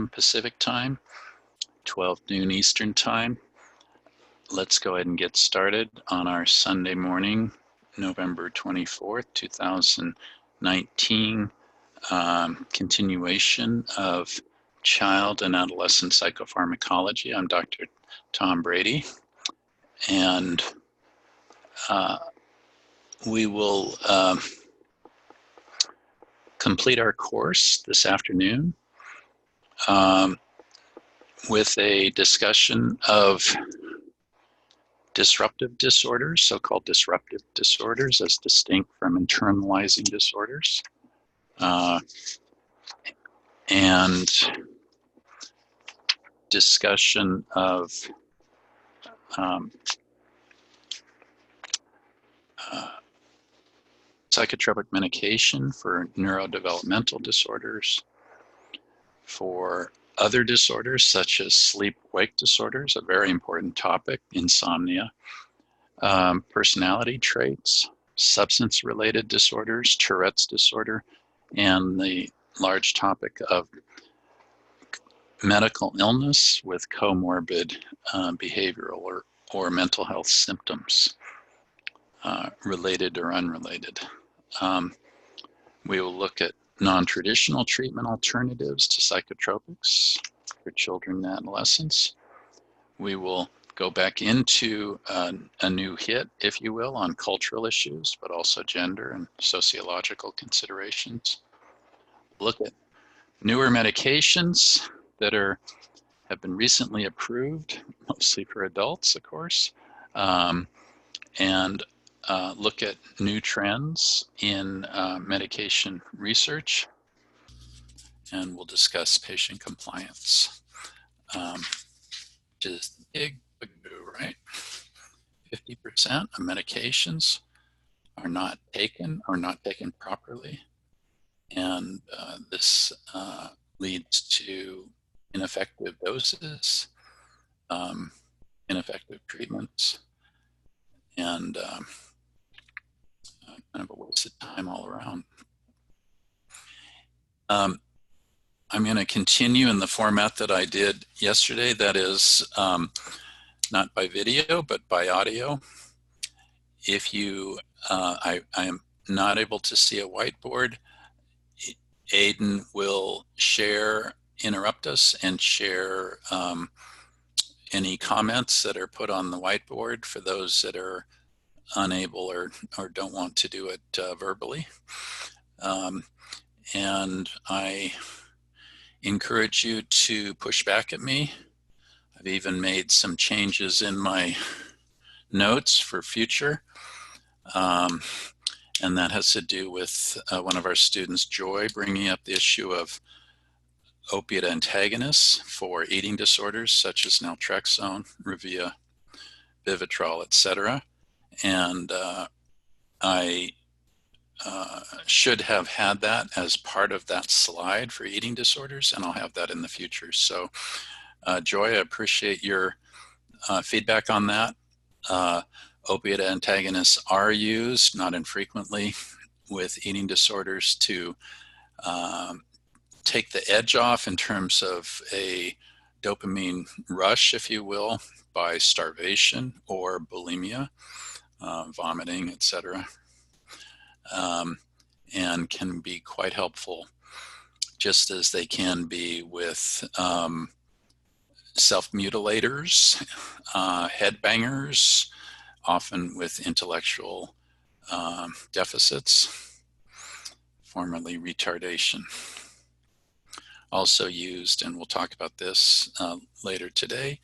Pacific time, 12 noon Eastern time. Let's go ahead and get started on our Sunday morning, November 24th, 2019, continuation of child and adolescent psychopharmacology. I'm Dr. Tom Brady, and we will complete our course this afternoon with a discussion of disruptive disorders, so-called disruptive disorders, as distinct from internalizing disorders, and discussion of psychotropic medication for neurodevelopmental disorders, for other disorders such as sleep-wake disorders, a very important topic, insomnia, personality traits, substance-related disorders, Tourette's disorder, and the large topic of medical illness with comorbid behavioral or mental health symptoms, related or unrelated. We will look at non-traditional treatment alternatives to psychotropics for children and adolescents. We will go back into a new hit, if you will, on cultural issues, but also gender and sociological considerations. Look at newer medications that have been recently approved, mostly for adults, of course, and look at new trends in medication research, and we'll discuss patient compliance, which is the big boo, right? 50% of medications are not taken or not taken properly, and this leads to ineffective doses, ineffective treatments, and kind of a waste of time all around. I'm going to continue in the format that I did yesterday, that is not by video, but by audio. If you, I am not able to see a whiteboard, Aidan will interrupt us and share any comments that are put on the whiteboard for those that are unable or don't want to do it verbally. And I encourage you to push back at me. I've even made some changes in my notes for future. And that has to do with one of our students, Joy, bringing up the issue of opiate antagonists for eating disorders such as naltrexone, Revia, Vivitrol, etc. And I should have had that as part of that slide for eating disorders, and I'll have that in the future. So Joy, I appreciate your feedback on that. Opiate antagonists are used, not infrequently, with eating disorders to take the edge off in terms of a dopamine rush, if you will, by starvation or bulimia, vomiting, etc. And can be quite helpful, just as they can be with self-mutilators, headbangers, often with intellectual deficits, formerly retardation. Also used, and we'll talk about this later today,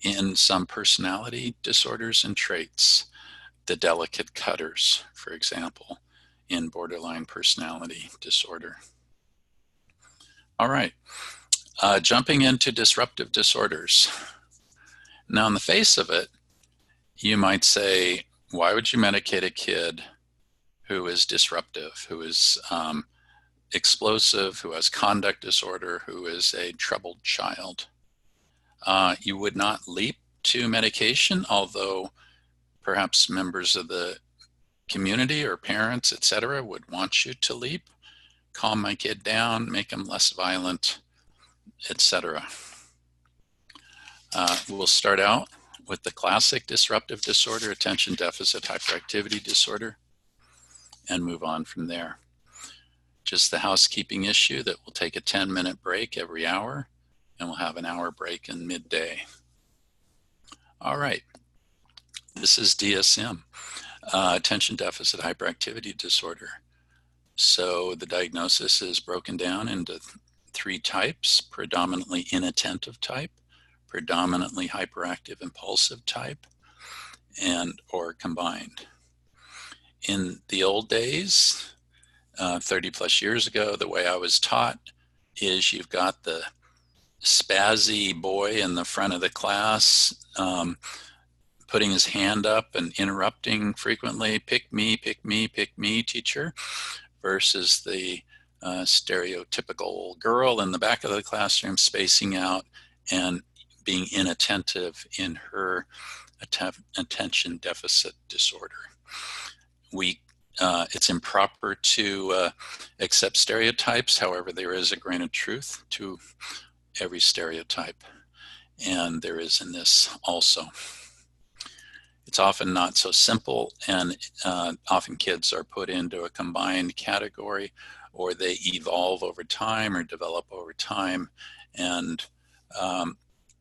in some personality disorders and traits, the delicate cutters, for example, in borderline personality disorder. All right, jumping into disruptive disorders. Now, on the face of it, you might say, why would you medicate a kid who is disruptive, who is explosive, who has conduct disorder, who is a troubled child? You would not leap to medication, although perhaps members of the community or parents, etc., would want you to leap. Calm my kid down, make him less violent, etc. We'll start out with the classic disruptive disorder, attention deficit hyperactivity disorder, and move on from there. Just the housekeeping issue that we'll take a 10-minute break every hour, and we'll have an hour break in midday. All right, this is DSM, attention deficit hyperactivity disorder. So the diagnosis is broken down into 3 types: predominantly inattentive type, predominantly hyperactive impulsive type, and or combined. In the old days, 30 plus years ago, the way I was taught is you've got the spazzy boy in the front of the class putting his hand up and interrupting frequently, pick me, teacher, versus the stereotypical girl in the back of the classroom spacing out and being inattentive in her attention deficit disorder. It's improper to accept stereotypes. However, there is a grain of truth to every stereotype, and there is in this also. It's often not so simple, and often kids are put into a combined category, or they evolve over time or develop over time. And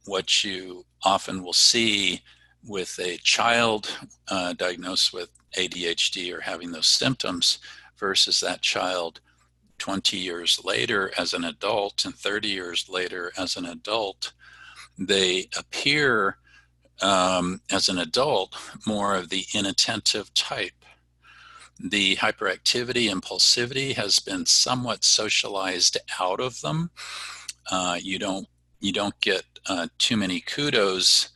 what you often will see with a child diagnosed with ADHD or having those symptoms versus that child 20 years later as an adult and 30 years later as an adult, they appear as an adult more of the inattentive type. The hyperactivity, impulsivity has been somewhat socialized out of them. You don't get too many kudos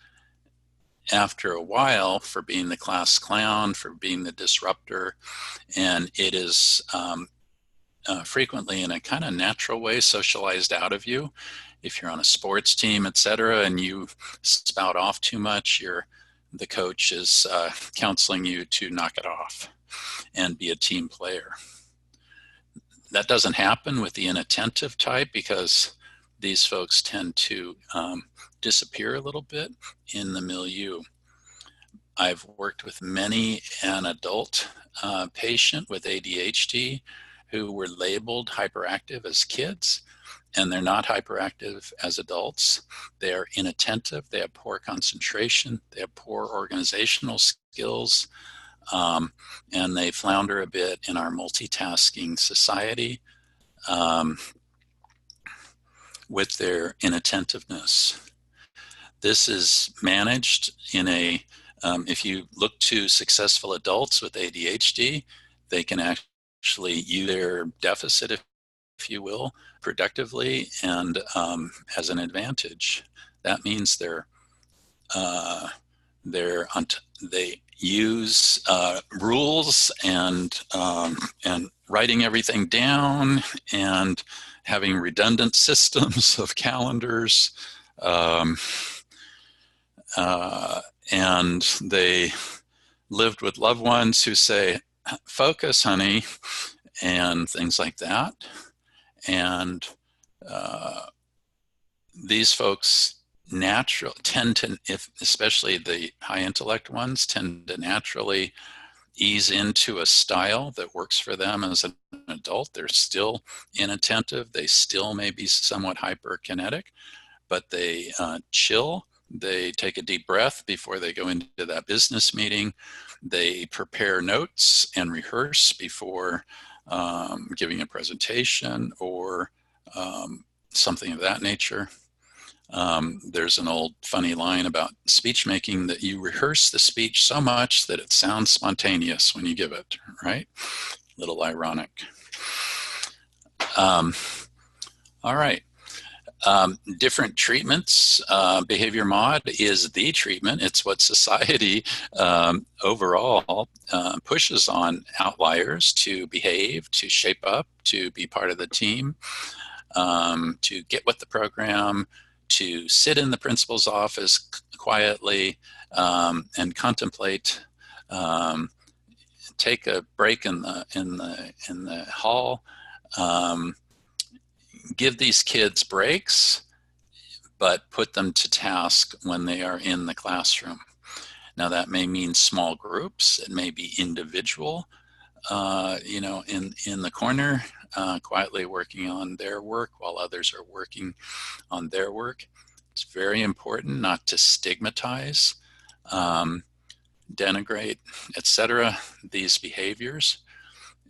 after a while for being the class clown, for being the disruptor, and it is frequently in a kind of natural way socialized out of you. If you're on a sports team, etc., and you spout off too much, the coach is counseling you to knock it off and be a team player. That doesn't happen with the inattentive type because these folks tend to disappear a little bit in the milieu. I've worked with many an adult patient with ADHD who were labeled hyperactive as kids, and they're not hyperactive as adults. They are inattentive, they have poor concentration, they have poor organizational skills, and they flounder a bit in our multitasking society with their inattentiveness. This is managed in if you look to successful adults with ADHD, they can actually use their deficit, if you will, productively and as an advantage. That means they use rules and writing everything down and having redundant systems of calendars, and they lived with loved ones who say, "Focus, honey," and things like that. And these folks tend to, especially the high intellect ones, tend to naturally ease into a style that works for them as an adult. They're still inattentive. They still may be somewhat hyperkinetic, but they chill. They take a deep breath before they go into that business meeting. They prepare notes and rehearse before giving a presentation or something of that nature. There's an old funny line about speech making that you rehearse the speech so much that it sounds spontaneous when you give it, right? A little ironic. All right. Different treatments. Behavior mod is the treatment. It's what society overall pushes on outliers to behave, to shape up, to be part of the team, to get with the program, to sit in the principal's office quietly and contemplate, take a break in the hall, give these kids breaks but put them to task when they are in the classroom. Now that may mean small groups, it may be individual, in the corner, quietly working on their work while others are working on their work. It's very important not to stigmatize, denigrate, etc., these behaviors.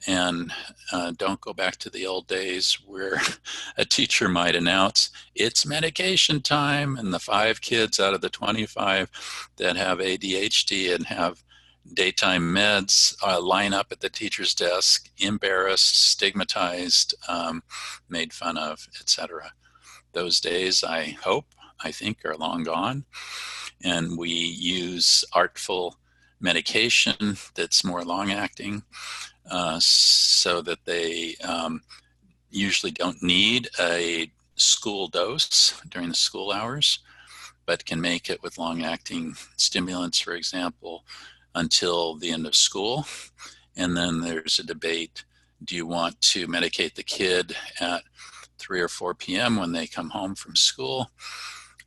And don't go back to the old days where a teacher might announce, it's medication time, and the 5 kids out of the 25 that have ADHD and have daytime meds line up at the teacher's desk, embarrassed, stigmatized, made fun of, etc. Those days, I think, are long gone. And we use artful medication that's more long-acting, so that they usually don't need a school dose during the school hours, but can make it with long-acting stimulants, for example, until the end of school. And then there's a debate, do you want to medicate the kid at 3 or 4 p.m. when they come home from school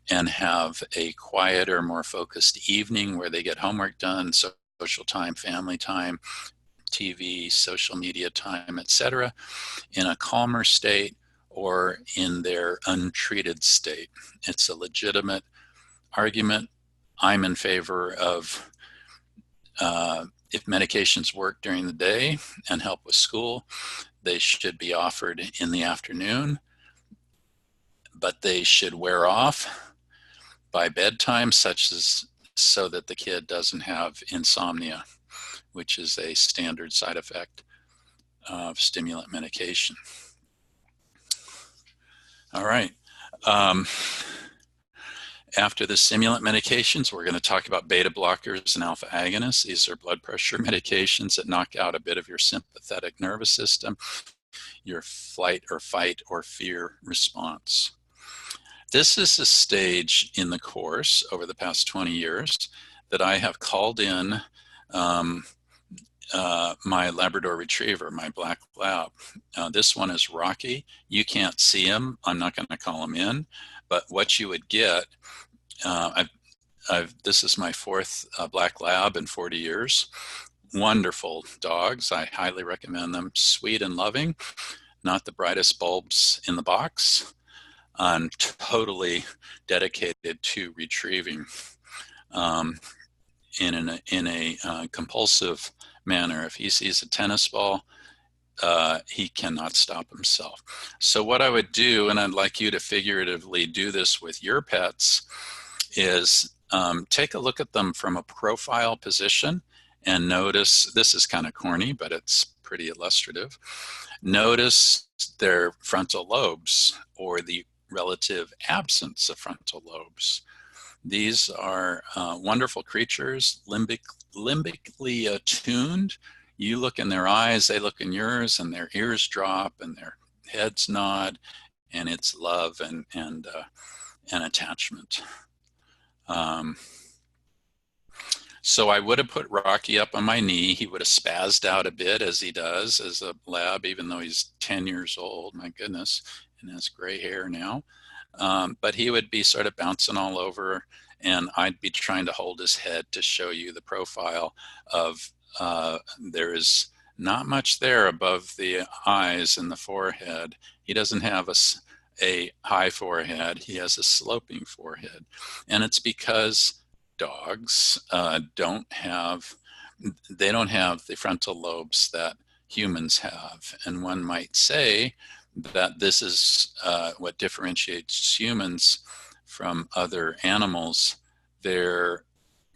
and have a quieter, more focused evening where they get homework done, social time, family time, TV, social media time, etc., in a calmer state or in their untreated state? It's a legitimate argument. I'm in favor of, if medications work during the day and help with school, they should be offered in the afternoon, but they should wear off by bedtime, so that the kid doesn't have insomnia, which is a standard side effect of stimulant medication. All right. After the stimulant medications, we're going to talk about beta blockers and alpha agonists. These are blood pressure medications that knock out a bit of your sympathetic nervous system, your flight or fight or fear response. This is a stage in the course over the past 20 years that I have called in my Labrador Retriever, my black lab. This one is Rocky. You can't see him. I'm not going to call him in. But what you would get, this is my 4th black lab in 40 years. Wonderful dogs. I highly recommend them. Sweet and loving. Not the brightest bulbs in the box. I'm totally dedicated to retrieving in a compulsive manner. If he sees a tennis ball, he cannot stop himself. So what I would do, and I'd like you to figuratively do this with your pets, is take a look at them from a profile position and notice, this is kind of corny, but it's pretty illustrative. Notice their frontal lobes or the relative absence of frontal lobes. These are wonderful creatures, limbically attuned. You look in their eyes, they look in yours, and their ears drop and their heads nod, and it's love and attachment. So I would have put Rocky up on my knee. He would have spazzed out a bit, as he does as a lab, even though he's 10 years old, my goodness, and has gray hair now. But he would be sort of bouncing all over, and I'd be trying to hold his head to show you the profile of, there is not much there above the eyes and the forehead. He doesn't have a high forehead. He has a sloping forehead. And it's because dogs don't have the frontal lobes that humans have. And one might say that this is what differentiates humans from other animals, their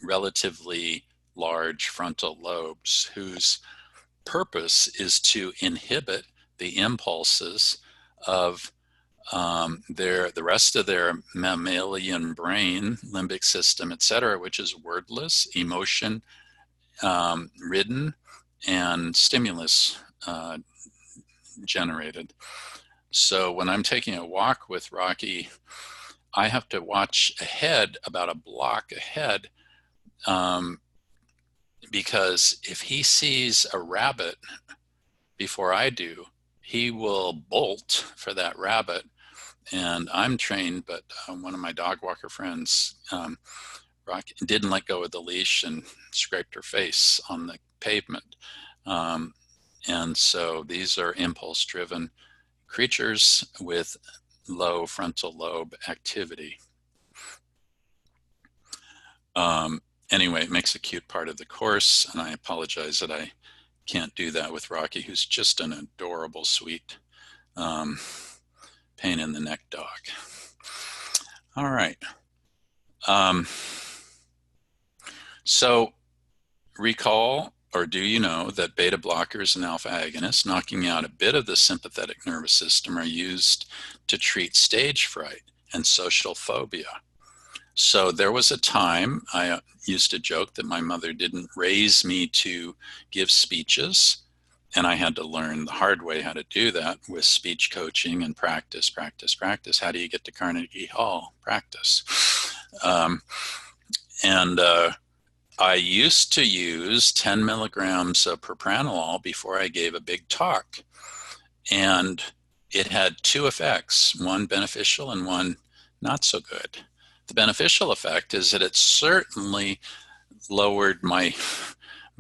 relatively large frontal lobes, whose purpose is to inhibit the impulses of the rest of their mammalian brain, limbic system, etc., which is wordless, emotion ridden, and stimulus generated. So when I'm taking a walk with Rocky, I have to watch ahead, about a block ahead, because if he sees a rabbit before I do, he will bolt for that rabbit and I'm trained, but one of my dog walker friends, Rocky, didn't let go of the leash and scraped her face on the pavement. And so these are impulse-driven creatures with low frontal lobe activity. Anyway, it makes a cute part of the course, and I apologize that I can't do that with Rocky, who's just an adorable, sweet, pain in the neck dog. All right. So recall, or do you know, that beta blockers and alpha agonists, knocking out a bit of the sympathetic nervous system, are used to treat stage fright and social phobia. So there was a time I used to joke that my mother didn't raise me to give speeches, and I had to learn the hard way how to do that with speech coaching and practice. How do you get to Carnegie Hall? Practice. I used to use 10 milligrams of propranolol before I gave a big talk. And it had two effects, one beneficial and one not so good. The beneficial effect is that it certainly lowered my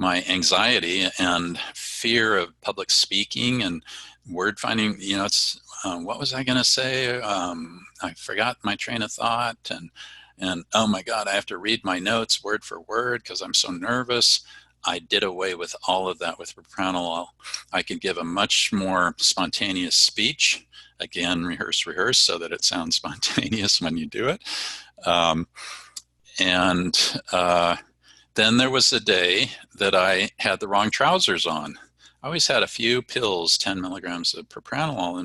anxiety and fear of public speaking and word finding. It's what was I going to say? I forgot my train of thought, and oh my God, I have to read my notes word for word because I'm so nervous. I did away with all of that with propranolol. I could give a much more spontaneous speech. Again, rehearse, so that it sounds spontaneous when you do it. Then there was a day that I had the wrong trousers on. I always had a few pills, 10 milligrams of propranolol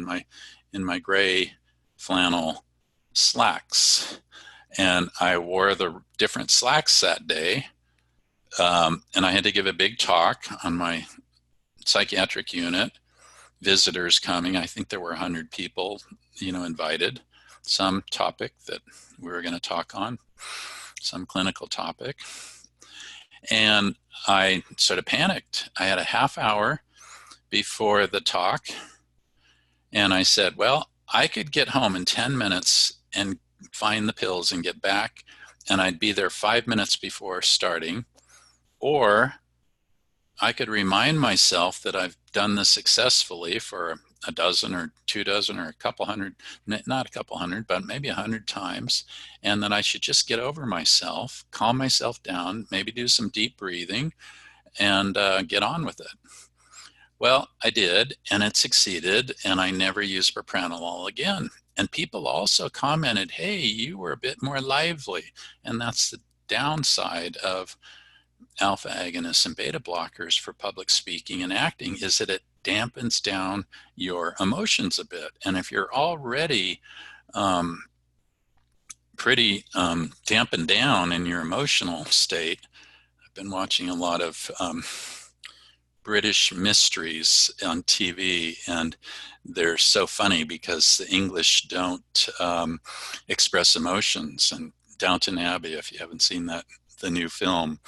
in my gray flannel slacks. And I wore the different slacks that day. And I had to give a big talk on my psychiatric unit, visitors coming. I think there were 100 people, invited. Some topic that we were going to talk on, some clinical topic. And I sort of panicked. I had a half hour before the talk. And I said, well, I could get home in 10 minutes and find the pills and get back, and I'd be there 5 minutes before starting. Or I could remind myself that I've done this successfully for a dozen or 2 dozen or a couple hundred, not a couple hundred, but maybe 100 times, and that I should just get over myself, calm myself down, maybe do some deep breathing, and get on with it. Well, I did, and it succeeded, and I never used propranolol again. And people also commented, hey, you were a bit more lively. And that's the downside of alpha agonists and beta blockers for public speaking and acting, is that it dampens down your emotions a bit. And if you're already pretty dampened down in your emotional state, I've been watching a lot of British mysteries on TV, and they're so funny because the English don't express emotions. And Downton Abbey, if you haven't seen that, the new film,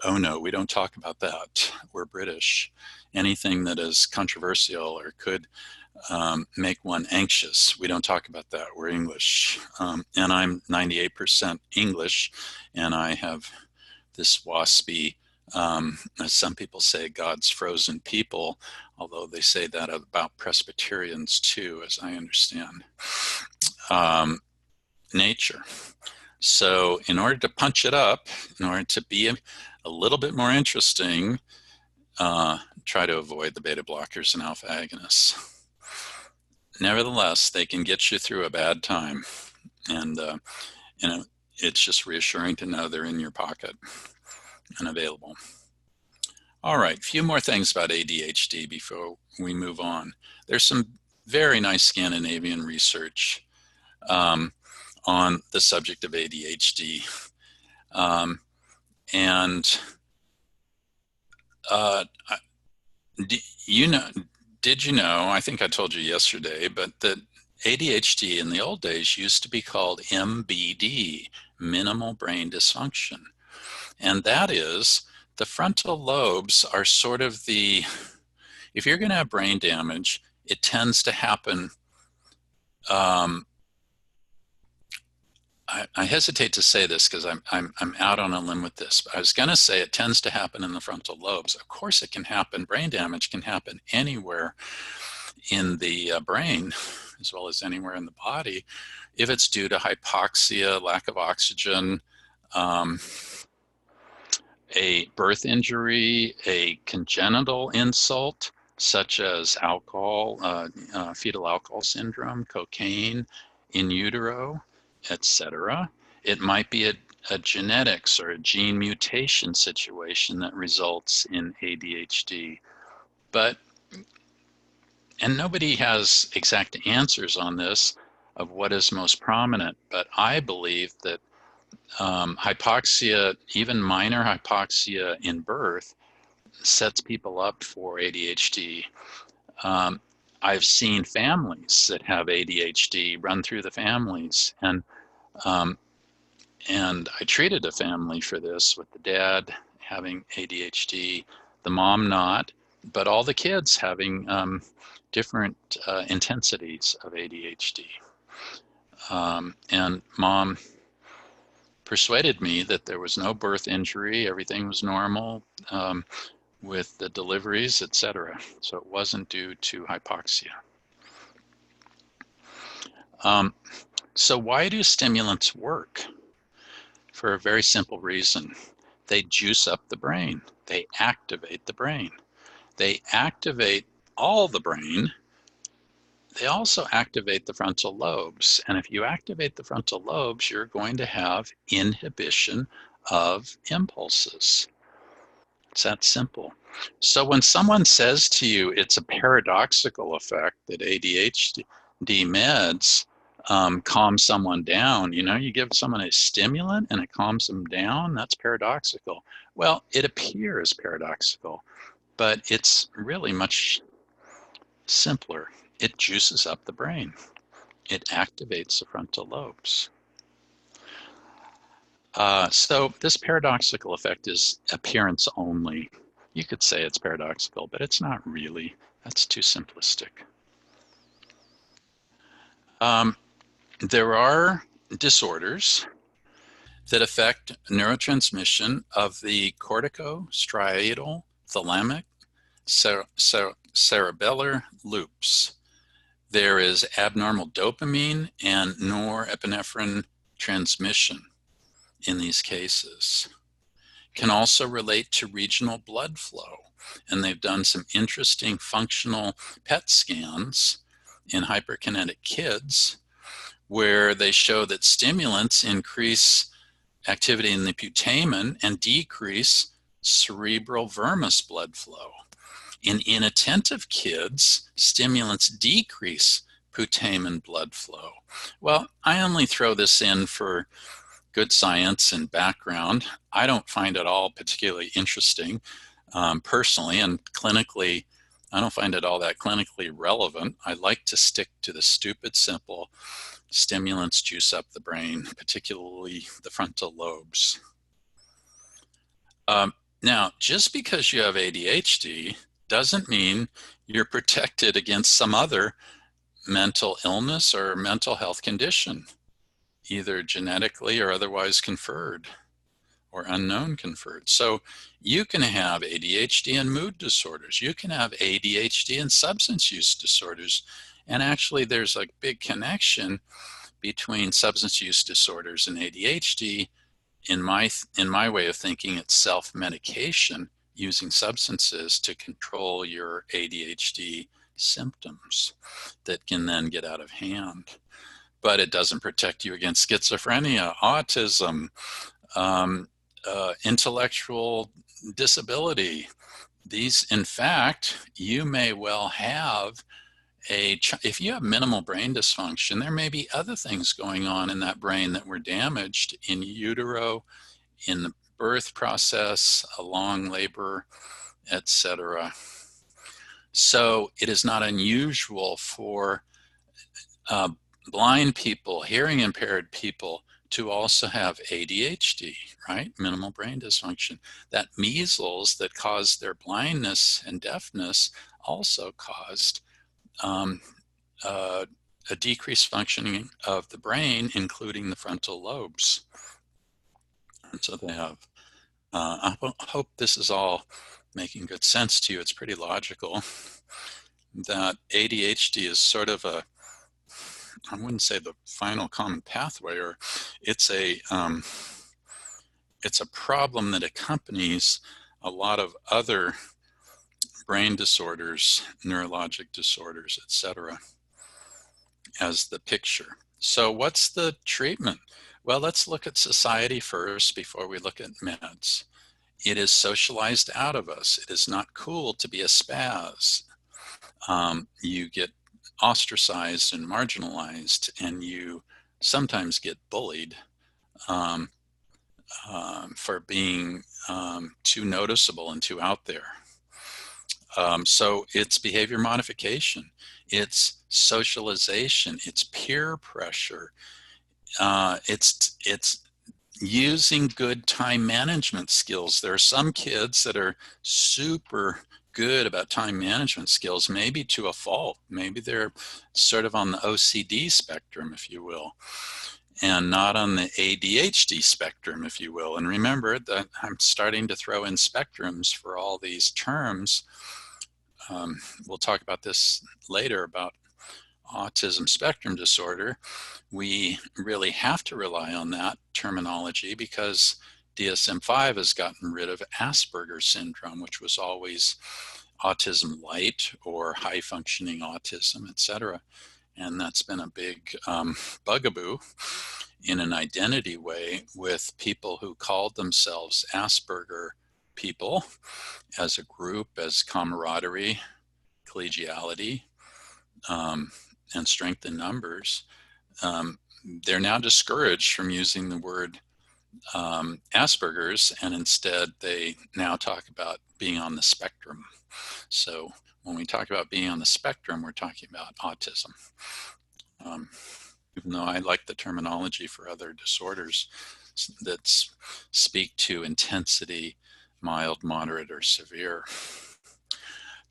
oh no, we don't talk about that. We're British. Anything that is controversial or could make one anxious, we don't talk about that. We're English. And I'm 98% English, and I have this waspy, as some people say, God's frozen people, although they say that about Presbyterians too, as I understand, nature. So in order to punch it up, in order to be a little bit more interesting, try to avoid the beta blockers and alpha agonists. Nevertheless, they can get you through a bad time, and it's just reassuring to know they're in your pocket and available. All right, a few more things about ADHD before we move on. There's some very nice Scandinavian research on the subject of ADHD. Did you know, I think I told you yesterday, but that ADHD in the old days used to be called MBD, minimal brain dysfunction. And that is, the frontal lobes are sort of if you're going to have brain damage, it tends to happen I hesitate to say this because I'm out on a limb with this. But I was going to say it tends to happen in the frontal lobes. Of course, it can happen. Brain damage can happen anywhere in the brain, as well as anywhere in the body, if it's due to hypoxia, lack of oxygen, um, a birth injury, a congenital insult, such as alcohol, fetal alcohol syndrome, cocaine, in utero, etc. It might be a genetics or a gene mutation situation that results in ADHD. And nobody has exact answers on this of what is most prominent, but I believe that hypoxia, even minor hypoxia in birth, sets people up for ADHD. Um, I've seen families that have ADHD run through the families, um, and I treated a family for this with the dad having ADHD, the mom not, but all the kids having different intensities of ADHD. And mom persuaded me that there was no birth injury, everything was normal with the deliveries, etc. So it wasn't due to hypoxia. So why do stimulants work? For a very simple reason. They juice up the brain. They activate the brain. They activate all the brain. They also activate the frontal lobes. And if you activate the frontal lobes, you're going to have inhibition of impulses. It's that simple. So when someone says to you it's a paradoxical effect that ADHD meds calm someone down, you give someone a stimulant and it calms them down, that's paradoxical. Well, it appears paradoxical, but it's really much simpler. It juices up the brain. It activates the frontal lobes. So this paradoxical effect is appearance only. You could say it's paradoxical, but it's not really. That's too simplistic. There are disorders that affect neurotransmission of the corticostriatal thalamic cerebellar loops. There is abnormal dopamine and norepinephrine transmission in these cases. Can also relate to regional blood flow. And they've done some interesting functional PET scans in hyperkinetic kids where they show that stimulants increase activity in the putamen and decrease cerebral vermis blood flow. In inattentive kids, stimulants decrease putamen blood flow. Well, I only throw this in for good science and background. I don't find it all particularly interesting personally, and clinically, I don't find it all that clinically relevant. I like to stick to the stupid, simple stimulants juice up the brain, particularly the frontal lobes. Now, just because you have ADHD doesn't mean you're protected against some other mental illness or mental health condition, either genetically or otherwise conferred or unknown conferred. So you can have ADHD and mood disorders. You can have ADHD and substance use disorders. And actually, there's a big connection between substance use disorders and ADHD. In my way of thinking, it's self-medication using substances to control your ADHD symptoms that can then get out of hand. But it doesn't protect you against schizophrenia, autism, intellectual disability. These, in fact, you may well have if you have minimal brain dysfunction, there may be other things going on in that brain that were damaged in utero, in the birth process, along labor, etc. So it is not unusual for blind people, hearing impaired people, to also have ADHD, right? Minimal brain dysfunction. That measles that caused their blindness and deafness also caused a decreased functioning of the brain, including the frontal lobes. And so they have, I hope this is all making good sense to you. It's pretty logical that ADHD is sort of a, I wouldn't say the final common pathway, or it's a problem that accompanies a lot of other brain disorders, neurologic disorders, etc., as the picture. So what's the treatment? Well, let's look at society first before we look at meds. It is socialized out of us. It is not cool to be a spaz. You get ostracized and marginalized, and you sometimes get bullied for being too noticeable and too out there. So it's behavior modification, it's socialization, it's peer pressure, it's using good time management skills. There are some kids that are super good about time management skills, maybe to a fault. Maybe they're sort of on the OCD spectrum, if you will, and not on the ADHD spectrum, if you will. And remember that I'm starting to throw in spectrums for all these terms. We'll talk about this later about autism spectrum disorder. We really have to rely on that terminology because DSM-5 has gotten rid of Asperger's syndrome, which was always autism light or high functioning autism, etc. And that's been a big bugaboo in an identity way with people who called themselves Asperger people as a group, as camaraderie, collegiality, and strength in numbers. They're now discouraged from using the word Asperger's, and instead they now talk about being on the spectrum. So when we talk about being on the spectrum, we're talking about autism. Even though I like the terminology for other disorders that speak to intensity, mild, moderate, or severe.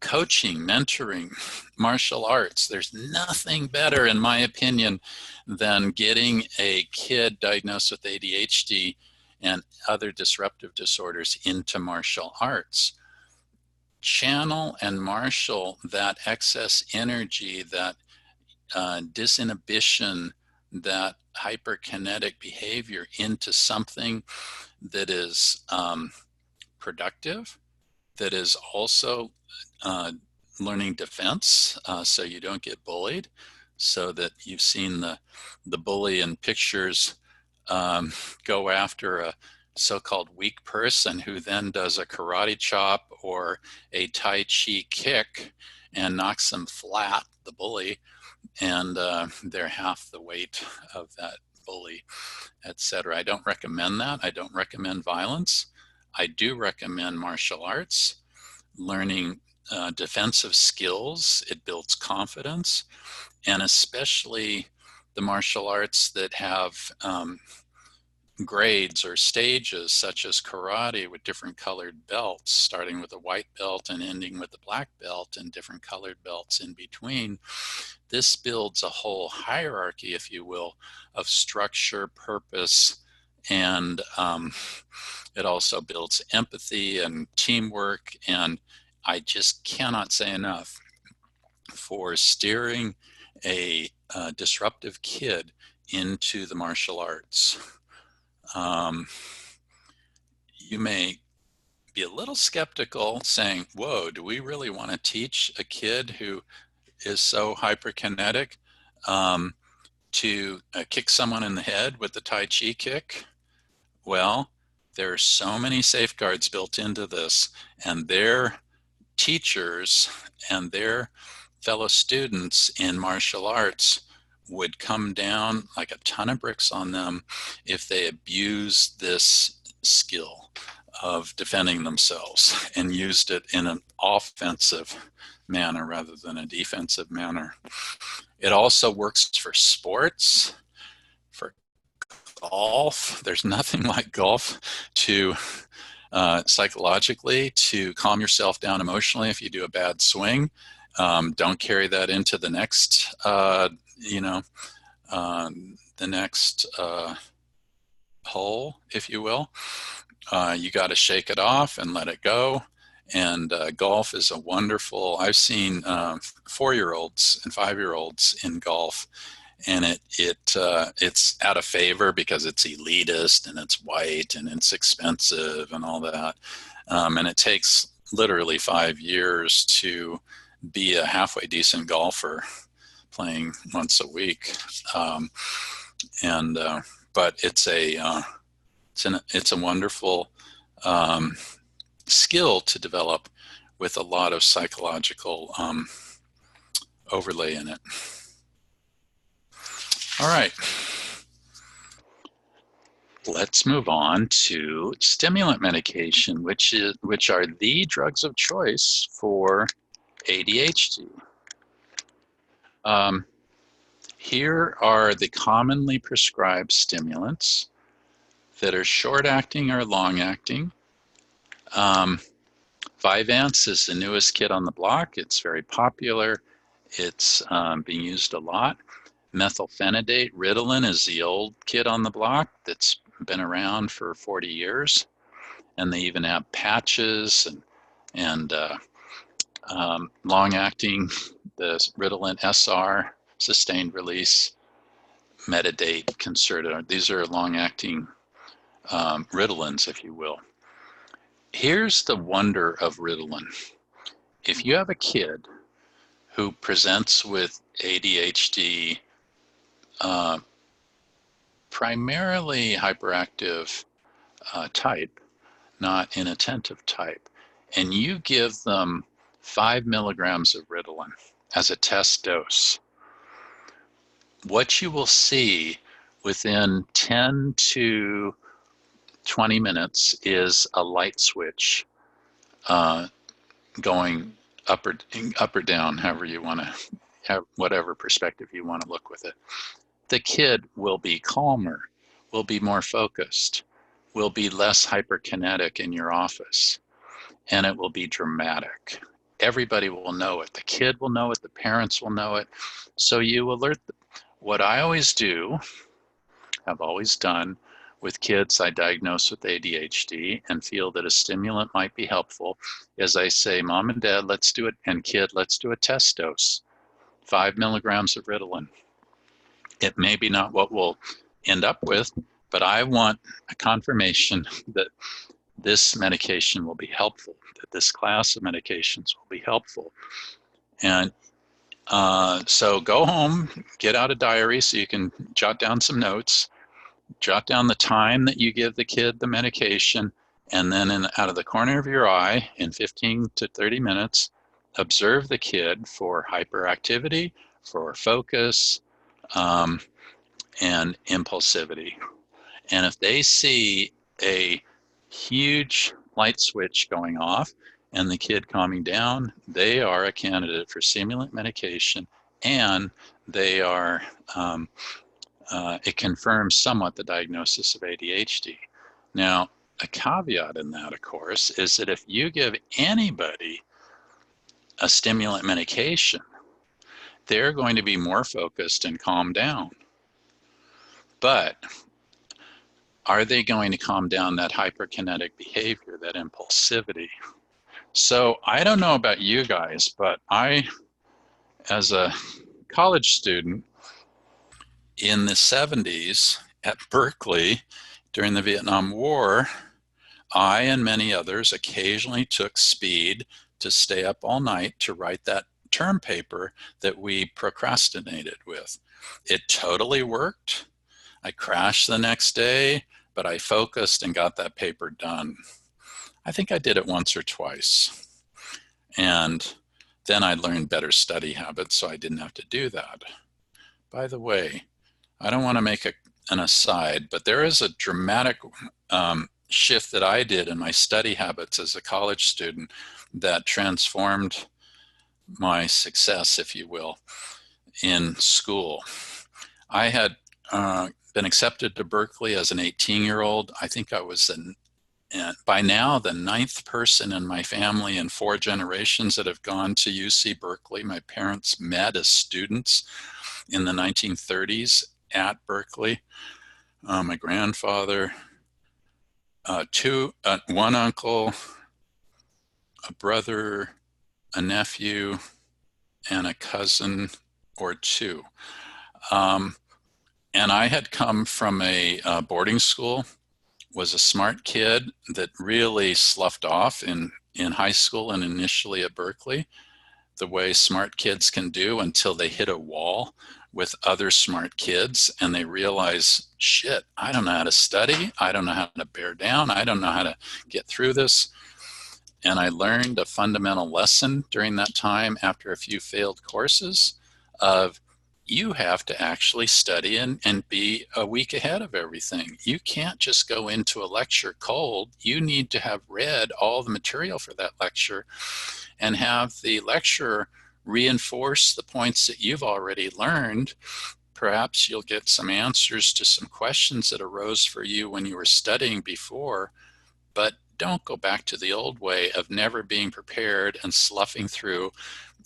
Coaching, mentoring, martial arts. There's nothing better, in my opinion, than getting a kid diagnosed with ADHD and other disruptive disorders into martial arts. Channel and marshal that excess energy, that disinhibition, that hyperkinetic behavior into something that is productive, that is also learning defense, so you don't get bullied, so that you've seen the bully in pictures go after a so-called weak person who then does a karate chop or a Tai Chi kick and knocks them flat, the bully, and they're half the weight of that bully, etc. I don't recommend that. I don't recommend violence. I do recommend martial arts, learning defensive skills. It builds confidence, and especially the martial arts that have grades or stages, such as karate with different colored belts, starting with a white belt and ending with a black belt and different colored belts in between. This builds a whole hierarchy, if you will, of structure, purpose, and it also builds empathy and teamwork. And I just cannot say enough for steering a disruptive kid into the martial arts. You may be a little skeptical, saying, whoa, do we really want to teach a kid who is so hyperkinetic to kick someone in the head with the Tai Chi kick? Well, there are so many safeguards built into this, and their teachers and their fellow students in martial arts would come down like a ton of bricks on them if they abused this skill of defending themselves and used it in an offensive manner rather than a defensive manner. It also works for sports, for golf. There's nothing like golf to psychologically to calm yourself down emotionally if you do a bad swing. Don't carry that into the next the next hole, if you will. You got to shake it off and let it go. And golf is a wonderful, I've seen 4-year-olds and 5-year-olds in golf, and it's out of favor because it's elitist and it's white and it's expensive and all that. And it takes literally 5 years to be a halfway decent golfer playing once a week. But it's a wonderful skill to develop with a lot of psychological overlay in it. All right. Let's move on to stimulant medication, which are the drugs of choice for ADHD. Here are the commonly prescribed stimulants that are short-acting or long-acting. Vyvanse is the newest kid on the block. It's very popular. It's being used a lot. Methylphenidate, Ritalin, is the old kid on the block that's been around for 40 years. And they even have patches and long-acting, the Ritalin SR, sustained release, Metadate, Concerta. These are long-acting Ritalins, if you will. Here's the wonder of Ritalin. If you have a kid who presents with ADHD, primarily hyperactive type, not inattentive type, and you give them 5 milligrams of Ritalin as a test dose, what you will see within 10 to 20 minutes is a light switch going up or down, however you want to have, whatever perspective you want to look with it. The kid will be calmer, will be more focused, will be less hyperkinetic in your office, and it will be dramatic. Everybody will know it. The kid will know it. The parents will know it. So you alert them. What I always do, have always done with kids I diagnose with ADHD and feel that a stimulant might be helpful, is I say, Mom and Dad, let's do it, and kid, let's do a test dose. 5 milligrams of Ritalin. It may be not what we'll end up with, but I want a confirmation that this medication will be helpful, that this class of medications will be helpful. And so go home, get out a diary so you can jot down some notes, jot down the time that you give the kid the medication, and then out of the corner of your eye, in 15 to 30 minutes, observe the kid for hyperactivity, for focus, and impulsivity. And if they see a huge light switch going off and the kid calming down, they are a candidate for stimulant medication, and they are, it confirms somewhat the diagnosis of ADHD. Now, a caveat in that, of course, is that if you give anybody a stimulant medication, they're going to be more focused and calm down. But are they going to calm down that hyperkinetic behavior, that impulsivity? So I don't know about you guys, but I, as a college student in the 70s at Berkeley during the Vietnam War, I and many others occasionally took speed to stay up all night to write that term paper that we procrastinated with. It totally worked. I crashed the next day, but I focused and got that paper done. I think I did it once or twice. And then I learned better study habits, so I didn't have to do that. By the way, I don't want to make an aside, but there is a dramatic shift that I did in my study habits as a college student that transformed my success, if you will, in school. I had been accepted to Berkeley as an 18-year-old. I think I was by now the 9th person in my family in 4 generations that have gone to UC Berkeley. My parents met as students in the 1930s at Berkeley. My grandfather, one uncle, a brother, a nephew, and a cousin or two. And I had come from a boarding school, was a smart kid that really sloughed off in high school and initially at Berkeley, the way smart kids can do until they hit a wall with other smart kids and they realize, shit, I don't know how to study. I don't know how to bear down. I don't know how to get through this. And I learned a fundamental lesson during that time after a few failed courses of you have to actually study and be a week ahead of everything. You can't just go into a lecture cold. You need to have read all the material for that lecture and have the lecturer reinforce the points that you've already learned. Perhaps you'll get some answers to some questions that arose for you when you were studying before, but don't go back to the old way of never being prepared and sloughing through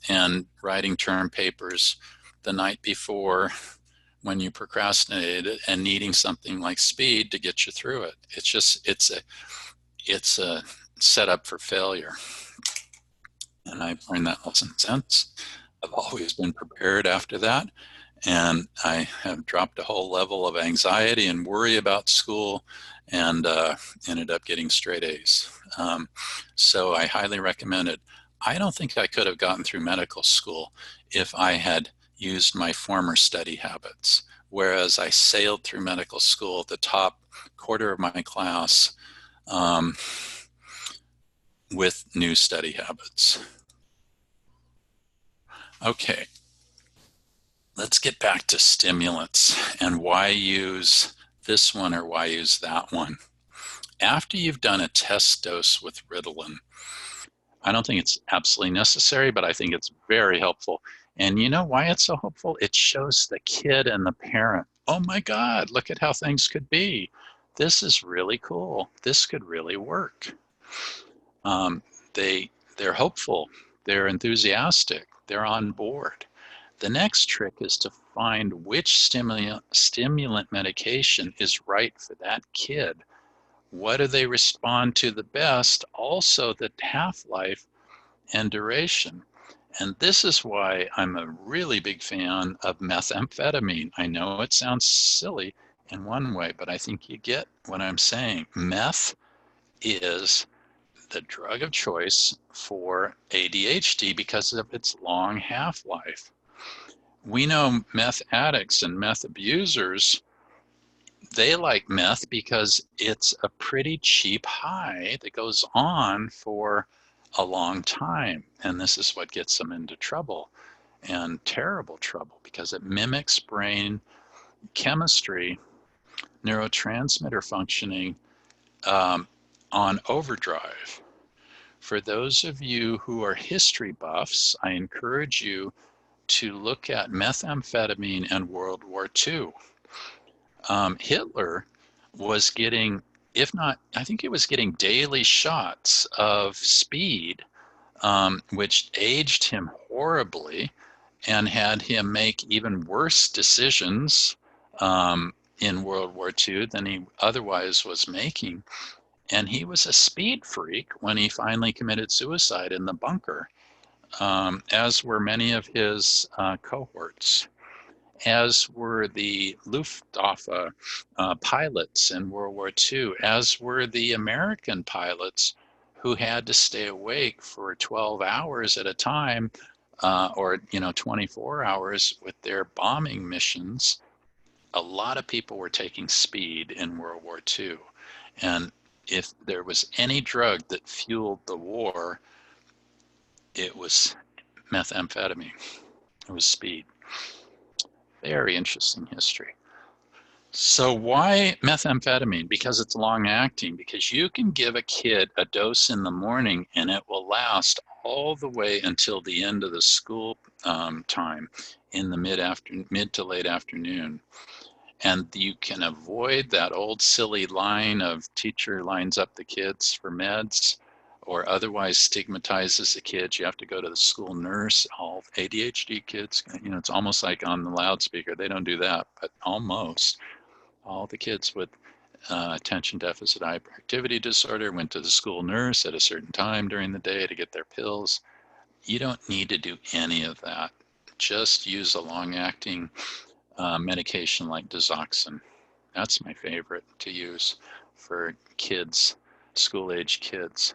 and writing term papers the night before when you procrastinated and needing something like speed to get you through it. It's a setup for failure. And I've learned that lesson since. I've always been prepared after that. And I have dropped a whole level of anxiety and worry about school and ended up getting straight A's. So I highly recommend it. I don't think I could have gotten through medical school if I had used my former study habits, whereas I sailed through medical school at the top quarter of my class with new study habits. Okay, let's get back to stimulants and why use this one or why use that one. After you've done a test dose with Ritalin, I don't think it's absolutely necessary, but I think it's very helpful. And you know why it's so helpful? It shows the kid and the parent, oh my God, look at how things could be. This is really cool. This could really work. They're hopeful. They're enthusiastic. They're on board. The next trick is to find which stimulant medication is right for that kid. What do they respond to the best? Also, the half-life and duration. And this is why I'm a really big fan of methamphetamine. I know it sounds silly in one way, but I think you get what I'm saying. Meth is the drug of choice for ADHD because of its long half-life. We know meth addicts and meth abusers, they like meth because it's a pretty cheap high that goes on for a long time. And this is what gets them into trouble, and terrible trouble, because it mimics brain chemistry, neurotransmitter functioning on overdrive. For those of you who are history buffs, I encourage you to look at methamphetamine and World War II. Hitler was getting, if not, I think he was getting daily shots of speed, which aged him horribly and had him make even worse decisions in World War II than he otherwise was making. And he was a speed freak when he finally committed suicide in the bunker, as were many of his cohorts, as were the Luftwaffe pilots in World War II, as were the American pilots who had to stay awake for 12 hours at a time, or 24 hours with their bombing missions. A lot of people were taking speed in World War II. And if there was any drug that fueled the war, it was methamphetamine. It was speed. Very interesting history. So why methamphetamine? Because it's long acting, because you can give a kid a dose in the morning and it will last all the way until the end of the school time in the mid to late afternoon. And you can avoid that old silly line of teacher lines up the kids for meds, or otherwise stigmatizes the kids. You have to go to the school nurse. All ADHD kids, it's almost like on the loudspeaker. They don't do that, but almost. All the kids with attention deficit hyperactivity disorder went to the school nurse at a certain time during the day to get their pills. You don't need to do any of that. Just use a long-acting medication like Desoxyn. That's my favorite to use for kids, school-age kids.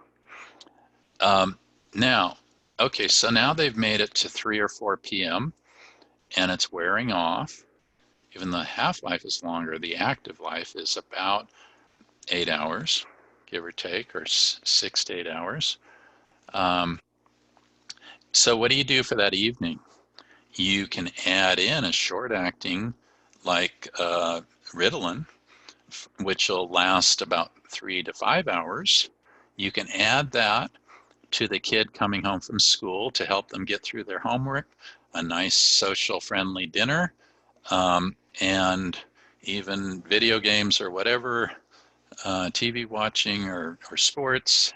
Now, okay, so now they've made it to 3 or 4 p.m. and it's wearing off. Even the half-life is longer. The active life is about 8 hours, give or take, or 6 to 8 hours. So what do you do for that evening? You can add in a short-acting like Ritalin, which will last about 3 to 5 hours. You can add that to the kid coming home from school to help them get through their homework, a nice social-friendly dinner, and even video games or whatever, TV watching or sports,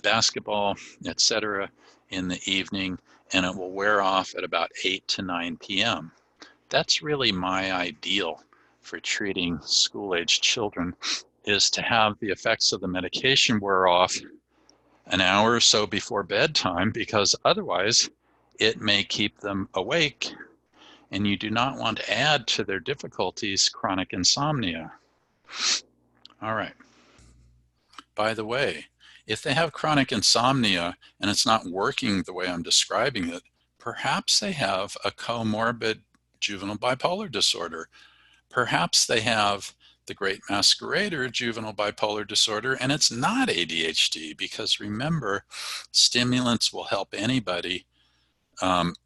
basketball, etc. in the evening, and it will wear off at about 8 to 9 p.m. That's really my ideal for treating school-age children, is to have the effects of the medication wear off an hour or so before bedtime, because otherwise it may keep them awake, and you do not want to add to their difficulties chronic insomnia. All right. By the way, if they have chronic insomnia and it's not working the way I'm describing it, perhaps they have a comorbid juvenile bipolar disorder. Perhaps they have the great masquerader juvenile bipolar disorder, and it's not ADHD, because remember, stimulants will help anybody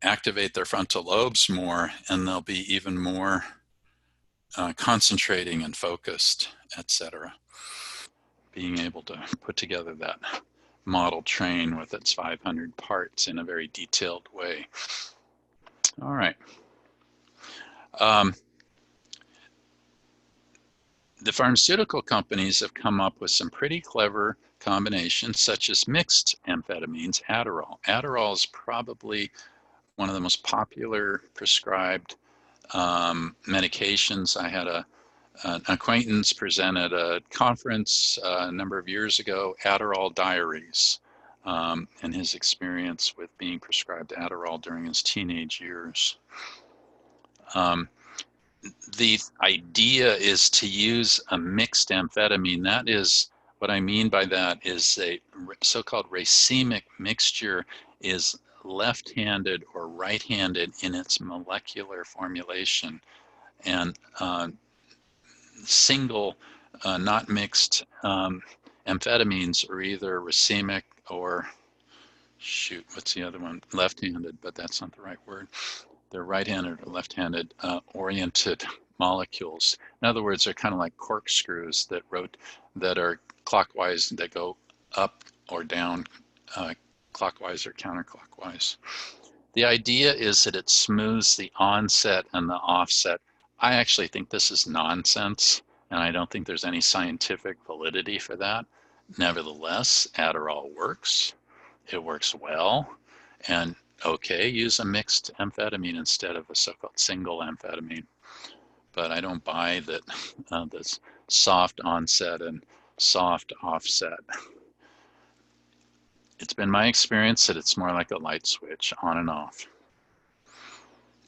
activate their frontal lobes more, and they'll be even more concentrating and focused, etc. Being able to put together that model train with its 500 parts in a very detailed way. All right. The pharmaceutical companies have come up with some pretty clever combinations, such as mixed amphetamines, Adderall. Adderall is probably one of the most popular prescribed medications. I had an acquaintance present at a conference a number of years ago, Adderall Diaries, and his experience with being prescribed Adderall during his teenage years. The idea is to use a mixed amphetamine. That is, what I mean by that is a so-called racemic mixture is left-handed or right-handed in its molecular formulation. And single, not mixed amphetamines are either racemic or, shoot, what's the other one? Left-handed, but that's not the right word. They're right-handed or left-handed oriented molecules. In other words, they're kind of like corkscrews that are clockwise, that go up or down, clockwise or counterclockwise. The idea is that it smooths the onset and the offset. I actually think this is nonsense, and I don't think there's any scientific validity for that. Nevertheless, Adderall works. It works well, and okay, use a mixed amphetamine instead of a so-called single amphetamine. But I don't buy that this soft onset and soft offset. It's been my experience that it's more like a light switch, on and off.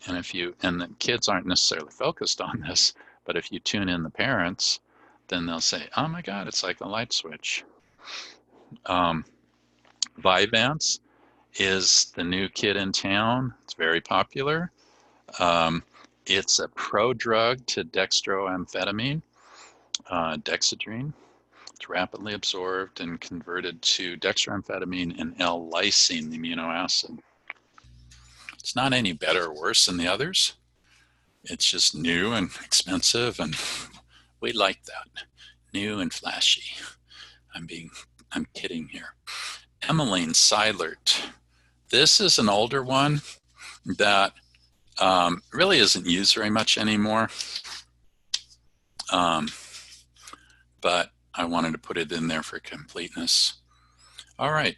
And the kids aren't necessarily focused on this, but if you tune in the parents, then they'll say, oh my God, it's like a light switch. Vyvanse is the new kid in town. It's very popular. It's a prodrug to dextroamphetamine, dexedrine. It's rapidly absorbed and converted to dextroamphetamine and L-lysine, the amino acid. It's not any better or worse than the others. It's just new and expensive, and we like that. New and flashy. I'm kidding here. Emmeline Silert. This is an older one that really isn't used very much anymore. But I wanted to put it in there for completeness. All right,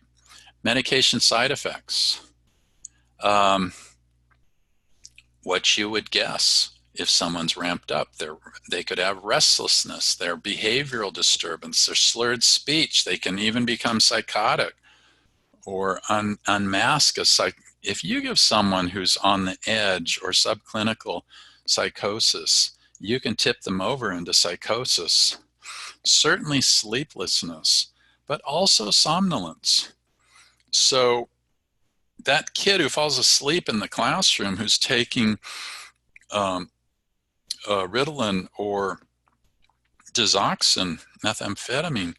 medication side effects. What you would guess if someone's ramped up. They could have restlessness, their behavioral disturbance, their slurred speech. They can even become psychotic or unmask a psych. If you give someone who's on the edge or subclinical psychosis, you can tip them over into psychosis. Certainly sleeplessness, but also somnolence. So that kid who falls asleep in the classroom who's taking Ritalin or Digoxin, methamphetamine,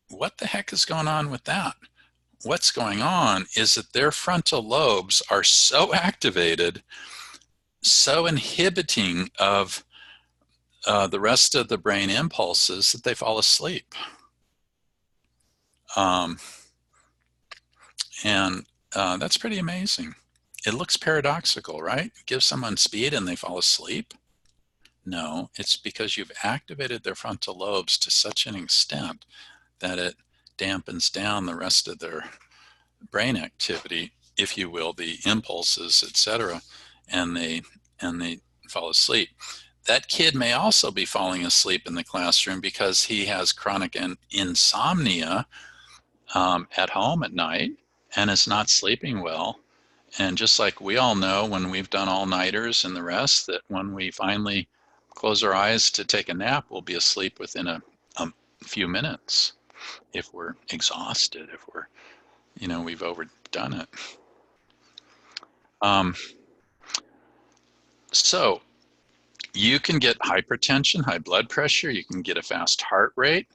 what the heck is going on with that? What's going on is that their frontal lobes are so activated, so inhibiting of the rest of the brain impulses that they fall asleep. That's pretty amazing. It looks paradoxical, right? Give someone speed and they fall asleep? No, it's because you've activated their frontal lobes to such an extent that it dampens down the rest of their brain activity, if you will, the impulses, etc., and they fall asleep. That kid may also be falling asleep in the classroom because he has chronic insomnia at home at night and is not sleeping well. And just like we all know when we've done all-nighters and the rest, that when we finally close our eyes to take a nap, we'll be asleep within a few minutes if we're exhausted, if we're, we've overdone it. So you can get hypertension, high blood pressure, you can get a fast heart rate,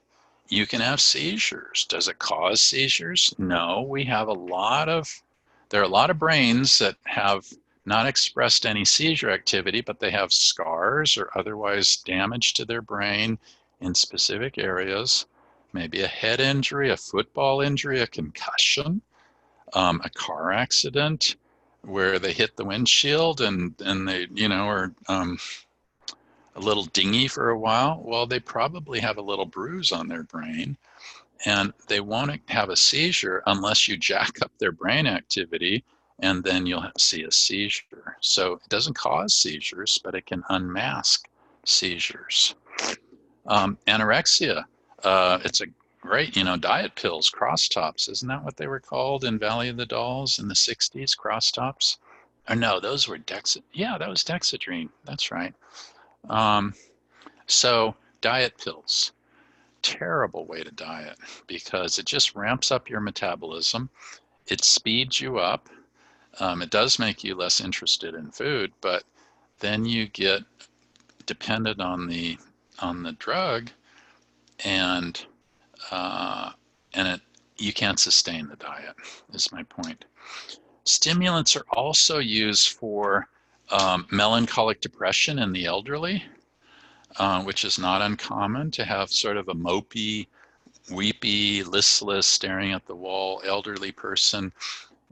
you can have seizures. Does it cause seizures? No, there are a lot of brains that have not expressed any seizure activity, but they have scars or otherwise damage to their brain in specific areas. Maybe a head injury, a football injury, a concussion, a car accident where they hit the windshield and they, are a little dingy for a while. Well, they probably have a little bruise on their brain, and they won't have a seizure unless you jack up their brain activity, and then you'll see a seizure. So it doesn't cause seizures, but it can unmask seizures. Anorexia, it's a great, diet pills, crosstops. Isn't that what they were called in Valley of the Dolls in the 60s, crosstops? Or no, those were yeah, that was Dexedrine. That's right. So diet pills, terrible way to diet because it just ramps up your metabolism. It speeds you up. It does make you less interested in food, but then you get dependent on the drug, and you can't sustain the diet, is my point. Stimulants are also used for melancholic depression in the elderly, which is not uncommon to have sort of a mopey, weepy, listless, staring at the wall elderly person,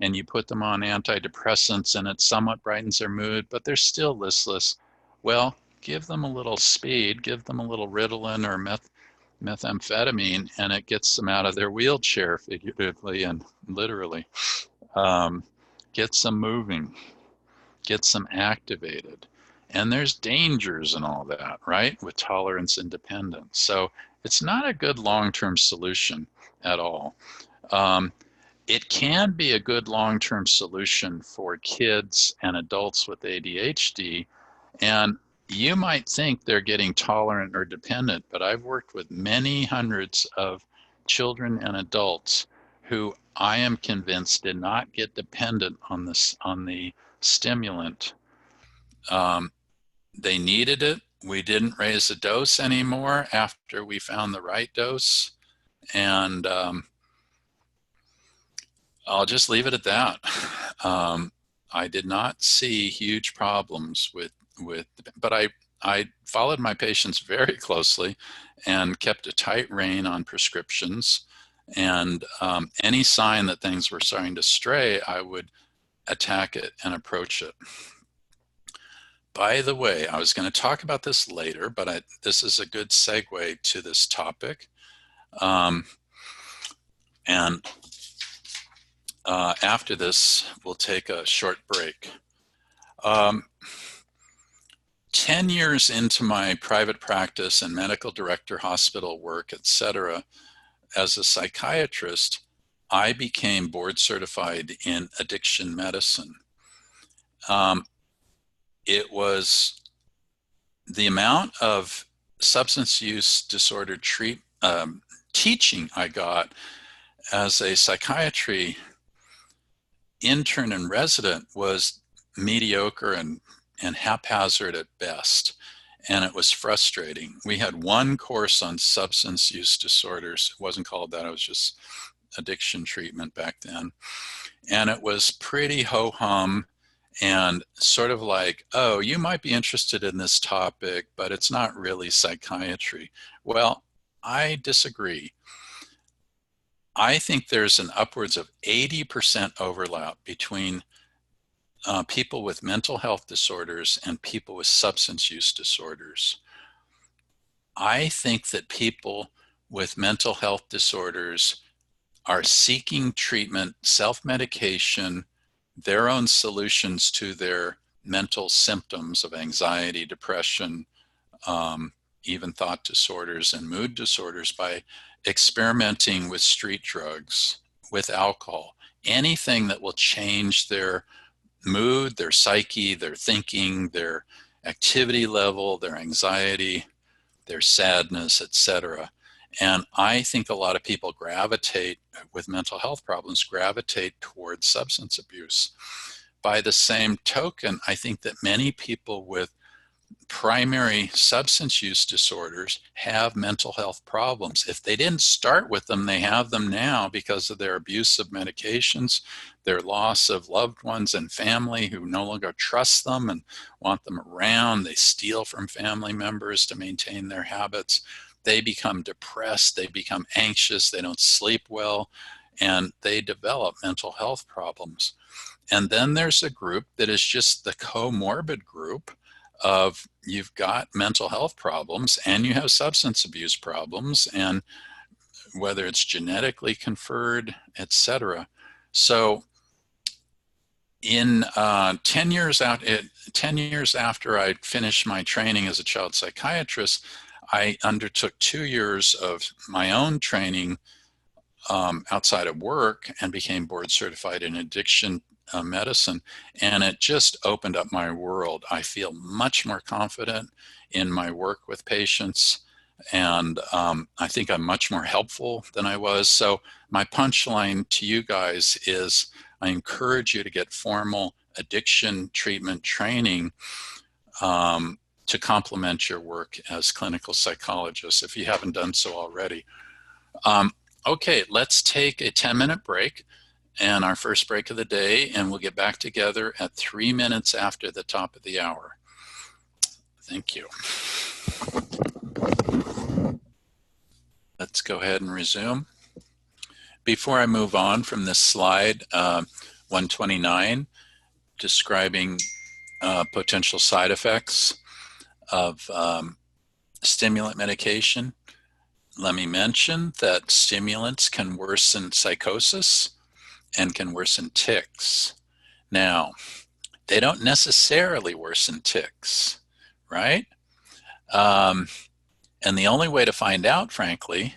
and you put them on antidepressants and it somewhat brightens their mood, but they're still listless. Well, give them a little speed, give them a little Ritalin or methamphetamine, and it gets them out of their wheelchair, figuratively and literally. Gets them moving, gets them activated. And there's dangers and all that, right, with tolerance and dependence. So it's not a good long-term solution at all. It can be a good long-term solution for kids and adults with ADHD. And you might think they're getting tolerant or dependent, but I've worked with many hundreds of children and adults who I am convinced did not get dependent on the stimulant. They needed it. We didn't raise the dose anymore after we found the right dose. And I'll just leave it at that. I did not see huge problems but I followed my patients very closely and kept a tight rein on prescriptions. And any sign that things were starting to stray, I would attack it and approach it. By the way, I was going to talk about this later, but this is a good segue to this topic. And after this, we'll take a short break. 10 years into my private practice and medical director hospital work, etc., as a psychiatrist, I became board certified in addiction medicine. It was the amount of substance use disorder teaching I got as a psychiatry intern and resident was mediocre and haphazard at best. And it was frustrating. We had one course on substance use disorders. It wasn't called that, it was just addiction treatment back then. And it was pretty ho-hum and sort of like, oh, you might be interested in this topic, but it's not really psychiatry. Well, I disagree. I think there's an upwards of 80% overlap between people with mental health disorders and people with substance use disorders. I think that people with mental health disorders are seeking treatment, self-medication, their own solutions to their mental symptoms of anxiety, depression, even thought disorders and mood disorders by experimenting with street drugs, with alcohol, anything that will change their mood, their psyche, their thinking, their activity level, their anxiety, their sadness, etc. And I think a lot of people with mental health problems gravitate towards substance abuse. By the same token, I think that many people with primary substance use disorders have mental health problems. If they didn't start with them, they have them now because of their abuse of medications, their loss of loved ones and family who no longer trust them and want them around. They steal from family members to maintain their habits. They become depressed, they become anxious, they don't sleep well, and they develop mental health problems. And then there's a group that is just the comorbid group of you've got mental health problems and you have substance abuse problems, and whether it's genetically conferred, etc. So in 10 years after I finished my training as a child psychiatrist, I undertook 2 years of my own training outside of work and became board certified in addiction medicine, and it just opened up my world. I feel much more confident in my work with patients, and I think I'm much more helpful than I was. So my punchline to you guys is I encourage you to get formal addiction treatment training to complement your work as clinical psychologists if you haven't done so already. Okay, let's take a 10-minute break, and our first break of the day, and we'll get back together at 3 minutes after the top of the hour. Thank you. Let's go ahead and resume. Before I move on from this slide, 129, describing potential side effects of stimulant medication, let me mention that stimulants can worsen psychosis and can worsen tics. Now, they don't necessarily worsen tics, right? And the only way to find out, frankly,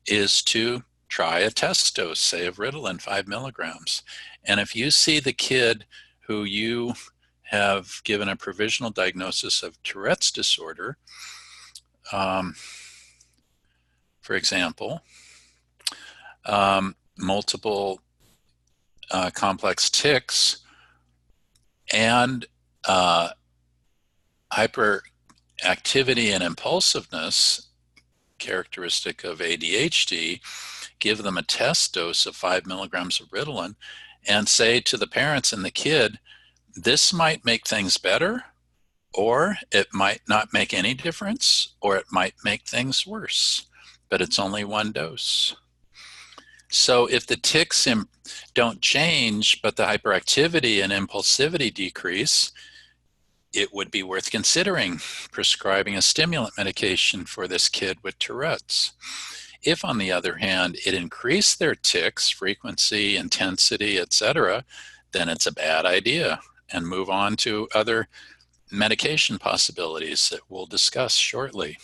is to try a test dose, say of Ritalin, 5 milligrams. And if you see the kid who you have given a provisional diagnosis of Tourette's disorder, for example, multiple complex tics and hyperactivity and impulsiveness, characteristic of ADHD, give them a test dose of 5 milligrams of Ritalin and say to the parents and the kid, this might make things better, or it might not make any difference, or it might make things worse, but it's only one dose. So if the tics don't change, but the hyperactivity and impulsivity decrease, it would be worth considering prescribing a stimulant medication for this kid with Tourette's. If, on the other hand, it increased their tics, frequency, intensity, etc., then it's a bad idea, and move on to other medication possibilities that we'll discuss shortly.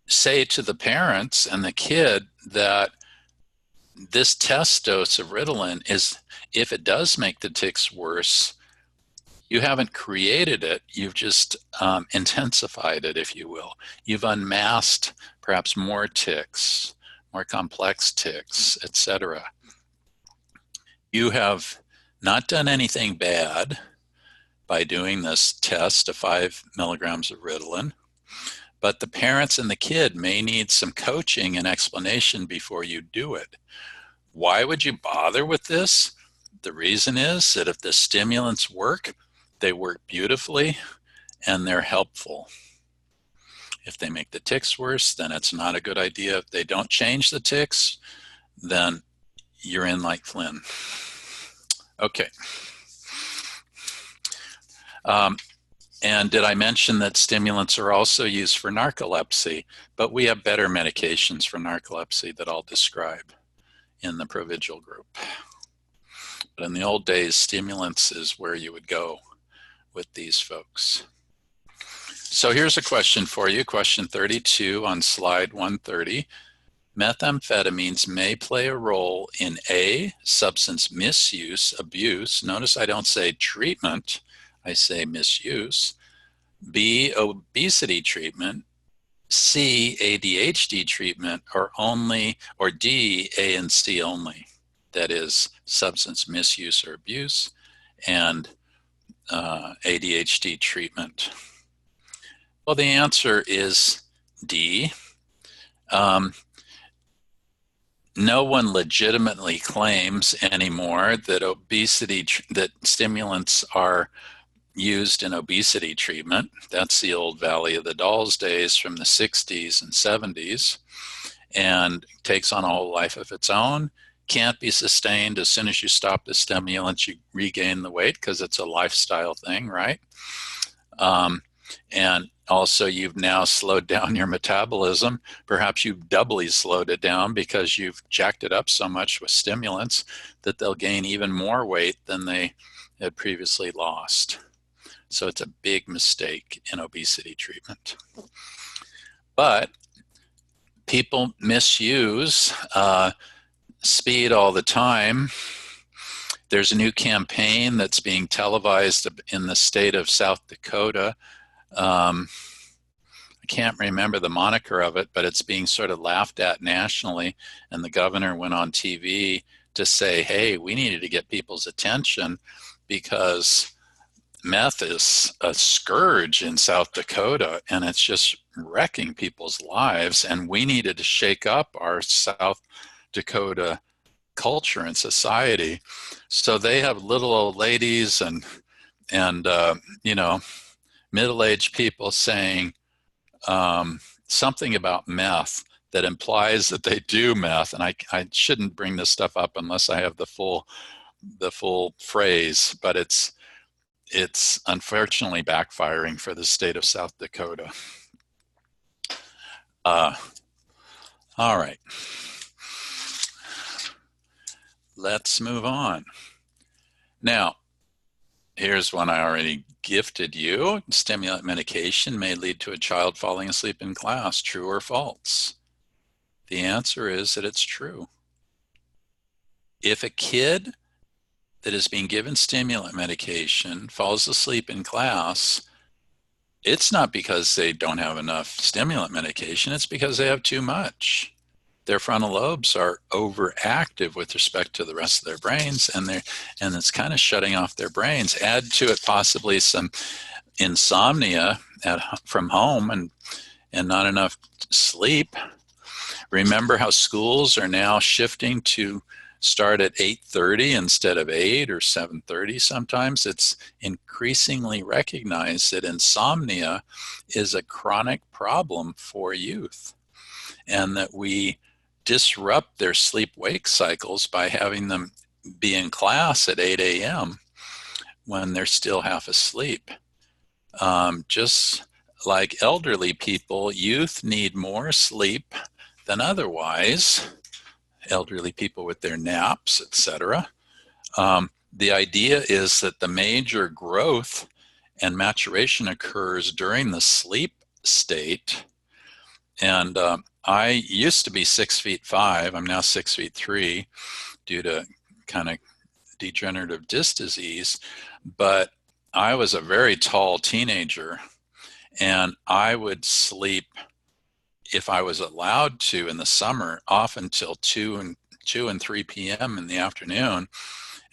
Say to the parents and the kid that this test dose of Ritalin is, if it does make the tics worse, you haven't created it, you've just intensified it, if you will. You've unmasked perhaps more tics, more complex tics, etc. You have not done anything bad by doing this test of 5 milligrams of Ritalin, but the parents and the kid may need some coaching and explanation before you do it. Why would you bother with this? The reason is that if the stimulants work, they work beautifully and they're helpful. If they make the tics worse, then it's not a good idea. If they don't change the tics, then you're in like Flynn. Okay. And did I mention that stimulants are also used for narcolepsy? But we have better medications for narcolepsy that I'll describe in the Provigil group. But in the old days, stimulants is where you would go with these folks. So here's a question for you, question 32 on slide 130. Methamphetamines may play a role in A, substance misuse, abuse. Notice I don't say treatment, I say misuse. B, obesity treatment. C, ADHD treatment, or D, A and C only. That is substance misuse or abuse and ADHD treatment. Well, the answer is D. No one legitimately claims anymore that that stimulants are used in obesity treatment. That's the old Valley of the Dolls days from the 60s and 70s, and takes on a whole life of its own. Can't be sustained. As soon as you stop the stimulants, you regain the weight because it's a lifestyle thing, right? And also, you've now slowed down your metabolism. Perhaps you've doubly slowed it down because you've jacked it up so much with stimulants that they'll gain even more weight than they had previously lost. So it's a big mistake in obesity treatment. But people misuse speed all the time. There's a new campaign that's being televised in the state of South Dakota. I can't remember the moniker of it, but it's being sort of laughed at nationally. And the governor went on TV to say, hey, we needed to get people's attention because meth is a scourge in South Dakota and it's just wrecking people's lives. And we needed to shake up our South Dakota culture and society. So they have little old ladies and middle-aged people saying something about meth that implies that they do meth. And I shouldn't bring this stuff up unless I have the full phrase, but it's unfortunately backfiring for the state of South Dakota. All right. Let's move on. Now, here's one I already gifted you. Stimulant medication may lead to a child falling asleep in class. True or false? The answer is that it's true. If a kid that is being given stimulant medication falls asleep in class, it's not because they don't have enough stimulant medication, it's because they have too much. Their frontal lobes are overactive with respect to the rest of their brains, and it's kind of shutting off their brains. Add to it possibly some insomnia from home and not enough sleep. Remember how schools are now shifting to start at 8:30 instead of 8 or 7:30 sometimes. It's increasingly recognized that insomnia is a chronic problem for youth, and that we disrupt their sleep-wake cycles by having them be in class at 8 a.m. when they're still half asleep. Just like elderly people, youth need more sleep than otherwise, elderly people with their naps, etc. The idea is that the major growth and maturation occurs during the sleep state. And I used to be 6'5". I'm now 6'3" due to kind of degenerative disc disease. But I was a very tall teenager, and I would sleep, if I was allowed to in the summer, off until 2 and 3 p.m. in the afternoon.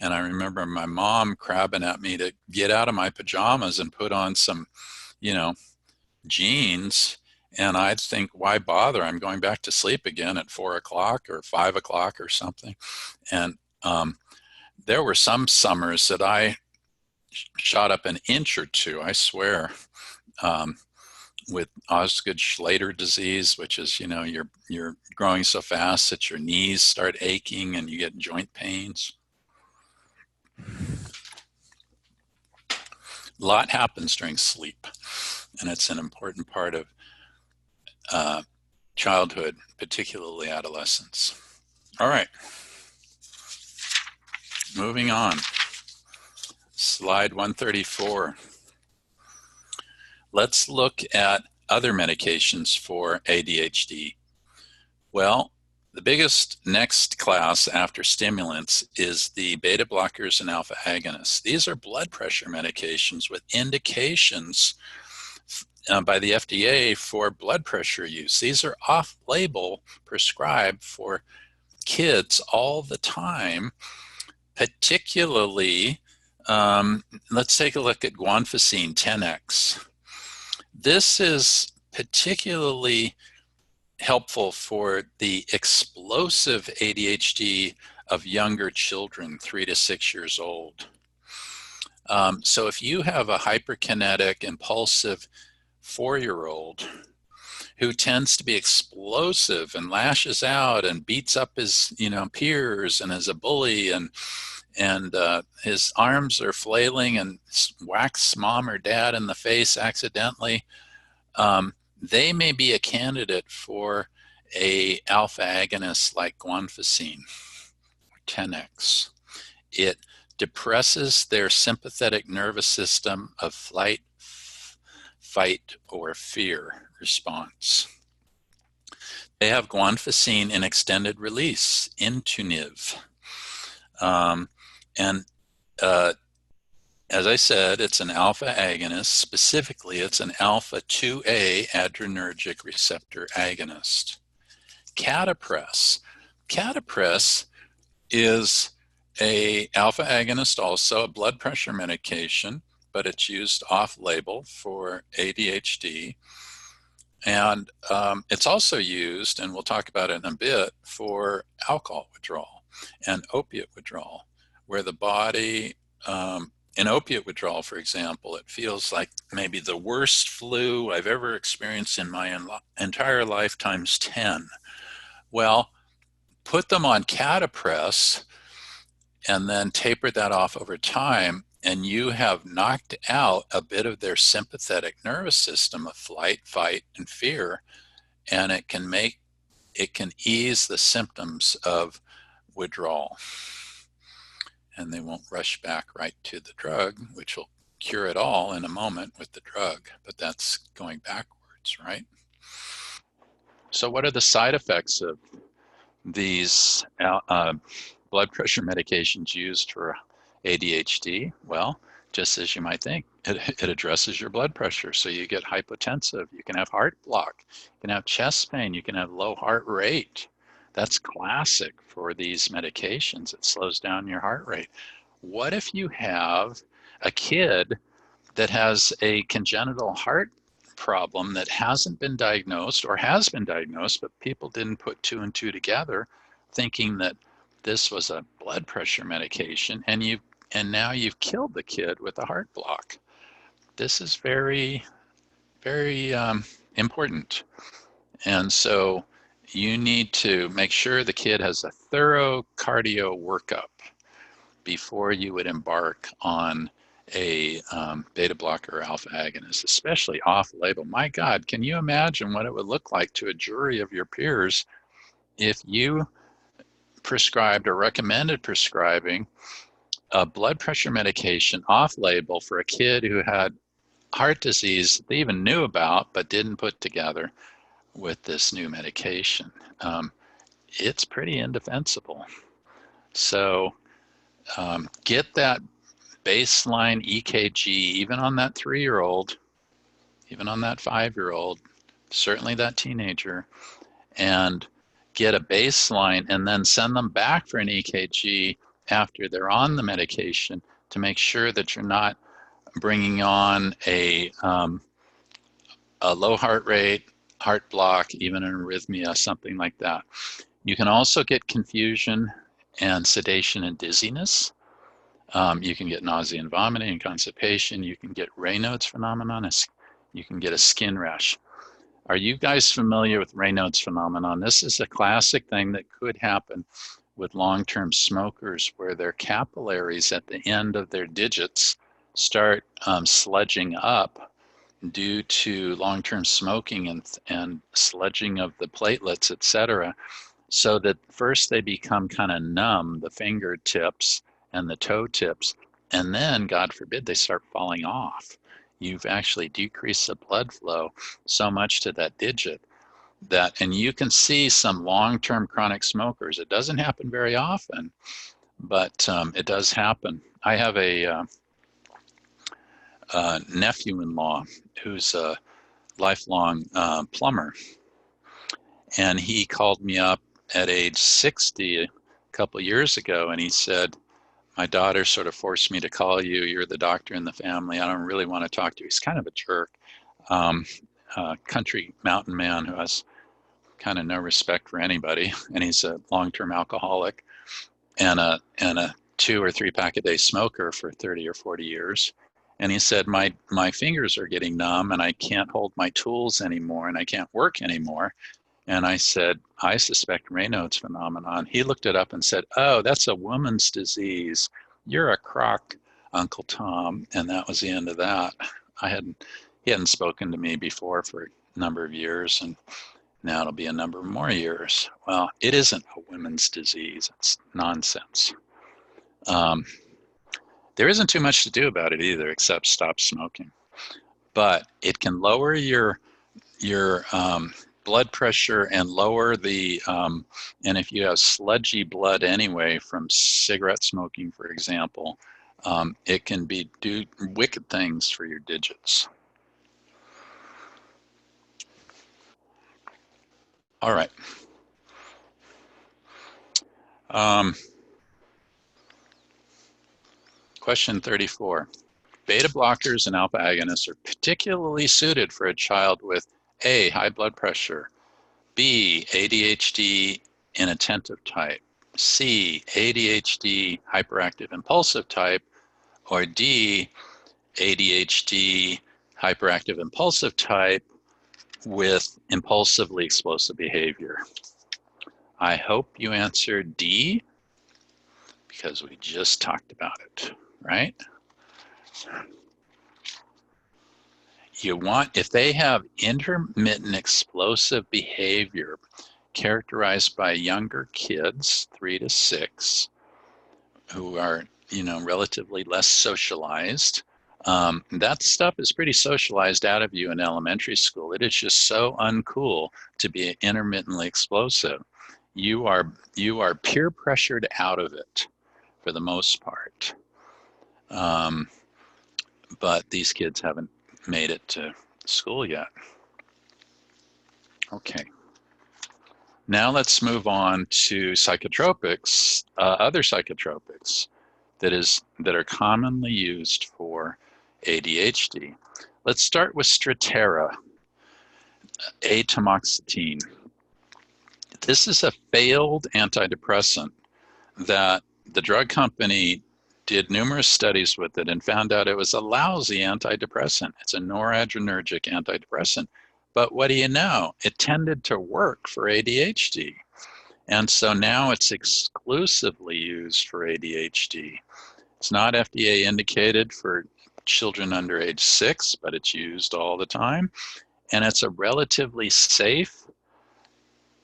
And I remember my mom crabbing at me to get out of my pajamas and put on some, jeans. And I'd think, why bother? I'm going back to sleep again at 4 o'clock or 5 o'clock or something. And there were some summers that I shot up an inch or two, I swear, with Osgood-Schlatter disease, which is, you're growing so fast that your knees start aching and you get joint pains. A lot happens during sleep, and it's an important part of childhood, particularly adolescence. All right, moving on. Slide 134. Let's look at other medications for ADHD. Well, the biggest next class after stimulants is the beta blockers and alpha agonists. These are blood pressure medications with indications by the FDA for blood pressure use. These are off-label, prescribed for kids all the time, particularly, let's take a look at guanfacine 10X. This is particularly helpful for the explosive ADHD of younger children, 3 to 6 years old. So if you have a hyperkinetic, impulsive 4-year-old who tends to be explosive and lashes out and beats up his, peers and is a bully, and his arms are flailing and whacks mom or dad in the face accidentally, they may be a candidate for a alpha agonist like guanfacine or 10X. It depresses their sympathetic nervous system of flight, fight, or fear response. They have guanfacine in extended release, Intuniv. As I said, it's an alpha agonist. Specifically, it's an alpha 2A adrenergic receptor agonist. Catapress. Catapress is a alpha agonist, also a blood pressure medication, but it's used off-label for ADHD. And it's also used, and we'll talk about it in a bit, for alcohol withdrawal and opiate withdrawal, where the body, in opiate withdrawal, for example, it feels like maybe the worst flu I've ever experienced in my entire life times 10. Well, put them on Catapress and then taper that off over time, and you have knocked out a bit of their sympathetic nervous system of flight, fight, and fear, and it can ease the symptoms of withdrawal. And they won't rush back right to the drug, which will cure it all in a moment with the drug, but that's going backwards, right? So what are the side effects of these blood pressure medications used for ADHD? Well, just as you might think, it addresses your blood pressure. So you get hypotensive, you can have heart block, you can have chest pain, you can have low heart rate. That's classic for these medications. It slows down your heart rate. What if you have a kid that has a congenital heart problem that hasn't been diagnosed, or has been diagnosed, but people didn't put 2 and 2 together, thinking that this was a blood pressure medication, and now you've killed the kid with a heart block. This is very, very important. And so you need to make sure the kid has a thorough cardio workup before you would embark on beta blocker or alpha agonist, especially off-label. My God, can you imagine what it would look like to a jury of your peers if you prescribed or recommended prescribing a blood pressure medication off-label for a kid who had heart disease they even knew about but didn't put together with this new medication? It's pretty indefensible. So get that baseline EKG, even on that 3-year-old, even on that 5-year-old, certainly that teenager, and get a baseline and then send them back for an EKG after they're on the medication to make sure that you're not bringing on a low heart rate, heart block, even an arrhythmia, something like that. You can also get confusion and sedation and dizziness. You can get nausea and vomiting and constipation. You can get Raynaud's phenomenon. You can get a skin rash. Are you guys familiar with Raynaud's phenomenon? This is a classic thing that could happen with long-term smokers, where their capillaries at the end of their digits start sludging up due to long-term smoking and sludging of the platelets, etc. So that first they become kind of numb, the fingertips and the toe tips, and then, God forbid, they start falling off. You've actually decreased the blood flow so much to that digit that, and you can see some long-term chronic smokers. It doesn't happen very often, but it does happen. I have a nephew-in-law who's a lifelong plumber, and he called me up at age 60 a couple of years ago, and he said, my daughter sort of forced me to call you. You're the doctor in the family. I don't really want to talk to you. He's kind of a jerk. Country mountain man who has kind of no respect for anybody, and he's a long-term alcoholic and a 2 or 3 pack a day smoker for 30 or 40 years. And he said, my fingers are getting numb and I can't hold my tools anymore and I can't work anymore. And I said, I suspect Raynaud's phenomenon. He looked it up and said, oh, that's a woman's disease. You're a crock, Uncle Tom. And that was the end of that. He hadn't spoken to me before for a number of years, and now it'll be a number more years. Well, it isn't a women's disease. It's nonsense. There isn't too much to do about it either, except stop smoking. But it can lower your blood pressure and lower the, and if you have sludgy blood anyway from cigarette smoking, for example, it can do wicked things for your digits. All right. Question 34. Beta blockers and alpha agonists are particularly suited for a child with A, high blood pressure, B, ADHD inattentive type, C, ADHD hyperactive impulsive type, or D, ADHD hyperactive impulsive type with impulsively explosive behavior. I hope you answered D, because we just talked about it, right? You want, if they have intermittent explosive behavior characterized by younger kids, 3 to 6, who are, relatively less socialized, that stuff is pretty socialized out of you in elementary school. It is just so uncool to be intermittently explosive. You are peer pressured out of it for the most part. But these kids haven't made it to school yet. Okay. Now let's move on to psychotropics, other psychotropics that are commonly used for ADHD. Let's start with Strattera, atomoxetine. This is a failed antidepressant that the drug company did numerous studies with it and found out it was a lousy antidepressant. It's a noradrenergic antidepressant. But what do you know? It tended to work for ADHD. And so now it's exclusively used for ADHD. It's not FDA indicated for children under age 6, but it's used all the time. And it's a relatively safe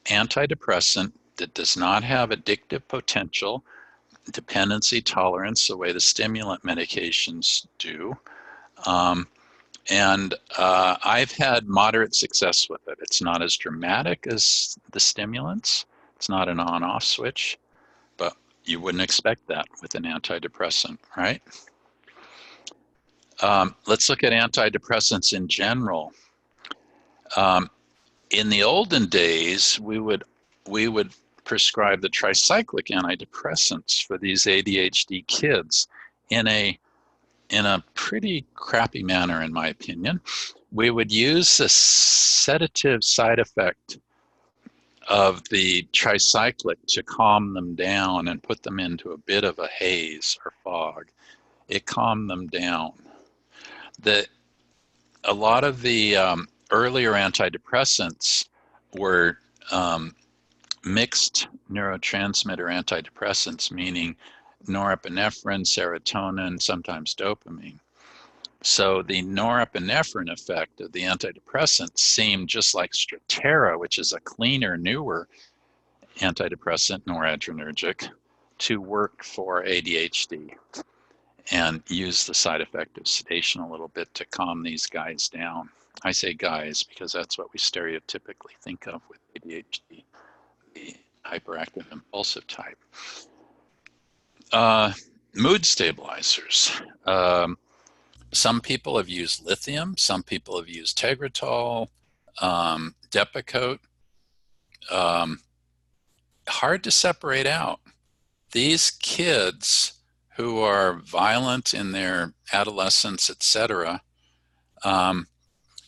antidepressant that does not have addictive potential, dependency tolerance, the way the stimulant medications do. I've had moderate success with it. It's not as dramatic as the stimulants. It's not an on-off switch, but you wouldn't expect that with an antidepressant, right? Let's look at antidepressants in general. In the olden days, we would prescribe the tricyclic antidepressants for these ADHD kids in a pretty crappy manner, in my opinion. We would use the sedative side effect of the tricyclic to calm them down and put them into a bit of a haze or fog. It calmed them down. A lot of the earlier antidepressants were mixed neurotransmitter antidepressants, meaning norepinephrine, serotonin, sometimes dopamine. So the norepinephrine effect of the antidepressant seemed just like Strattera, which is a cleaner, newer antidepressant, noradrenergic, to work for ADHD and use the side effect of sedation a little bit to calm these guys down. I say guys because that's what we stereotypically think of with ADHD, the hyperactive impulsive type. Mood stabilizers. Some people have used lithium. Some people have used Tegretol, Depakote. Hard to separate out. These kids who are violent in their adolescence, etc.,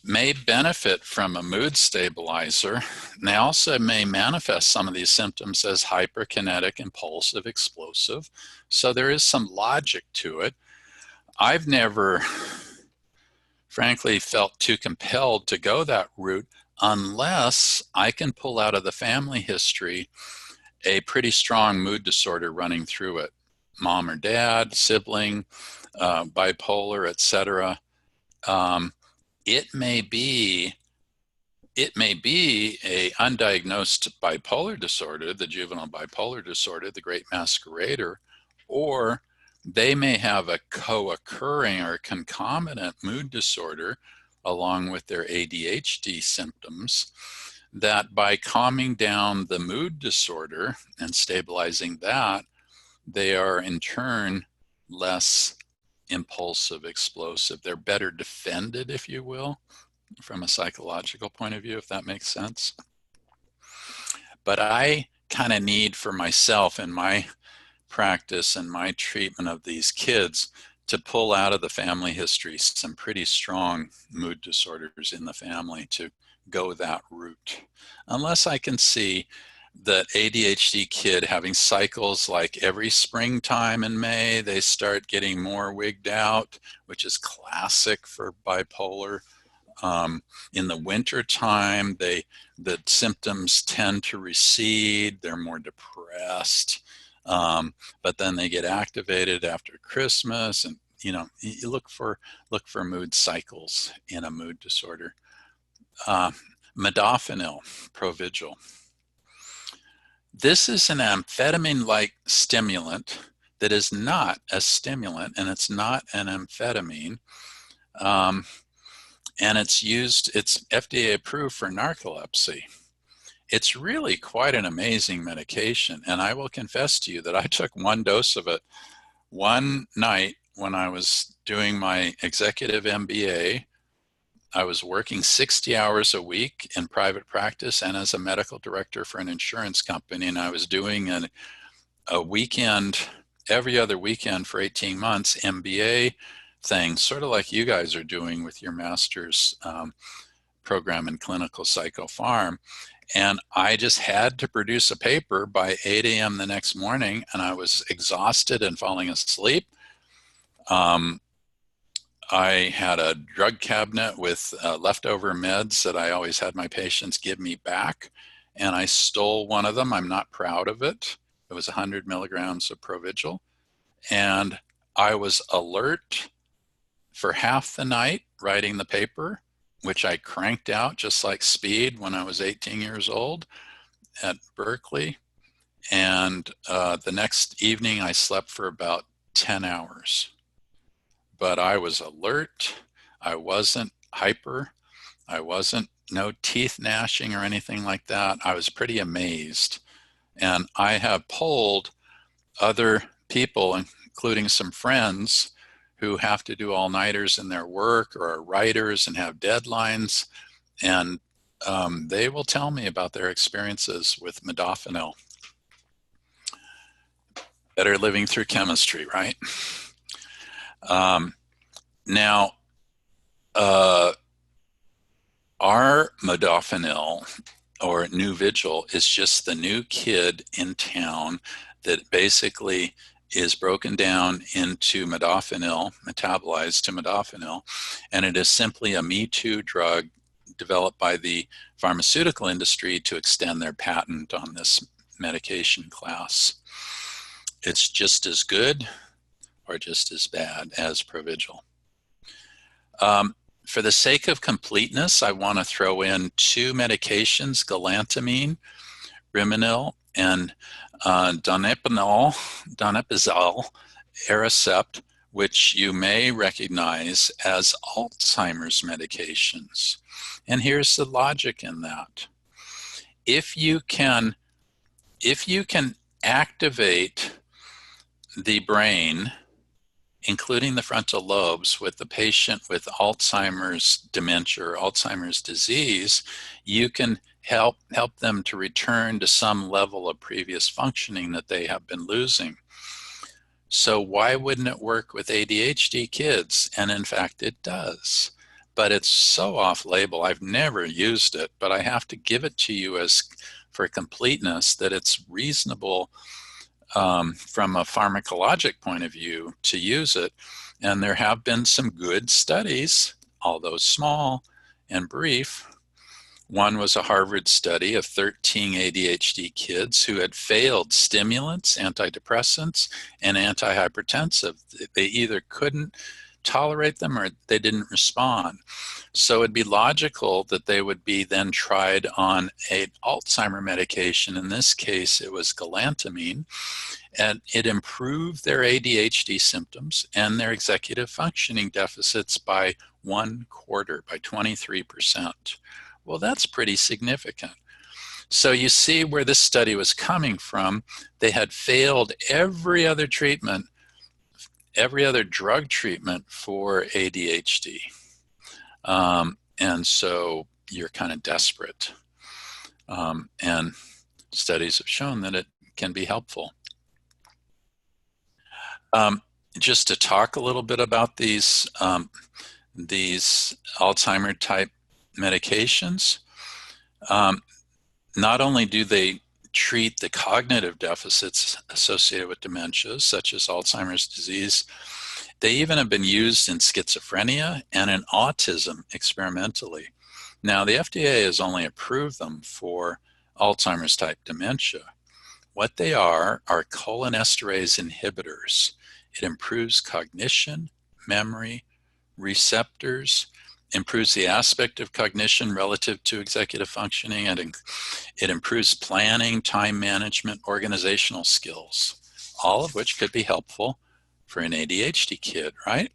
may benefit from a mood stabilizer. And they also may manifest some of these symptoms as hyperkinetic, impulsive, explosive. So there is some logic to it. I've never, frankly, felt too compelled to go that route unless I can pull out of the family history a pretty strong mood disorder running through it. Mom or dad, sibling, bipolar, etc. It may be a undiagnosed bipolar disorder, the juvenile bipolar disorder, the great masquerader, or they may have a co-occurring or concomitant mood disorder along with their ADHD symptoms, that by calming down the mood disorder and stabilizing that, they are in turn less impulsive, explosive. They're better defended, if you will, from a psychological point of view, if that makes sense. But I kind of need for myself in my practice and my treatment of these kids to pull out of the family history some pretty strong mood disorders in the family to go that route. Unless I can see that ADHD kid having cycles like every springtime in May, they start getting more wigged out, which is classic for bipolar. In the winter time, the symptoms tend to recede. They're more depressed, but then they get activated after Christmas, and you look for mood cycles in a mood disorder. Modafinil, Provigil. This is an amphetamine-like stimulant that is not a stimulant, and it's not an amphetamine. And it's FDA approved for narcolepsy. It's really quite an amazing medication. And I will confess to you that I took one dose of it one night when I was doing my executive MBA. I was working 60 hours a week in private practice and as a medical director for an insurance company. And I was doing a weekend, every other weekend for 18 months, MBA thing, sort of like you guys are doing with your master's program in clinical psychopharm. And I just had to produce a paper by 8 a.m. the next morning, and I was exhausted and falling asleep. I had a drug cabinet with leftover meds that I always had my patients give me back, and I stole one of them. I'm not proud of it. It was 100 milligrams of Provigil, and I was alert for half the night writing the paper, which I cranked out just like speed when I was 18 years old at Berkeley. And the next evening I slept for about 10 hours. But I was alert. I wasn't hyper. I wasn't, no teeth gnashing or anything like that. I was pretty amazed. And I have polled other people, including some friends who have to do all-nighters in their work or are writers and have deadlines. And they will tell me about their experiences with modafinil. Better living through chemistry, right? Now, our modafinil, or Nuvigil, is just the new kid in town that basically is broken down into modafinil, metabolized to modafinil, and it is simply a Me Too drug developed by the pharmaceutical industry to extend their patent on this medication class. It's just as good or just as bad as Provigil. For the sake of completeness, I want to throw in two medications, galantamine, Rimonil, and donepezil, Aricept, which you may recognize as Alzheimer's medications. And here's the logic in that. If you can activate the brain, including the frontal lobes, with the patient with Alzheimer's dementia or Alzheimer's disease, you can help them to return to some level of previous functioning that they have been losing. So why wouldn't it work with ADHD kids? And in fact, it does. But it's so off-label. I've never used it, but I have to give it to you as for completeness that it's reasonable from a pharmacologic point of view to use it. And there have been some good studies, although small and brief. One was a Harvard study of 13 ADHD kids who had failed stimulants, antidepressants, and antihypertensive. They either couldn't tolerate them or they didn't respond. So it'd be logical that they would be then tried on an Alzheimer medication. In this case, it was galantamine, and it improved their ADHD symptoms and their executive functioning deficits by 1/4, by 23%. Well, that's pretty significant. So you see where this study was coming from. They had failed every other treatment, every other drug treatment for ADHD. And so you're kind of desperate. And studies have shown that it can be helpful. Just to talk a little bit about these Alzheimer type medications, not only do they treat the cognitive deficits associated with dementias, such as Alzheimer's disease, they even have been used in schizophrenia and in autism experimentally. Now, the FDA has only approved them for Alzheimer's type dementia. What they are cholinesterase inhibitors. It improves cognition, memory, receptors, improves the aspect of cognition relative to executive functioning, and it improves planning, time management, organizational skills, all of which could be helpful for an ADHD kid, right?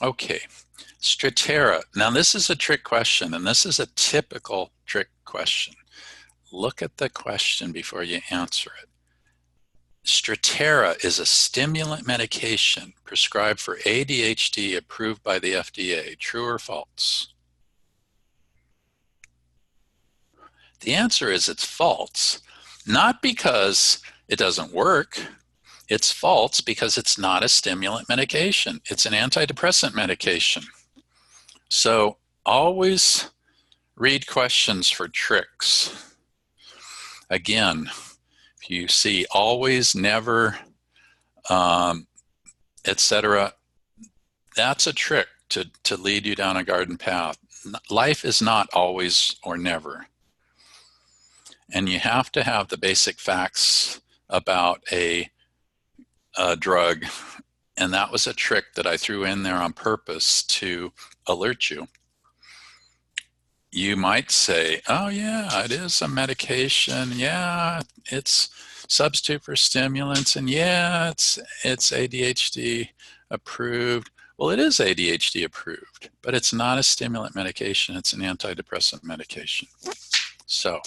Okay, Strattera. Now this is a trick question, and this is a typical trick question. Look at the question before you answer it. Strattera is a stimulant medication prescribed for ADHD approved by the FDA. True or false? The answer is it's false. Not because it doesn't work. It's false because it's not a stimulant medication. It's an antidepressant medication. So always read questions for tricks. Again, if you see always, never, etc., that's a trick to lead you down a garden path. Life is not always or never. And you have to have the basic facts about a drug And that was a trick that I threw in there on purpose to alert you. You might say, oh, yeah, it is a medication. Yeah, it's substitute for stimulants. And yeah, it's ADHD approved. Well, it is ADHD approved, but it's not a stimulant medication. It's an antidepressant medication. So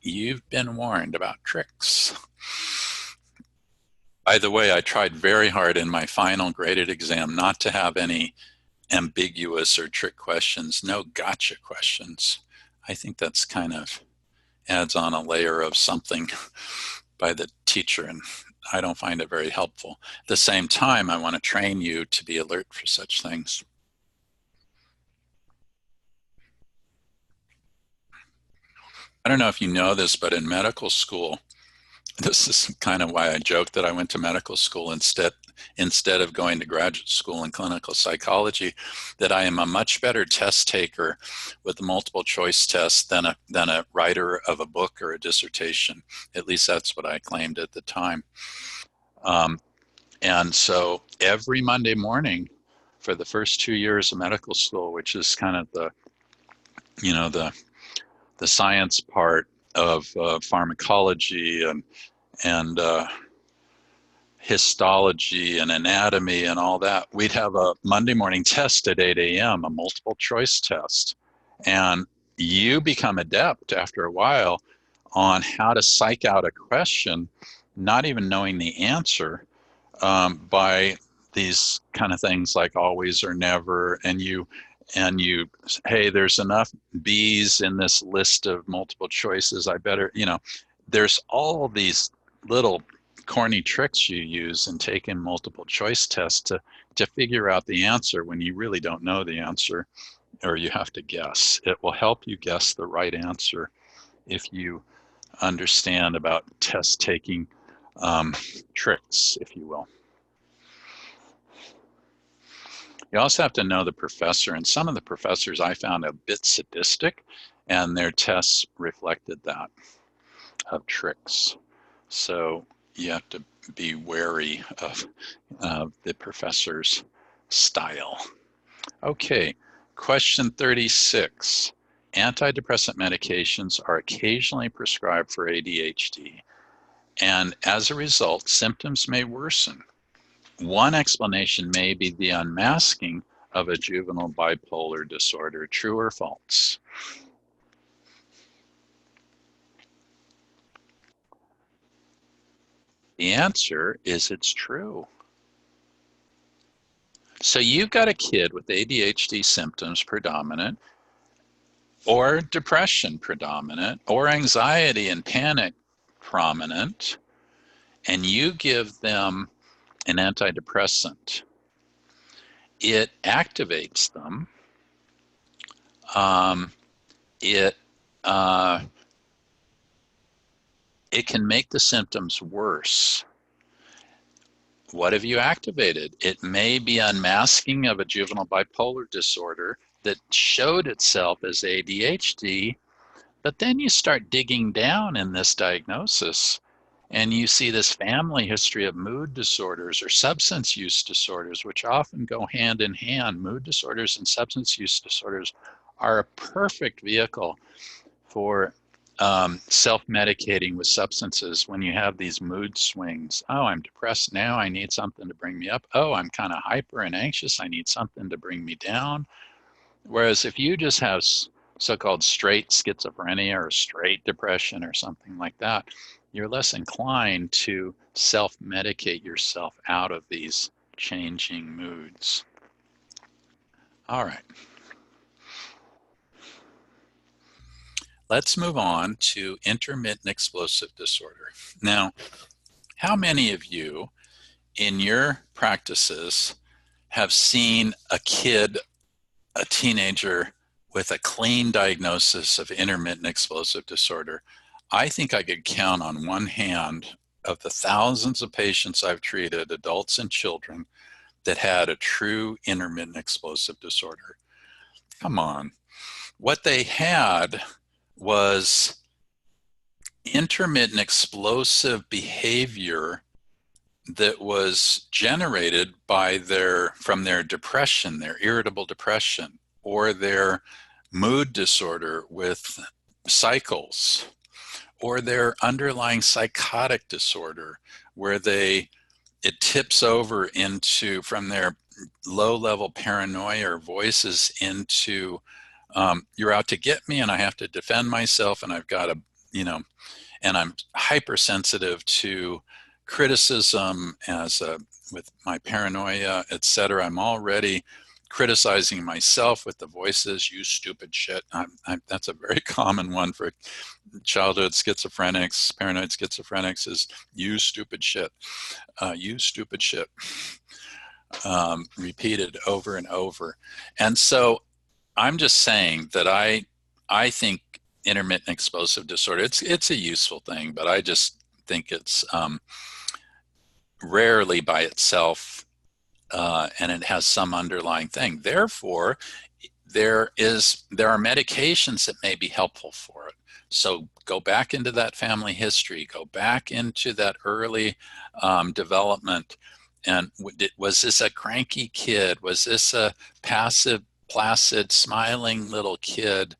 you've been warned about tricks. By the way, I tried very hard in my final graded exam not to have any ambiguous or trick questions, no gotcha questions. I think that's kind of adds on a layer of something by the teacher, and I don't find it very helpful. At the same time, I want to train you to be alert for such things. I don't know if you know this, but in medical school, this is kind of why I joke that I went to medical school instead of going to graduate school in clinical psychology, that I am a much better test taker with the multiple choice test than a writer of a book or a dissertation. At least that's what I claimed at the time. And so every Monday morning for the first 2 years of medical school, which is kind of the, you know, the science part of pharmacology and histology and anatomy and all that, we'd have a Monday morning test at 8 a.m., a multiple choice test. And you become adept after a while on how to psych out a question, not even knowing the answer, by these kind of things like always or never. And you, hey, there's enough B's in this list of multiple choices. I better, there's all these little corny tricks you use in taking multiple choice tests to figure out the answer when you really don't know the answer, or you have to guess. It will help you guess the right answer if you understand about test taking tricks, if you will. You also have to know the professor, and some of the professors I found a bit sadistic, and their tests reflected that, of tricks. So you have to be wary of the professor's style. Okay, question 36. Antidepressant medications are occasionally prescribed for ADHD, and as a result, symptoms may worsen. One explanation may be the unmasking of a juvenile bipolar disorder. True or false? The answer is it's true. So you've got a kid with ADHD symptoms predominant, or depression predominant, or anxiety and panic prominent, and you give them an antidepressant. It activates them. It can make the symptoms worse. What have you activated? It may be unmasking of a juvenile bipolar disorder that showed itself as ADHD, but then you start digging down in this diagnosis and you see this family history of mood disorders or substance use disorders, which often go hand in hand. Mood disorders and substance use disorders are a perfect vehicle for self-medicating with substances when you have these mood swings. Oh, I'm depressed now. I need something to bring me up. Oh, I'm kind of hyper and anxious. I need something to bring me down. Whereas if you just have so-called straight schizophrenia or straight depression or something like that, you're less inclined to self-medicate yourself out of these changing moods. All right. Let's move on to intermittent explosive disorder. Now, how many of you in your practices have seen a kid, a teenager, with a clean diagnosis of intermittent explosive disorder? I think I could count on one hand of the thousands of patients I've treated, adults and children, that had a true intermittent explosive disorder. Come on. What they had was intermittent explosive behavior that was generated by from their depression, their irritable depression, or their mood disorder with cycles, or their underlying psychotic disorder where it tips over into from their low level paranoia or voices into you're out to get me and I have to defend myself and I've got to, and I'm hypersensitive to criticism with my paranoia, etc. I'm already criticizing myself with the voices, you stupid shit. That's a very common one for childhood schizophrenics, paranoid schizophrenics is you stupid shit, you stupid shit, repeated over and over. And so I'm just saying that I think intermittent explosive disorder, it's a useful thing, but I just think it's rarely by itself, and it has some underlying thing. Therefore, there are medications that may be helpful for it. So go back into that family history, go back into that early development. And was this a cranky kid? Was this a passive, placid, smiling little kid,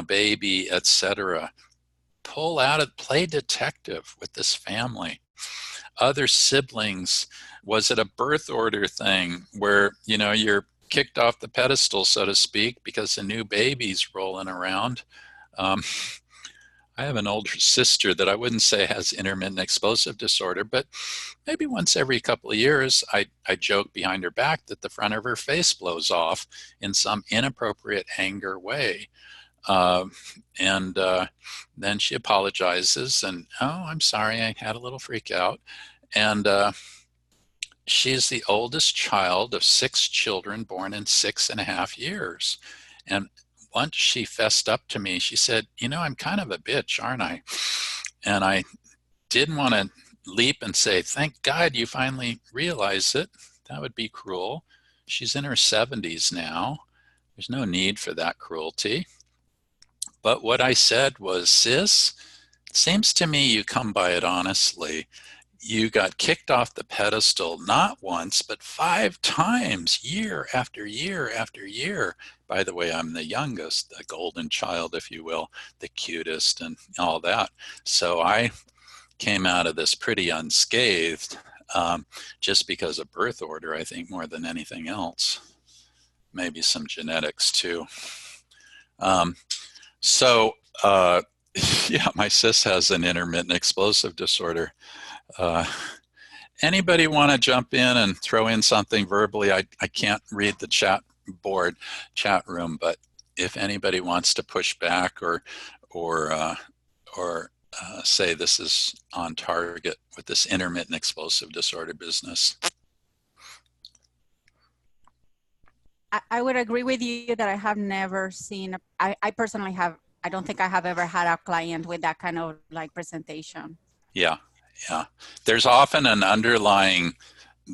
baby, etc.? Pull out of, play detective with this family. Other siblings, was it a birth order thing where, you're kicked off the pedestal, so to speak, because the new baby's rolling around? I have an older sister that I wouldn't say has intermittent explosive disorder, but maybe once every couple of years, I joke behind her back that the front of her face blows off in some inappropriate anger way. And then she apologizes and, oh, I'm sorry, I had a little freak out. And she's the oldest child of 6 children born in 6.5 years. And once she fessed up to me, she said, I'm kind of a bitch, aren't I? And I didn't want to leap and say, thank God you finally realize it. That would be cruel. She's in her 70s now. There's no need for that cruelty. But what I said was, sis, it seems to me you come by it honestly. You got kicked off the pedestal not once, but 5 times, year after year after year. By the way, I'm the youngest, the golden child, if you will, the cutest and all that. So I came out of this pretty unscathed, just because of birth order, I think, more than anything else. Maybe some genetics too. Yeah, my sis has an intermittent explosive disorder. Anybody want to jump in and throw in something verbally? I can't read the chat room, but if anybody wants to push back or say this is on target with this intermittent explosive disorder business. I would agree with you that I have never seen, I personally have, I don't think I have ever had a client with that kind of presentation. Yeah. There's often an underlying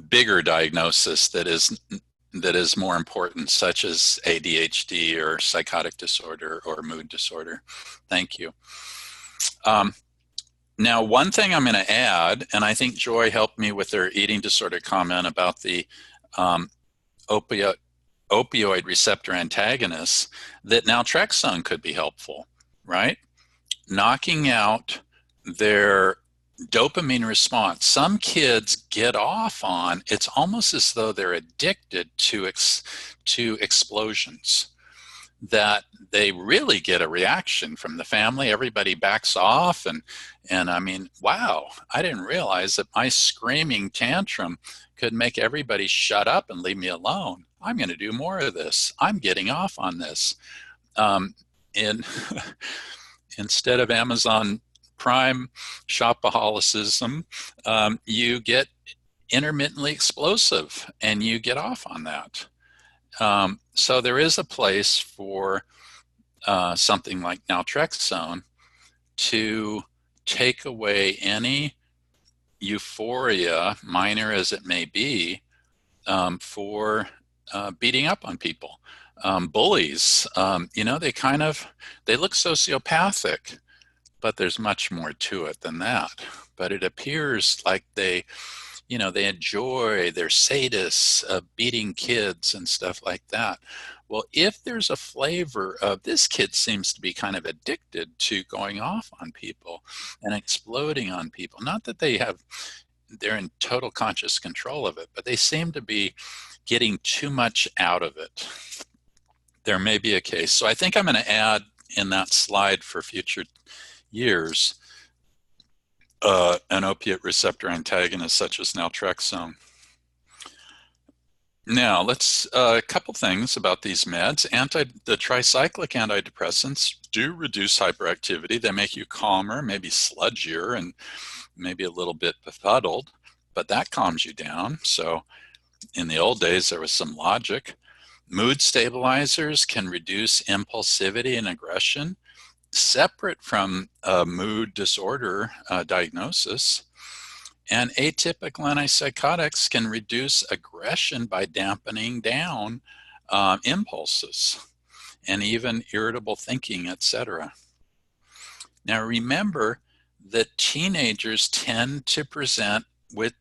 bigger diagnosis that is more important, such as ADHD or psychotic disorder or mood disorder. Thank you. Now, one thing I'm going to add, and I think Joy helped me with her eating disorder comment about the opioid receptor antagonists, that naltrexone could be helpful, right? Knocking out their dopamine response. Some kids get off on, it's almost as though they're addicted to explosions, that they really get a reaction from the family. Everybody backs off and I mean, wow, I didn't realize that my screaming tantrum could make everybody shut up and leave me alone. I'm going to do more of this. I'm getting off on this. Instead of Amazon Prime shopaholicism, you get intermittently explosive and you get off on that. So there is a place for something like naltrexone to take away any euphoria, minor as it may be, for beating up on people. Bullies, they look sociopathic, but there's much more to it than that. But it appears like they they enjoy, they're sadists, beating kids and stuff like that. Well, if there's a flavor of this kid seems to be kind of addicted to going off on people and exploding on people, not that they're in total conscious control of it, but they seem to be getting too much out of it. There may be a case. So I think I'm going to add in that slide for future years an opiate receptor antagonist such as naltrexone. Now, let's a couple things about these meds. The tricyclic antidepressants do reduce hyperactivity. They make you calmer, maybe sludgier, and maybe a little bit befuddled, but that calms you down. So in the old days, there was some logic. Mood stabilizers can reduce impulsivity and aggression, separate from a mood disorder diagnosis. And atypical antipsychotics can reduce aggression by dampening down impulses and even irritable thinking, etc. Now remember that teenagers tend to present with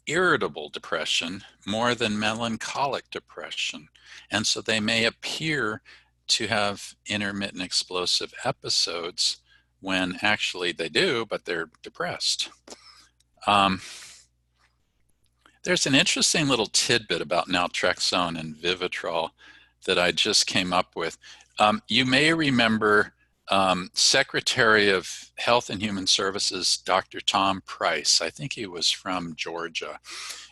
irritable depression more than melancholic depression. And so they may appear to have intermittent explosive episodes when actually they do, but they're depressed. There's an interesting little tidbit about naltrexone and Vivitrol that I just came up with. You may remember Secretary of Health and Human Services, Dr. Tom Price. I think he was from Georgia.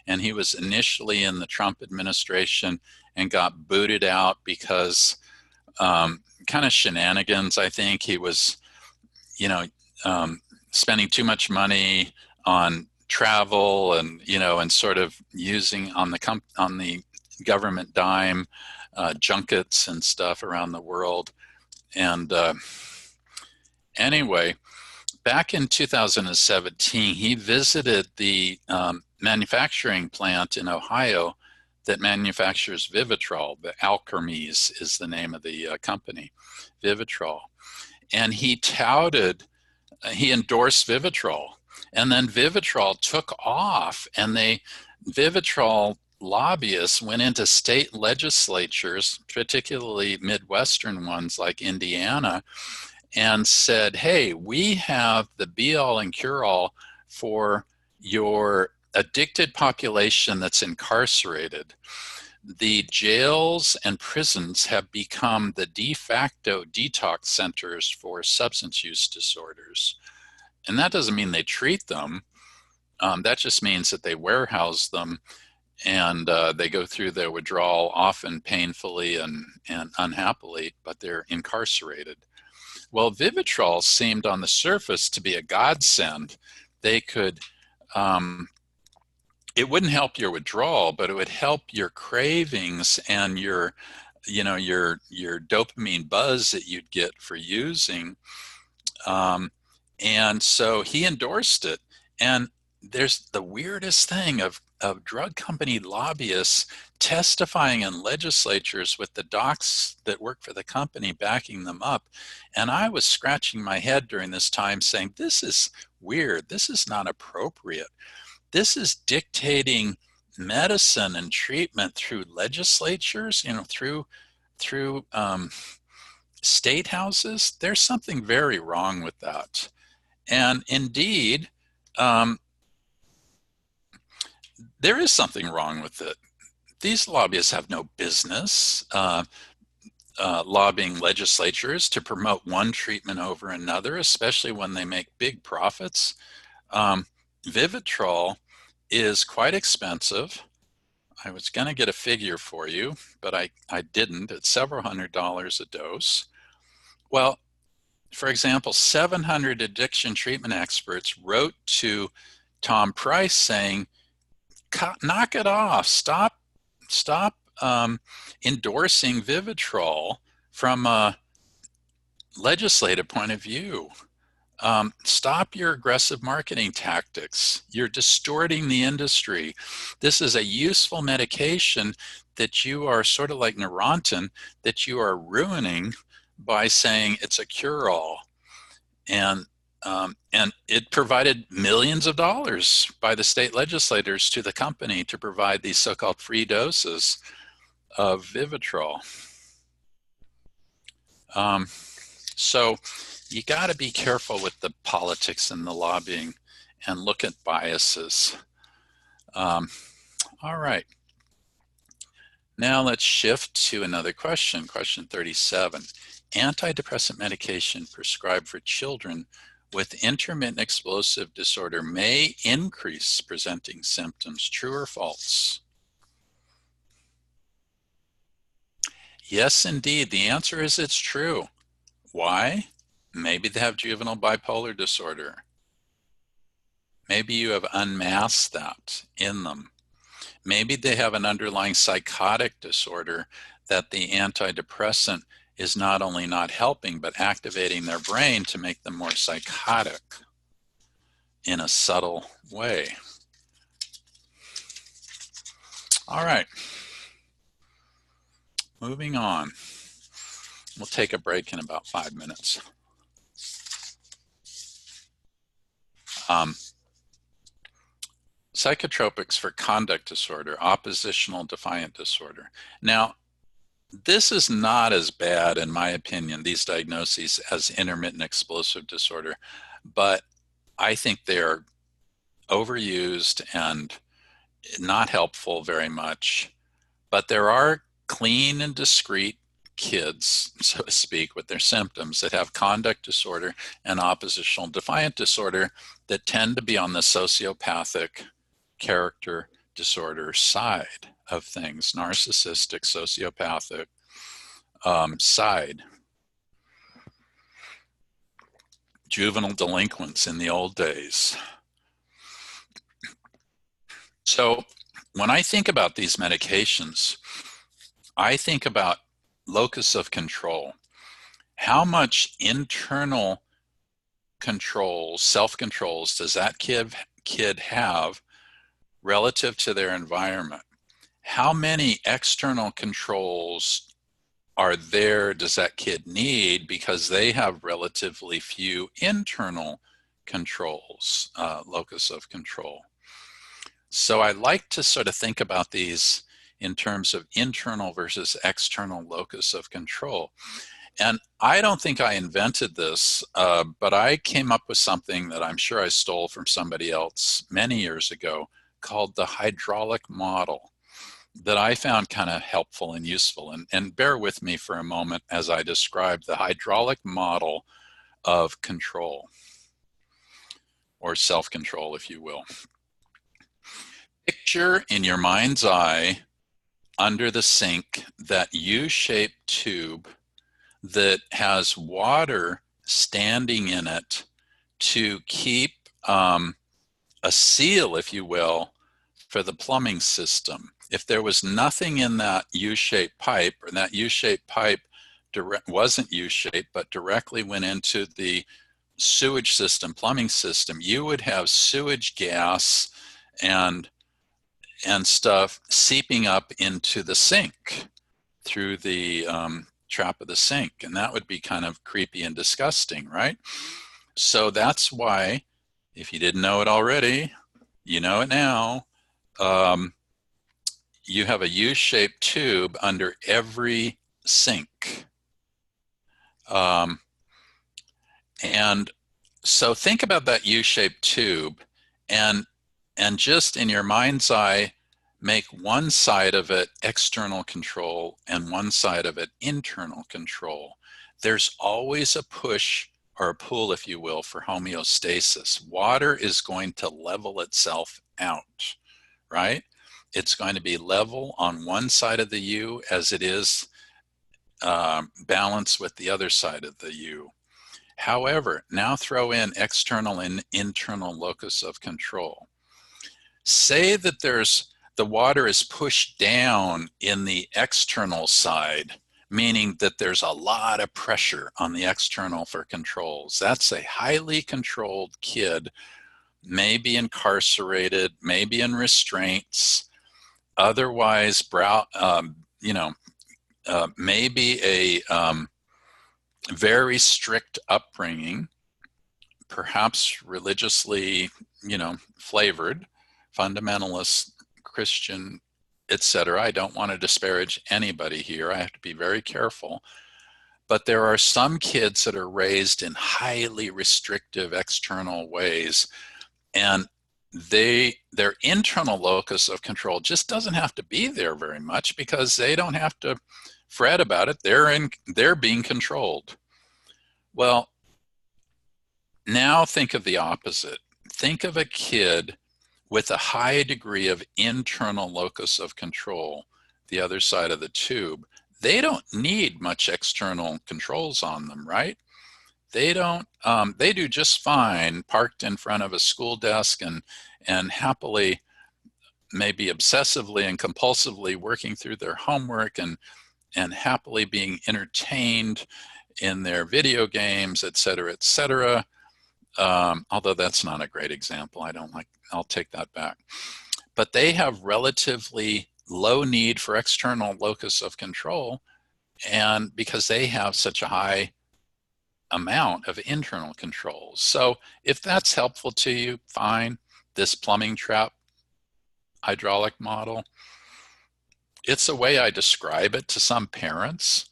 And he was initially in the Trump administration and got booted out because kind of shenanigans. I think he was, spending too much money on travel and, and sort of using on the government dime junkets and stuff around the world. And anyway, back in 2017, he visited the manufacturing plant in Ohio that manufactures Vivitrol. The Alkermes is the name of the company, Vivitrol. And he endorsed Vivitrol. And then Vivitrol took off, and Vivitrol lobbyists went into state legislatures, particularly Midwestern ones like Indiana, and said, hey, we have the be-all and cure-all for your addicted population that's incarcerated. The jails and prisons have become the de facto detox centers for substance use disorders. And that doesn't mean they treat them. That just means that they warehouse them, and they go through their withdrawal often painfully and unhappily, but they're incarcerated. Well, Vivitrol seemed on the surface to be a godsend. They could, it wouldn't help your withdrawal, but it would help your cravings and your dopamine buzz that you'd get for using. And so he endorsed it. And there's the weirdest thing of drug company lobbyists testifying in legislatures with the docs that work for the company backing them up. And I was scratching my head during this time saying, this is weird. This is not appropriate. This is dictating medicine and treatment through legislatures, through state houses. There's something very wrong with that. And indeed, there is something wrong with it. These lobbyists have no business lobbying legislatures to promote one treatment over another, especially when they make big profits. Vivitrol is quite expensive. I was going to get a figure for you, but I didn't. It's several $100s a dose. Well, for example, 700 addiction treatment experts wrote to Tom Price saying, knock it off, stop endorsing Vivitrol from a legislative point of view. Stop your aggressive marketing tactics. You're distorting the industry. This is a useful medication that you are sort of like Neurontin, that you are ruining by saying it's a cure-all. And And it provided millions of dollars by the state legislators to the company to provide these so-called free doses of Vivitrol. So you got to be careful with the politics and the lobbying and look at biases. All right. Now let's shift to another question, question 37. Antidepressant medication prescribed for children with intermittent explosive disorder may increase presenting symptoms. True or false? Yes, indeed. The answer is it's true. Why? Maybe they have juvenile bipolar disorder. Maybe you have unmasked that in them. Maybe they have an underlying psychotic disorder that the antidepressant is not only not helping, but activating their brain to make them more psychotic in a subtle way. All right. Moving on. We'll take a break in about 5 minutes. Psychotropics for conduct disorder, oppositional defiant disorder. Now, this is not as bad, in my opinion, these diagnoses, as intermittent explosive disorder, but I think they are overused and not helpful very much. But there are clean and discreet kids, so to speak, with their symptoms that have conduct disorder and oppositional defiant disorder that tend to be on the sociopathic character disorder side of things, narcissistic, sociopathic side. Juvenile delinquents in the old days. So when I think about these medications, I think about locus of control. How much internal controls, self-controls, does that kid have relative to their environment? How many external controls are there, does that kid need, because they have relatively few internal controls, locus of control. So I like to sort of think about these in terms of internal versus external locus of control. And I don't think I invented this, but I came up with something that I'm sure I stole from somebody else many years ago called the hydraulic model that I found kind of helpful and useful. And bear with me for a moment as I describe the hydraulic model of control, or self-control, if you will. Picture in your mind's eye under the sink that U-shaped tube that has water standing in it to keep a seal, if you will, for the plumbing system. If there was nothing in that U-shaped pipe, or that U-shaped pipe wasn't U-shaped, but directly went into the sewage system, plumbing system, you would have sewage gas and stuff seeping up into the sink through the trap of the sink. And that would be kind of creepy and disgusting, right? So that's why, if you didn't know it already, you know it now. You have a U-shaped tube under every sink. And so think about that U-shaped tube, and just in your mind's eye, make one side of it external control and one side of it internal control. There's always a push or a pull, if you will, for homeostasis. Water is going to level itself out, right? It's going to be level on one side of the U as it is balanced with the other side of the U. However, now throw in external and internal locus of control. Say that the water is pushed down in the external side, meaning that there's a lot of pressure on the external for controls. That's a highly controlled kid, maybe incarcerated, maybe in restraints, otherwise, maybe a very strict upbringing, perhaps religiously, flavored, fundamentalist, Christian, etc. I don't want to disparage anybody here. I have to be very careful. But there are some kids that are raised in highly restrictive external ways, and their internal locus of control just doesn't have to be there very much because they don't have to fret about it. They're being controlled. Well, now think of the opposite. Think of a kid with a high degree of internal locus of control, the other side of the tube. They don't need much external controls on them, right? They don't. They do just fine, parked in front of a school desk and happily, maybe obsessively and compulsively working through their homework and happily being entertained in their video games, et cetera, et cetera. Although that's not a great example. I'll take that back. But they have relatively low need for external locus of control, and because they have such a high amount of internal controls. So if that's helpful to you, fine. This plumbing trap hydraulic model, it's a way I describe it to some parents,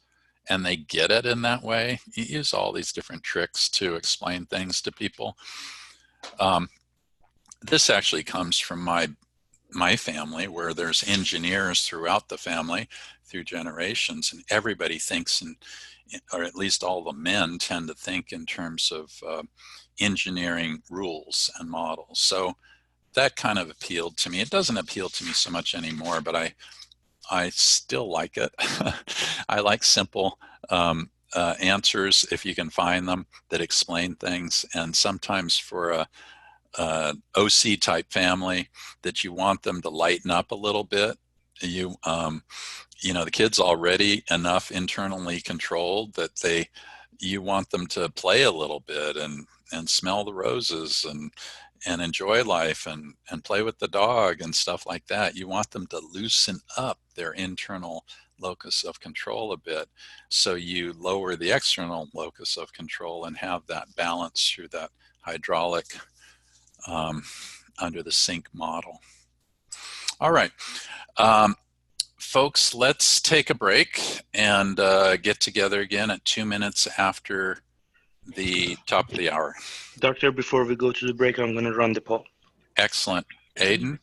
and they get it in that way. You use all these different tricks to explain things to people. This actually comes from my family, where there's engineers throughout the family through generations, and everybody thinks, or at least all the men tend to think in terms of engineering rules and models. So that kind of appealed to me. It doesn't appeal to me so much anymore, but I still like it. I like simple answers, if you can find them, that explain things. And sometimes for a OC type family that you want them to lighten up a little bit, the kid's already enough internally controlled that you want them to play a little bit and smell the roses and enjoy life and play with the dog and stuff like that. You want them to loosen up their internal locus of control a bit, so you lower the external locus of control and have that balance through that hydraulic under the sink model. All right, folks, let's take a break and get together again at 2 minutes after the top of the hour. Doctor, before we go to the break, I'm going to run the poll. Excellent. Aiden?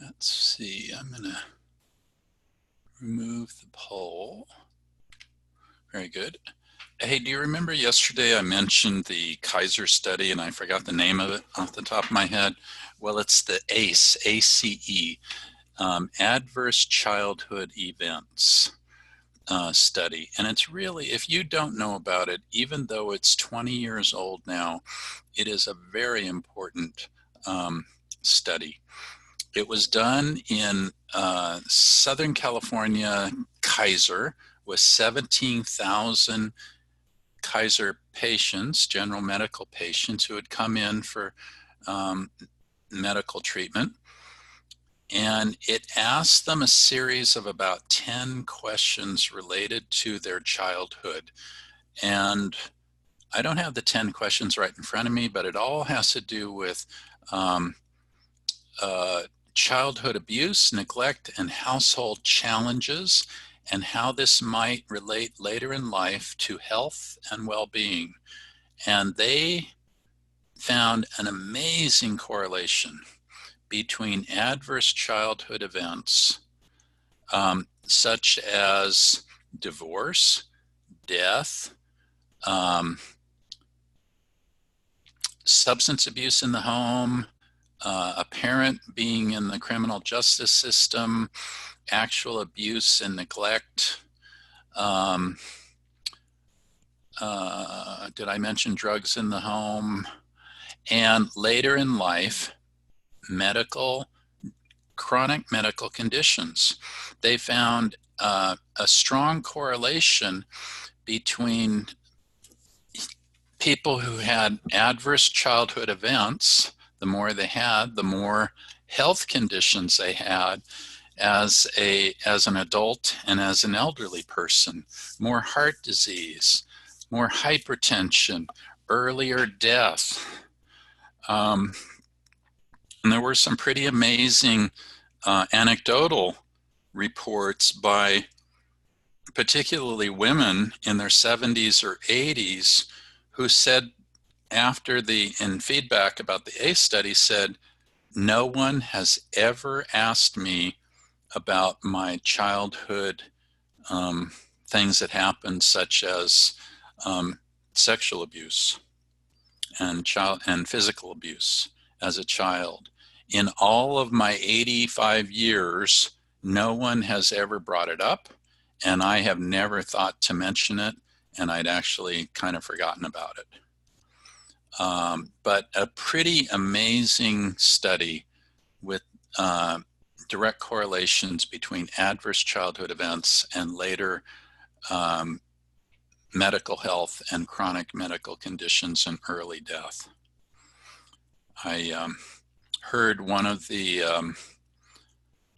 Let's see, I'm going to remove the poll. Very good. Hey, do you remember yesterday I mentioned the Kaiser study and I forgot the name of it off the top of my head? Well, it's the ACE, ACE, Adverse Childhood Events study. And it's really, if you don't know about it, even though it's 20 years old now, it is a very important study. It was done in Southern California, Kaiser, with 17,000 Kaiser patients, general medical patients, who had come in for medical treatment. And it asked them a series of about 10 questions related to their childhood. And I don't have the 10 questions right in front of me, but it all has to do with childhood abuse, neglect, and household challenges, and how this might relate later in life to health and well-being. And they found an amazing correlation between adverse childhood events, such as divorce, death, substance abuse in the home, a parent being in the criminal justice system, actual abuse and neglect. Did I mention drugs in the home? And later in life, chronic medical conditions. They found a strong correlation between people who had adverse childhood events the more they had, the more health conditions they had as an adult and as an elderly person. More heart disease, more hypertension, earlier death. And there were some pretty amazing anecdotal reports by particularly women in their 70s or 80s who said in feedback about the ACE study said, no one has ever asked me about my childhood things that happened, such as sexual abuse and physical abuse as a child. In all of my 85 years, no one has ever brought it up, and I have never thought to mention it, and I'd actually kind of forgotten about it. But a pretty amazing study with direct correlations between adverse childhood events and later medical health and chronic medical conditions and early death. I heard one of the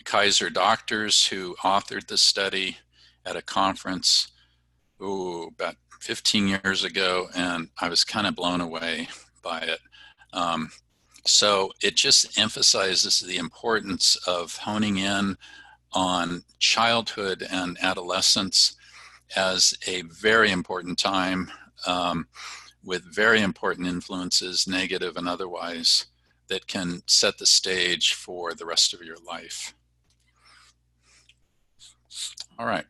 Kaiser doctors who authored the study at a conference about 15 years ago, and I was kind of blown away by it. So it just emphasizes the importance of honing in on childhood and adolescence as a very important time with very important influences, negative and otherwise, that can set the stage for the rest of your life. All right.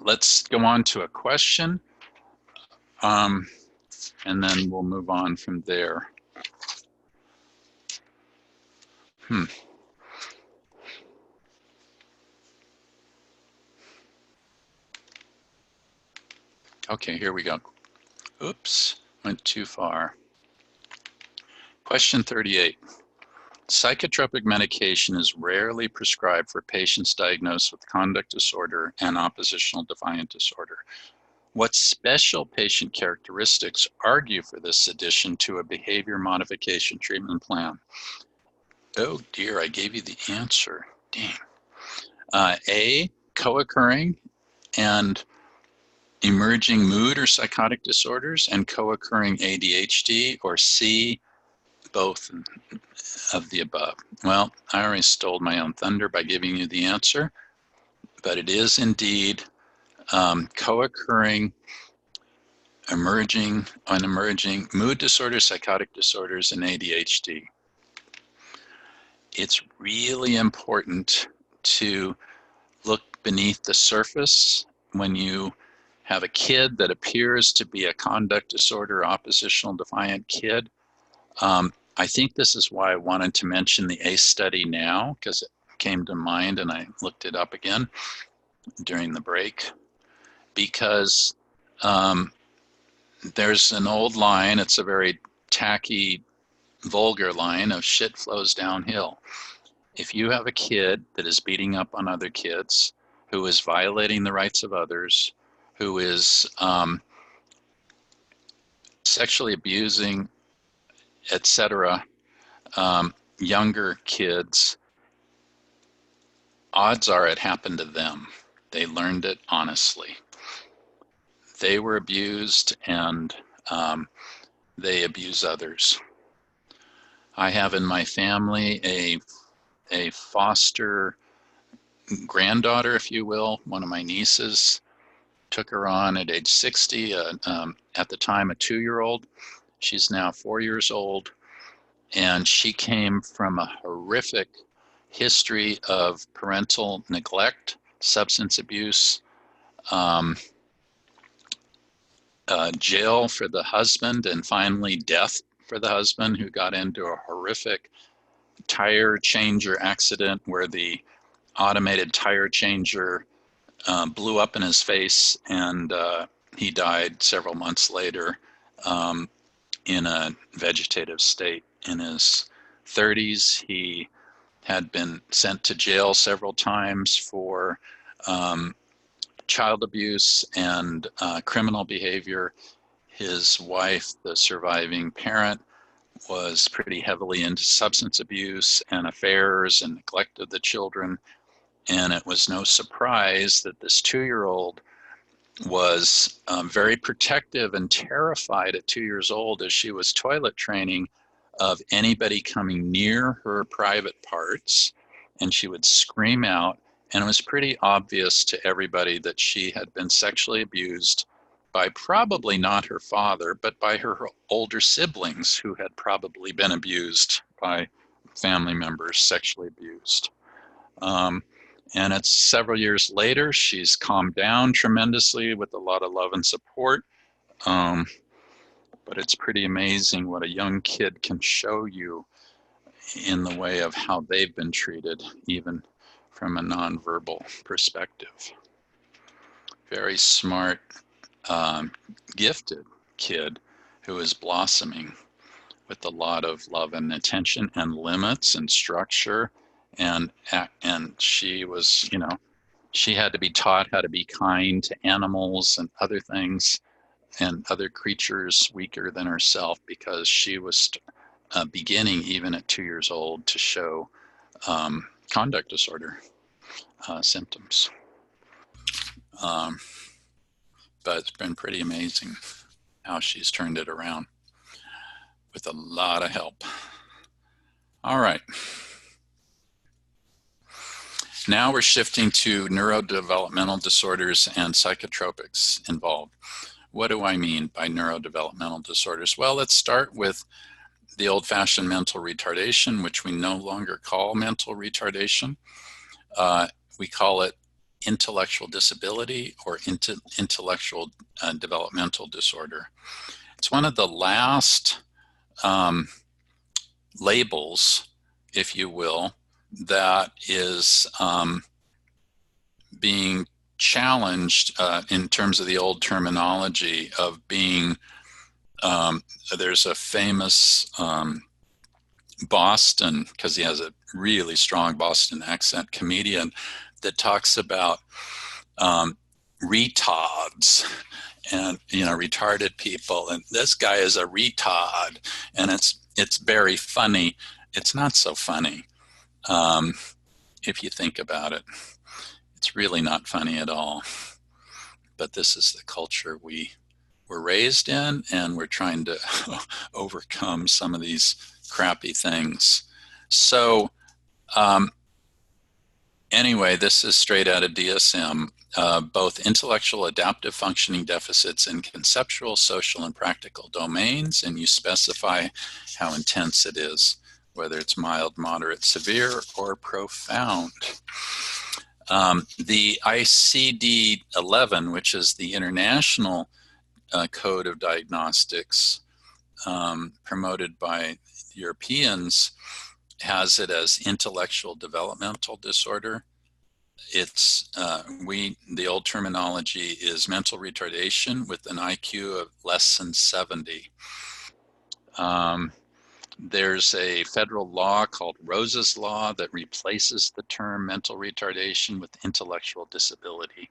Let's go on to a question, and then we'll move on from there. Okay, here we go. Oops, went too far. Question 38. Psychotropic medication is rarely prescribed for patients diagnosed with conduct disorder and oppositional defiant disorder. What special patient characteristics argue for this addition to a behavior modification treatment plan? Oh dear, I gave you the answer. Dang. A, co-occurring and emerging mood or psychotic disorders and co-occurring ADHD, or C, both of the above. Well, I already stole my own thunder by giving you the answer, but it is indeed co-occurring, emerging mood disorders, psychotic disorders, and ADHD. It's really important to look beneath the surface when you have a kid that appears to be a conduct disorder, oppositional defiant kid. I think this is why I wanted to mention the ACE study now, because it came to mind and I looked it up again during the break. Because there's an old line, it's a very tacky, vulgar line of shit flows downhill. If you have a kid that is beating up on other kids, who is violating the rights of others, who is sexually abusing, etc., younger kids, odds are it happened to them. They learned it honestly. They were abused and they abuse others. I have in my family a foster granddaughter, if you will, one of my nieces. Took her on at age 60, at the time a 2-year-old. She's now 4 years old, and she came from a horrific history of parental neglect, substance abuse, jail for the husband, and finally death for the husband, who got into a horrific tire changer accident where the automated tire changer blew up in his face, and he died several months later in a vegetative state. In his 30s, he had been sent to jail several times for child abuse and criminal behavior. His wife, the surviving parent, was pretty heavily into substance abuse and affairs and neglect of the children. And it was no surprise that this 2-year-old was very protective and terrified at 2 years old as she was toilet training of anybody coming near her private parts. And she would scream out. And it was pretty obvious to everybody that she had been sexually abused by probably not her father, but by her older siblings who had probably been abused by family members, sexually abused. And it's several years later, she's calmed down tremendously with a lot of love and support. But it's pretty amazing what a young kid can show you in the way of how they've been treated, even from a nonverbal perspective. Very smart, gifted kid who is blossoming with a lot of love and attention and limits and structure. And she was, you know, she had to be taught how to be kind to animals and other things and other creatures weaker than herself, because she was beginning even at 2 years old to show conduct disorder symptoms. But it's been pretty amazing how she's turned it around with a lot of help. All right. Now we're shifting to neurodevelopmental disorders and psychotropics involved. What do I mean by neurodevelopmental disorders? Well, let's start with the old-fashioned mental retardation, which we no longer call mental retardation. We call it intellectual disability or intellectual developmental disorder. It's one of the last labels, if you will, that is being challenged in terms of the old terminology of being, there's a famous Boston, because he has a really strong Boston accent, comedian that talks about retards and, you know, retarded people, and this guy is a retard, and it's very funny. It's not so funny if you think about it. It's really not funny at all. But this is the culture we were raised in, and we're trying to overcome some of these crappy things. So anyway, this is straight out of DSM. Both intellectual adaptive functioning deficits in conceptual, social, and practical domains, and you specify how intense it is, whether it's mild, moderate, severe, or profound. The ICD-11, which is the International Code of Diagnostics promoted by Europeans, has it as intellectual developmental disorder. It's the old terminology is mental retardation with an IQ of less than 70. There's a federal law called Rose's Law that replaces the term mental retardation with intellectual disability.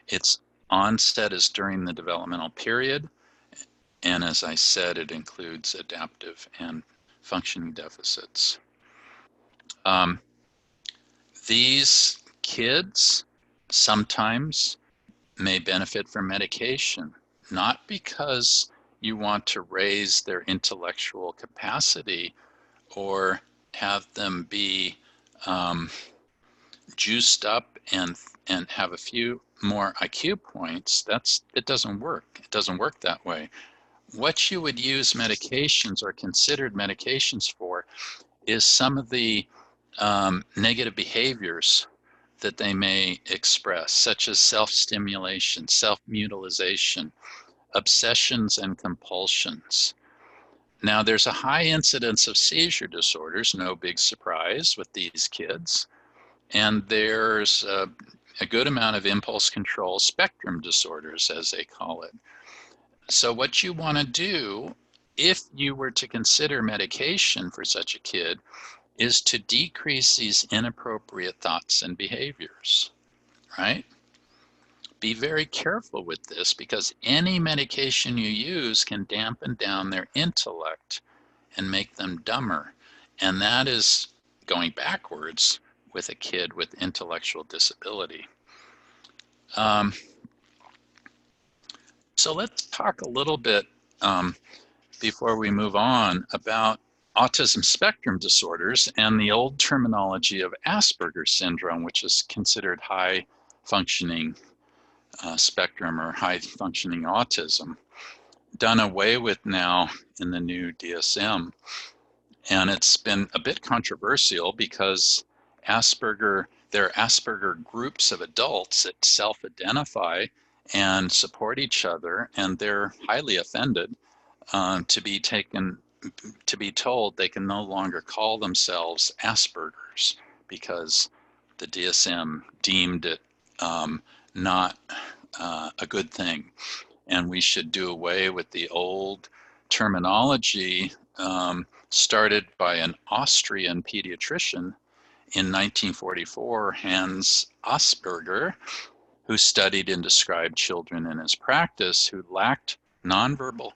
Its onset is during the developmental period, and as I said, it includes adaptive and functioning deficits. These kids sometimes may benefit from medication, not because you want to raise their intellectual capacity or have them be juiced up and have a few more IQ points. It doesn't work. It doesn't work that way. What you would use medications or considered medications for is some of the negative behaviors that they may express, such as self-stimulation, self-mutilization, obsessions and compulsions. Now, there's a high incidence of seizure disorders, no big surprise with these kids, and there's a good amount of impulse control spectrum disorders, as they call it. So what you want to do, if you were to consider medication for such a kid, is to decrease these inappropriate thoughts and behaviors, right? be very careful with this, because any medication you use can dampen down their intellect and make them dumber. And that is going backwards with a kid with intellectual disability. So let's talk a little bit before we move on about autism spectrum disorders and the old terminology of Asperger's syndrome, which is considered high functioning spectrum or high functioning autism, done away with now in the new DSM. And it's been a bit controversial because there are Asperger groups of adults that self-identify and support each other, and they're highly offended to be told they can no longer call themselves Asperger's because the DSM deemed it not a good thing. And we should do away with the old terminology started by an Austrian pediatrician in 1944, Hans Asperger, who studied and described children in his practice who lacked nonverbal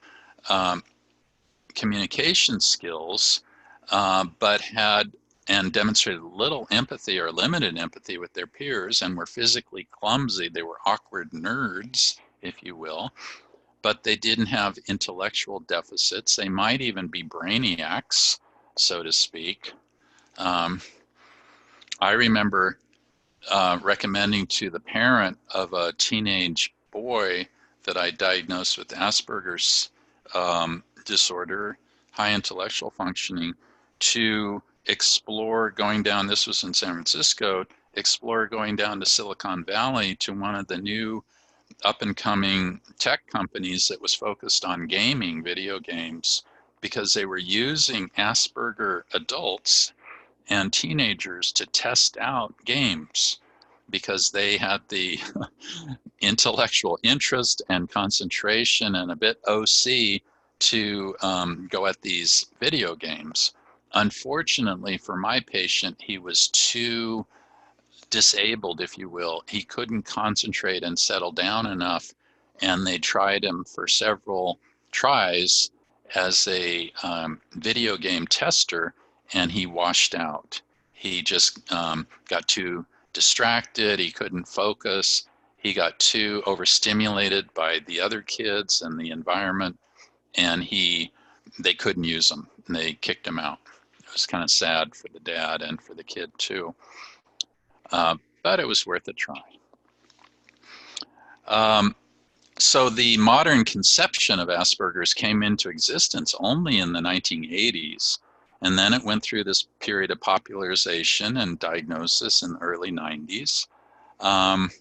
communication skills, but had and demonstrated little empathy or limited empathy with their peers and were physically clumsy. They were awkward nerds, if you will, but they didn't have intellectual deficits. They might even be brainiacs, so to speak. I remember recommending to the parent of a teenage boy that I diagnosed with Asperger's disorder, high intellectual functioning, to explore going down, this was in San Francisco, explore going down to Silicon Valley to one of the new up and coming tech companies that was focused on gaming, video games, because they were using Asperger adults and teenagers to test out games because they had the intellectual interest and concentration and a bit OC to go at these video games. Unfortunately for my patient, he was too disabled, if you will. He couldn't concentrate and settle down enough, and they tried him for several tries as a video game tester, and he washed out. He just got too distracted, he couldn't focus, he got too overstimulated by the other kids and the environment, and they couldn't use him, and they kicked him out. It was kind of sad for the dad and for the kid too. But it was worth a try. So the modern conception of Asperger's came into existence only in the 1980s, and then it went through this period of popularization and diagnosis in the early 90s. And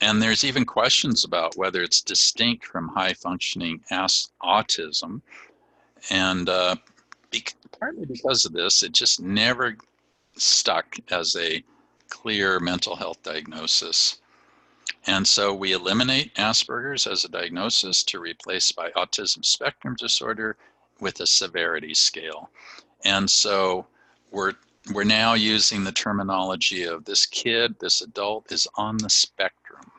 there's even questions about whether it's distinct from high-functioning autism. And partly because of this, it just never stuck as a clear mental health diagnosis. And so we eliminate Asperger's as a diagnosis to replace by autism spectrum disorder with a severity scale. And so we're now using the terminology of this kid, this adult is on the spectrum,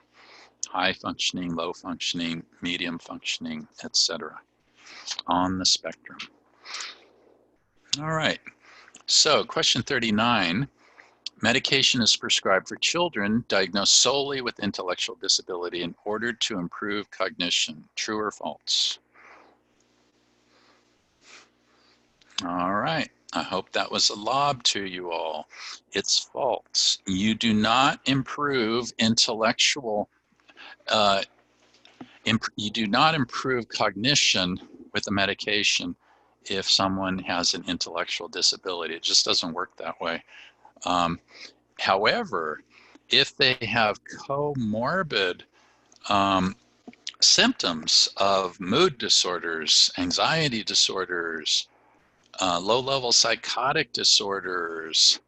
high functioning, low functioning, medium functioning, etc. On the spectrum. All right, so question 39. Medication is prescribed for children diagnosed solely with intellectual disability in order to improve cognition. True or false? All right, I hope that was a lob to you all. It's false. You do not improve intellectual, you do not improve cognition with a medication if someone has an intellectual disability. It just doesn't work that way. However, if they have comorbid symptoms of mood disorders, anxiety disorders, low-level psychotic disorders,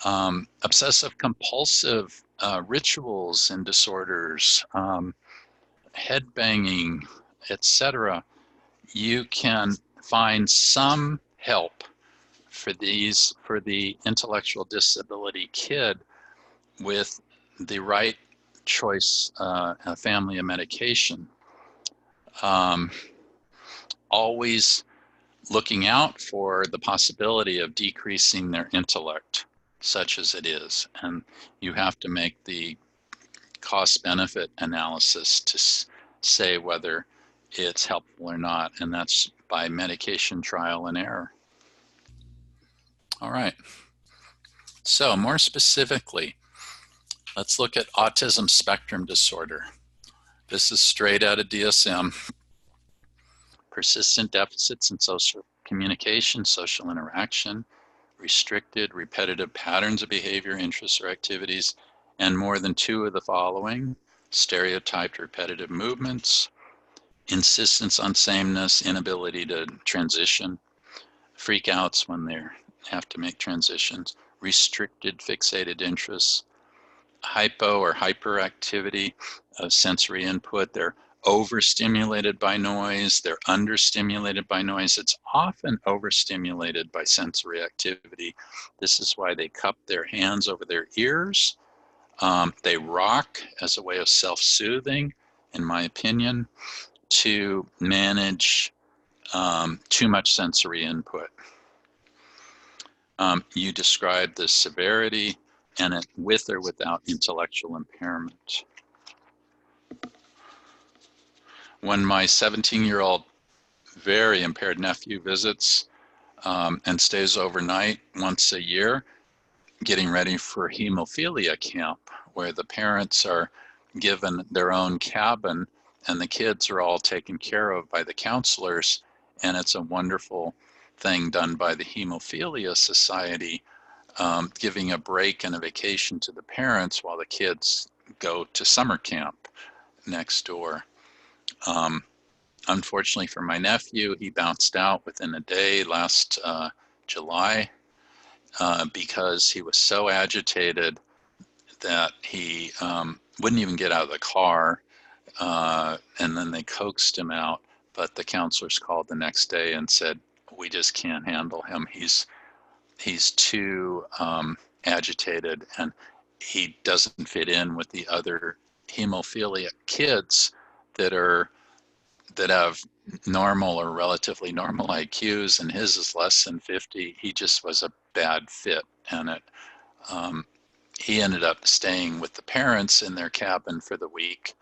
obsessive compulsive rituals and disorders, head banging, etc., you can find some help for the intellectual disability kid with the right choice, a family of medication. Always looking out for the possibility of decreasing their intellect, such as it is. And you have to make the cost-benefit analysis to say whether it's helpful or not, and that's by medication trial and error. All right. So more specifically, let's look at autism spectrum disorder. This is straight out of DSM. Persistent deficits in social communication, social interaction, restricted, repetitive patterns of behavior, interests, or activities, and more than 2 of the following: stereotyped repetitive movements, insistence on sameness, inability to transition, freakouts when they have to make transitions, restricted fixated interests, hypo or hyperactivity of sensory input. They're overstimulated by noise, they're understimulated by noise. It's often overstimulated by sensory activity. This is why they cup their hands over their ears. They rock as a way of self-soothing, in my opinion, to manage too much sensory input. You describe the severity and it with or without intellectual impairment. When my 17-year-old very impaired nephew visits and stays overnight once a year, getting ready for hemophilia camp, where the parents are given their own cabin and the kids are all taken care of by the counselors, and it's a wonderful thing done by the Hemophilia Society, giving a break and a vacation to the parents while the kids go to summer camp next door. Unfortunately for my nephew, he bounced out within a day last July because he was so agitated that he wouldn't even get out of the car, and then they coaxed him out, but the counselors called the next day and said, we just can't handle him. He's too agitated, and he doesn't fit in with the other hemophiliac kids that have normal or relatively normal IQs, and his is less than 50. He just was a bad fit, and he ended up staying with the parents in their cabin for the week,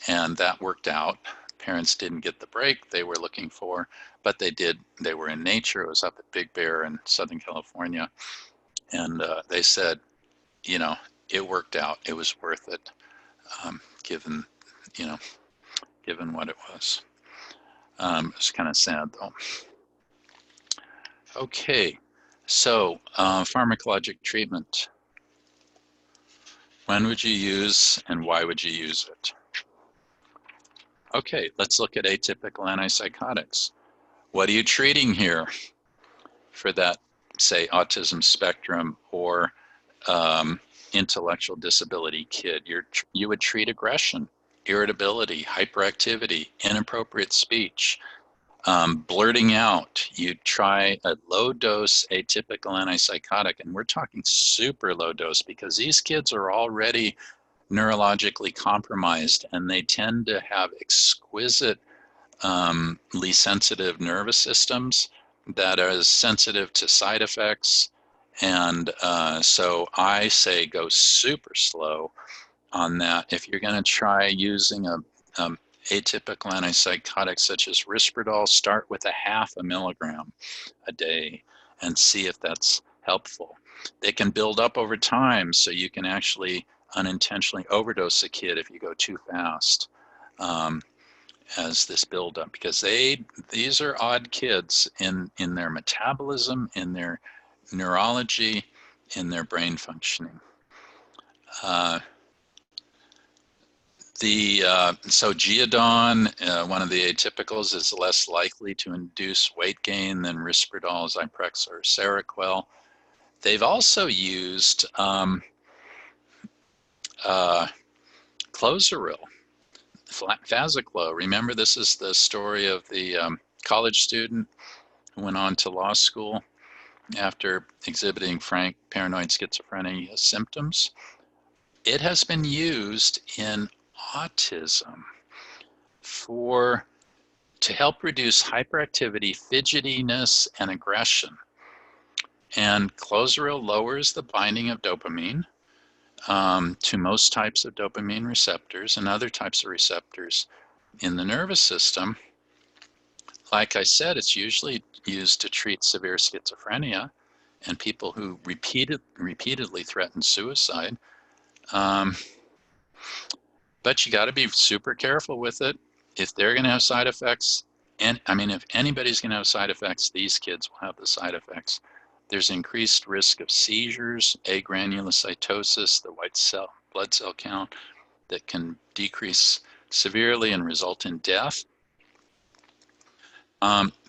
and that worked out. Parents didn't get the break they were looking for, but they did. They were in nature. It was up at Big Bear in Southern California, and they said, you know, it worked out. It was worth it, given what it was. It's kind of sad though. Okay, so pharmacologic treatment. When would you use and why would you use it? Okay, let's look at atypical antipsychotics. What are you treating here for that, say, autism spectrum or intellectual disability kid? You would treat aggression, irritability, hyperactivity, inappropriate speech, blurting out. You'd try a low-dose atypical antipsychotic, and we're talking super low dose because these kids are already neurologically compromised, and they tend to have exquisitely sensitive nervous systems that are sensitive to side effects. And so I say go super slow on that. If you're going to try using a atypical antipsychotic such as Risperdal, start with 0.5 milligram a day and see if that's helpful. They can build up over time, so you can actually unintentionally overdose a kid if you go too fast as this buildup, because these are odd kids in their metabolism, in their neurology, in their brain functioning. So Geodon, one of the atypicals, is less likely to induce weight gain than Risperdal, Zyprexa, or Seroquel. They've also used Clozaril, Fasiclo. Remember, this is the story of the college student who went on to law school after exhibiting frank paranoid schizophrenia symptoms. it has been used in autism to help reduce hyperactivity, fidgetiness, and aggression. And Clozaril lowers the binding of dopamine to most types of dopamine receptors and other types of receptors in the nervous system. Like I said, it's usually used to treat severe schizophrenia and people who repeatedly threaten suicide. But you got to be super careful with it. If they're going to have side effects, and I mean, if anybody's going to have side effects, these kids will have the side effects. There's increased risk of seizures, agranulocytosis, the white blood cell count that can decrease severely and result in death.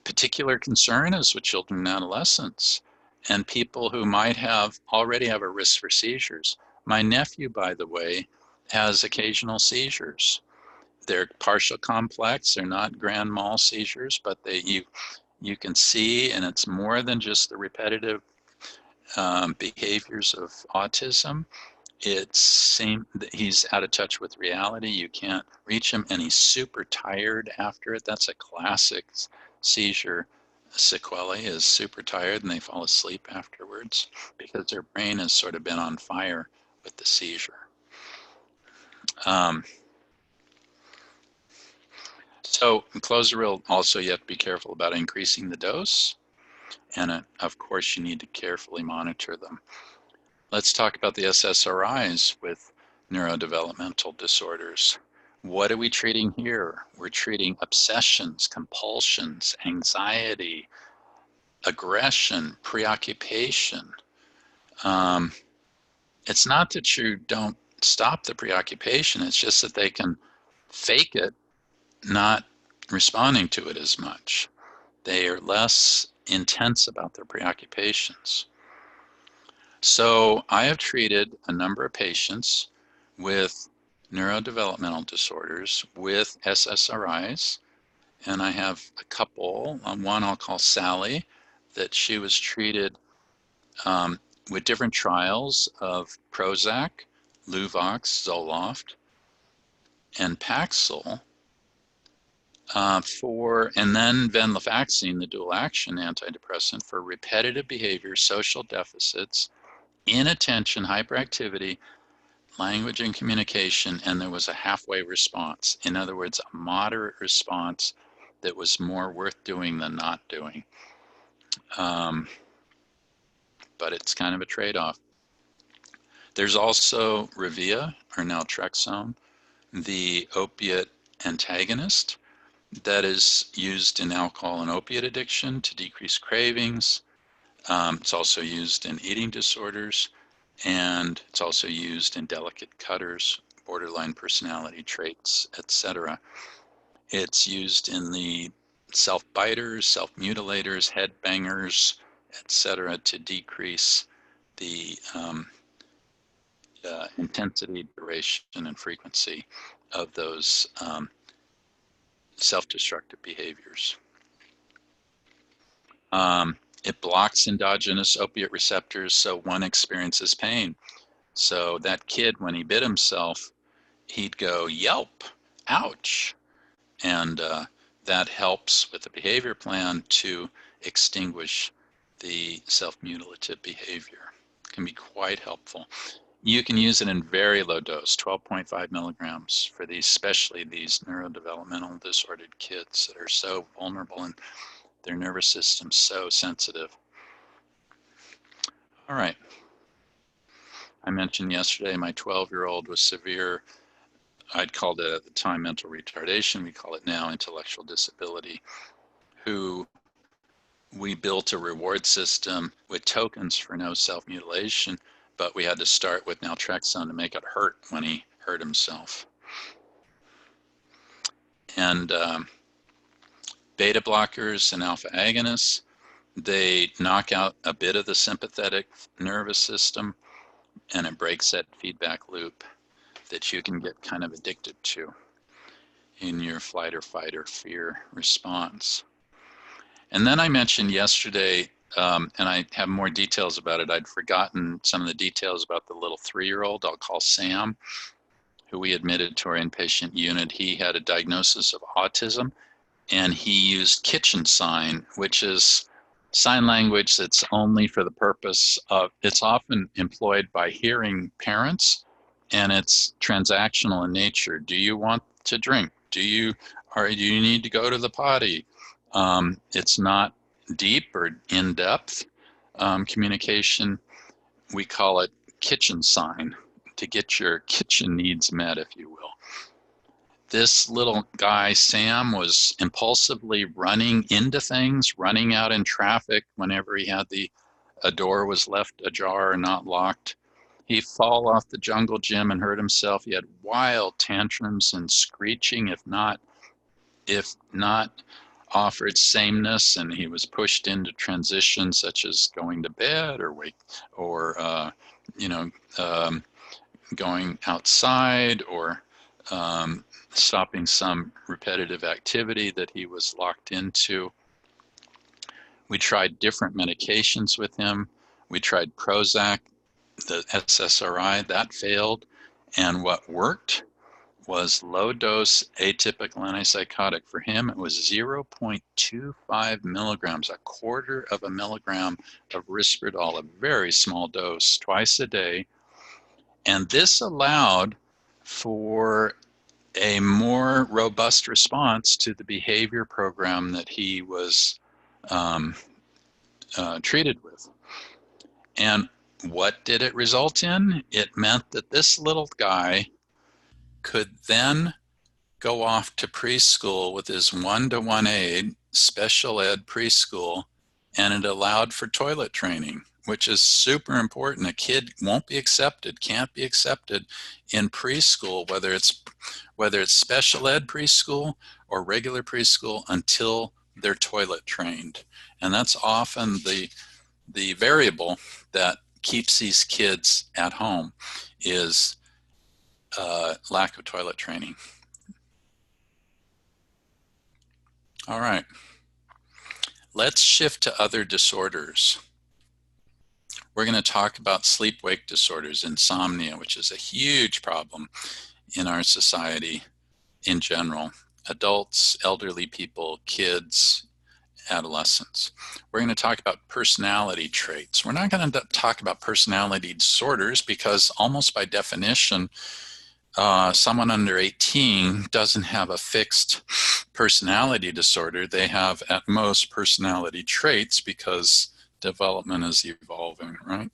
Particular concern is with children and adolescents and people who might already have a risk for seizures. My nephew, by the way, has occasional seizures. They're partial complex. They're not grand mal seizures, but you can see, and it's more than just the repetitive behaviors of autism. He's out of touch with reality. You can't reach him, and he's super tired after it. That's a classic seizure sequelae, is super tired and they fall asleep afterwards because their brain has sort of been on fire with the seizure. So Clozaril, also you have to be careful about increasing the dose, and of course you need to carefully monitor them. Let's talk about the SSRIs with neurodevelopmental disorders. What are we treating here? We're treating obsessions, compulsions, anxiety, aggression, preoccupation. It's not that you don't stop the preoccupation, it's just that they can fake it, not responding to it as much. They are less intense about their preoccupations. So I have treated a number of patients with neurodevelopmental disorders with SSRIs, and I have a couple. One I'll call Sally, that she was treated with different trials of Prozac, Luvox, Zoloft, and Paxil and then venlafaxine, the dual action antidepressant for repetitive behavior, social deficits, inattention, hyperactivity, language and communication, and there was a halfway response. In other words, a moderate response that was more worth doing than not doing. But it's kind of a trade-off. There's also Revia, or naltrexone, the opiate antagonist that is used in alcohol and opiate addiction to decrease cravings. It's also used in eating disorders, and it's also used in delicate cutters, borderline personality traits, etc. It's used in the self-biters, self-mutilators, headbangers, etc. to decrease the intensity, duration, and frequency of those self-destructive behaviors. It blocks endogenous opiate receptors, so one experiences pain. So that kid, when he bit himself, he'd go, yelp, ouch. And that helps with the behavior plan to extinguish the self-mutilative behavior. It can be quite helpful. You can use it in very low dose, 12.5 milligrams for these, especially these neurodevelopmental disordered kids that are so vulnerable and their nervous system so sensitive. All right. I mentioned yesterday my 12-year-old with severe, I'd called it at the time mental retardation, we call it now intellectual disability, who we built a reward system with tokens for no self-mutilation, but we had to start with naltrexone to make it hurt when he hurt himself. And beta blockers and alpha agonists, they knock out a bit of the sympathetic nervous system, and it breaks that feedback loop that you can get kind of addicted to in your flight or fight or fear response. And then I mentioned yesterday and I have more details about it. I'd forgotten some of the details about the little 3-year-old I'll call Sam, who we admitted to our inpatient unit. He had a diagnosis of autism, and he used kitchen sign, which is sign language that's only for the purpose of, it's often employed by hearing parents, and it's transactional in nature. Do you want to drink? Do you need to go to the potty? It's not deep or in-depth communication. We call it kitchen sign, to get your kitchen needs met, if you will. This little guy, Sam, was impulsively running into things, running out in traffic whenever he had a door was left ajar or not locked. He'd fall off the jungle gym and hurt himself. He had wild tantrums and screeching, if not offered sameness, and he was pushed into transitions such as going to bed or going outside or stopping some repetitive activity that he was locked into. We tried different medications with him. We tried Prozac, the SSRI, that failed. And what worked was low-dose atypical antipsychotic. For him, it was 0.25 milligrams, 1/4 of a milligram of Risperdal, a very small dose, twice a day. And this allowed for a more robust response to the behavior program that he was treated with. And what did it result in? It meant that this little guy could then go off to preschool with his 1-to-1 aide, special ed preschool, and it allowed for toilet training, which is super important. A kid won't be accepted, can't be accepted in preschool, whether it's special ed preschool or regular preschool, until they're toilet trained. And that's often the variable that keeps these kids at home, is lack of toilet training. All right, let's shift to other disorders. We're going to talk about sleep-wake disorders, insomnia, which is a huge problem in our society in general. Adults, elderly people, kids, adolescents. We're going to talk about personality traits. We're not going to talk about personality disorders because almost by definition, someone under 18 doesn't have a fixed personality disorder. They have at most personality traits because development is evolving, right?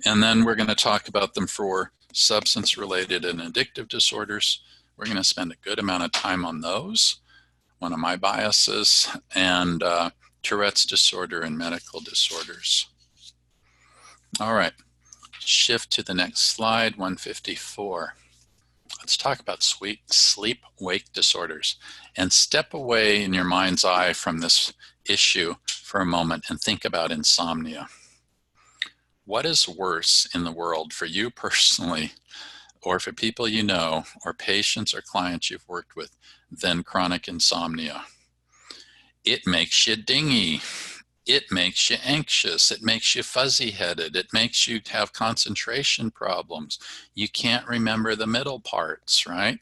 And then we're going to talk about them for substance-related and addictive disorders. We're going to spend a good amount of time on those, one of my biases, and Tourette's disorder and medical disorders. All right, shift to the next slide, 154. Let's talk about sleep-wake disorders, and step away in your mind's eye from this issue for a moment and think about insomnia. What is worse in the world for you personally, or for people you know, or patients or clients you've worked with, than chronic insomnia? It makes you dingy. It makes you anxious. It makes you fuzzy-headed. It makes you have concentration problems. You can't remember the middle parts, right?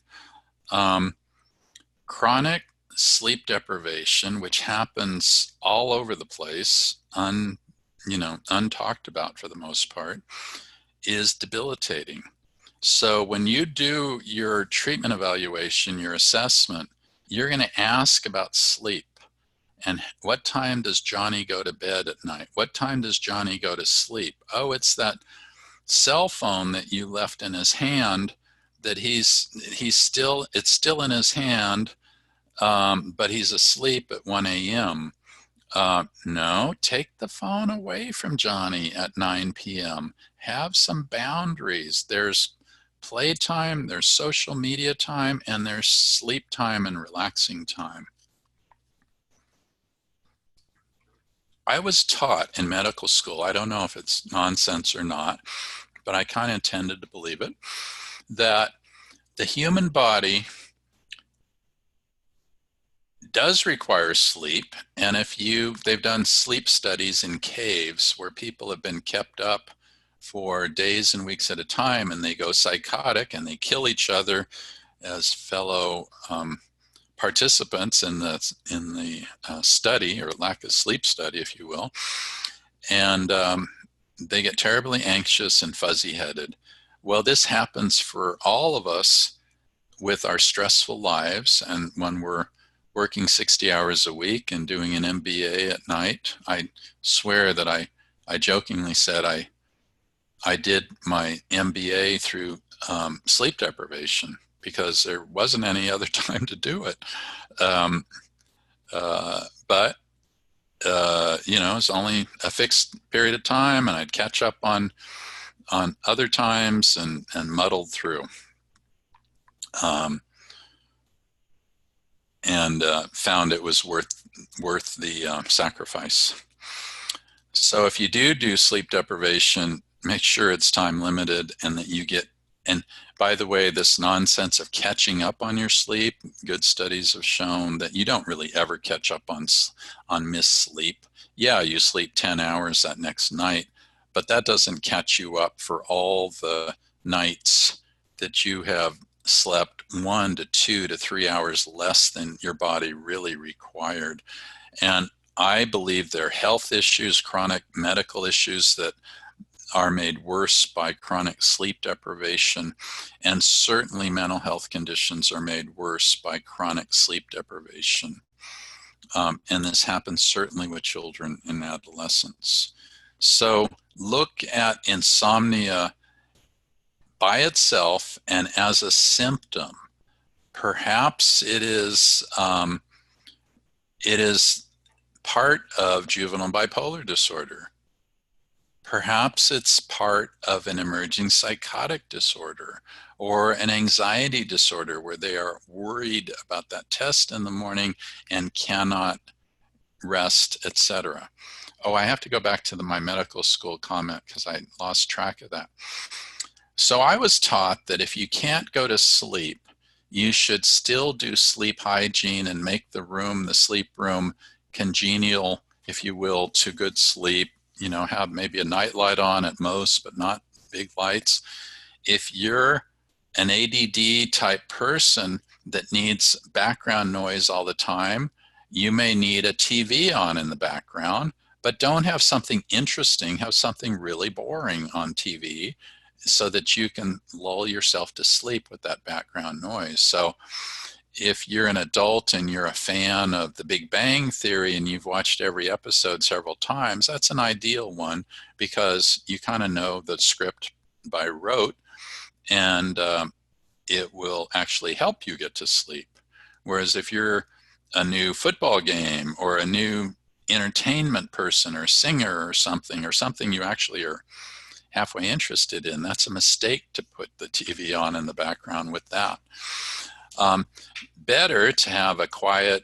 Chronic sleep deprivation, which happens all over the place, untalked about for the most part, is debilitating. So when you do your treatment evaluation, your assessment, you're going to ask about sleep. And what time does Johnny go to bed at night? What time does Johnny go to sleep? Oh, it's that cell phone that you left in his hand that it's still in his hand, but he's asleep at 1 a.m. No, take the phone away from Johnny at 9 p.m. Have some boundaries. There's playtime, there's social media time, and there's sleep time and relaxing time. I was taught in medical school, I don't know if it's nonsense or not, but I kind of tended to believe it, that the human body does require sleep. And they've done sleep studies in caves where people have been kept up for days and weeks at a time, and they go psychotic and they kill each other as fellow participants in the study, or lack of sleep study, if you will. And they get terribly anxious and fuzzy-headed. Well, this happens for all of us with our stressful lives, and when we're working 60 hours a week and doing an MBA at night. I swear that I jokingly said I did my MBA through sleep deprivation, because there wasn't any other time to do it. But it's only a fixed period of time, and I'd catch up on other times and muddled through. And found it was worth the sacrifice. So if you do sleep deprivation, make sure it's time limited, and that you get, and by the way, this nonsense of catching up on your sleep, good studies have shown that you don't really ever catch up on missed sleep. Yeah, you sleep 10 hours that next night, but that doesn't catch you up for all the nights that you have slept 1 to 2 to 3 hours less than your body really required. And I believe there are health issues, chronic medical issues that are made worse by chronic sleep deprivation, and certainly mental health conditions are made worse by chronic sleep deprivation. And this happens certainly with children and adolescents. So look at insomnia by itself and as a symptom. Perhaps it is part of juvenile bipolar disorder. Perhaps it's part of an emerging psychotic disorder or an anxiety disorder where they are worried about that test in the morning and cannot rest, etc. Oh, I have to go back to my medical school comment because I lost track of that. So I was taught that if you can't go to sleep, you should still do sleep hygiene and make the sleep room congenial, if you will, to good sleep. Have maybe a night light on at most, but not big lights. If you're an ADD type person that needs background noise all the time, you may need a TV on in the background, but don't have something interesting, have something really boring on TV, so that you can lull yourself to sleep with that background noise. So if you're an adult and you're a fan of The Big Bang Theory and you've watched every episode several times, that's an ideal one, because you kind of know the script by rote, and it will actually help you get to sleep. Whereas if you're a new football game or a new entertainment person or singer or something you actually are halfway interested in, that's a mistake to put the TV on in the background with that. Better to have a quiet,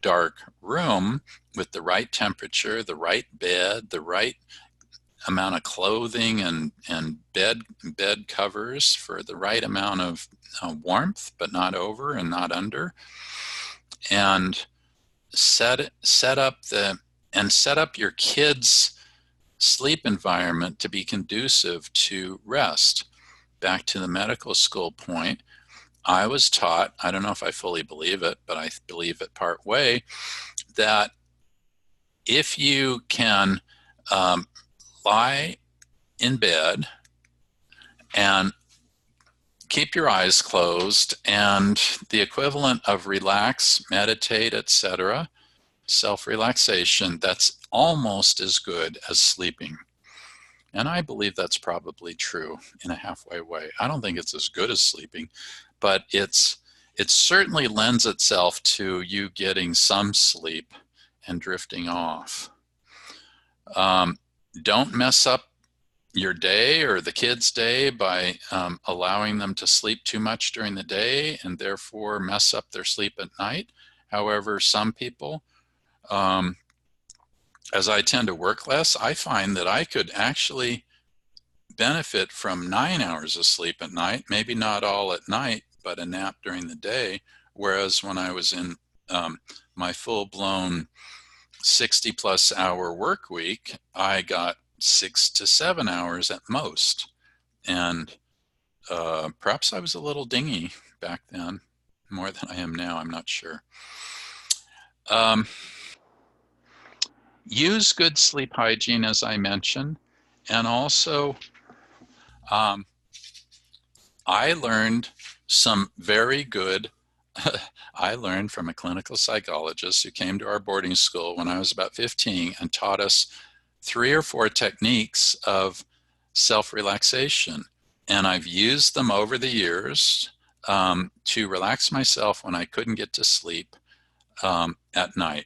dark room with the right temperature, the right bed, the right amount of clothing and bed covers for the right amount of warmth, but not over and not under. And set up your kids' sleep environment to be conducive to rest. Back to the medical school point, I was taught, I don't know if I fully believe it, but I believe it part way, that if you can lie in bed and keep your eyes closed and the equivalent of relax, meditate, etc., self-relaxation, that's almost as good as sleeping. And I believe that's probably true in a halfway way. I don't think it's as good as sleeping, but it certainly lends itself to you getting some sleep and drifting off. Don't mess up your day or the kids' day by allowing them to sleep too much during the day and therefore mess up their sleep at night. However, some people, as I tend to work less, I find that I could actually benefit from 9 hours of sleep at night, maybe not all at night, but a nap during the day. Whereas when I was in my full-blown 60-plus hour work week, I got 6 to 7 hours at most. And perhaps I was a little dingy back then, more than I am now, I'm not sure. Use good sleep hygiene, as I mentioned, and also I learned some very good, I learned from a clinical psychologist who came to our boarding school when I was about 15 and taught us 3 or 4 techniques of self-relaxation. And I've used them over the years to relax myself when I couldn't get to sleep at night.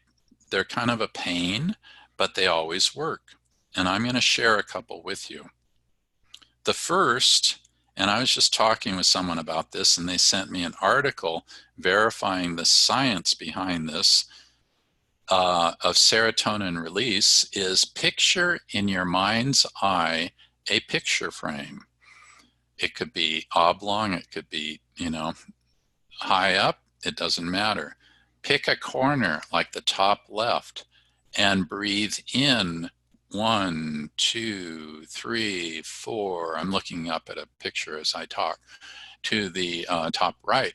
They're kind of a pain, but they always work. And I'm going to share a couple with you. The first, and I was just talking with someone about this, and they sent me an article verifying the science behind this of serotonin release, is picture in your mind's eye a picture frame. It could be oblong, it could be, high up, it doesn't matter. Pick a corner like the top left and breathe in 1, 2, 3, 4. I'm looking up at a picture as I talk, to the top right.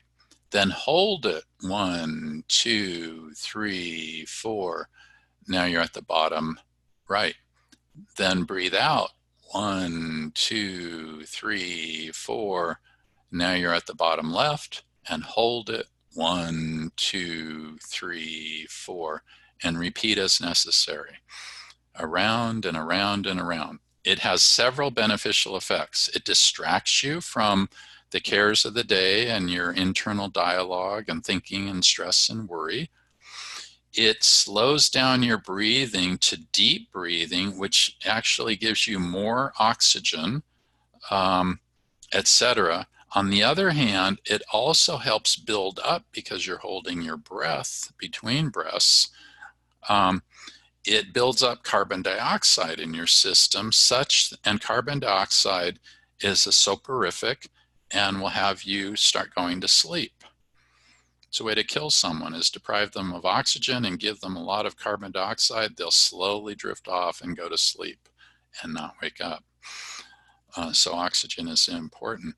Then hold it 1, 2, 3, 4. Now you're at the bottom right. Then breathe out 1, 2, 3, 4. Now you're at the bottom left, and hold it 1, 2, 3, 4, and repeat as necessary. Around and around and around. It has several beneficial effects. It distracts you from the cares of the day and your internal dialogue and thinking and stress and worry. It slows down your breathing to deep breathing, which actually gives you more oxygen, etc. On the other hand, it also helps build up, because you're holding your breath between breaths. It builds up carbon dioxide in your system, and carbon dioxide is a soporific and will have you start going to sleep. So a way to kill someone is deprive them of oxygen and give them a lot of carbon dioxide. They'll slowly drift off and go to sleep and not wake up. So oxygen is important.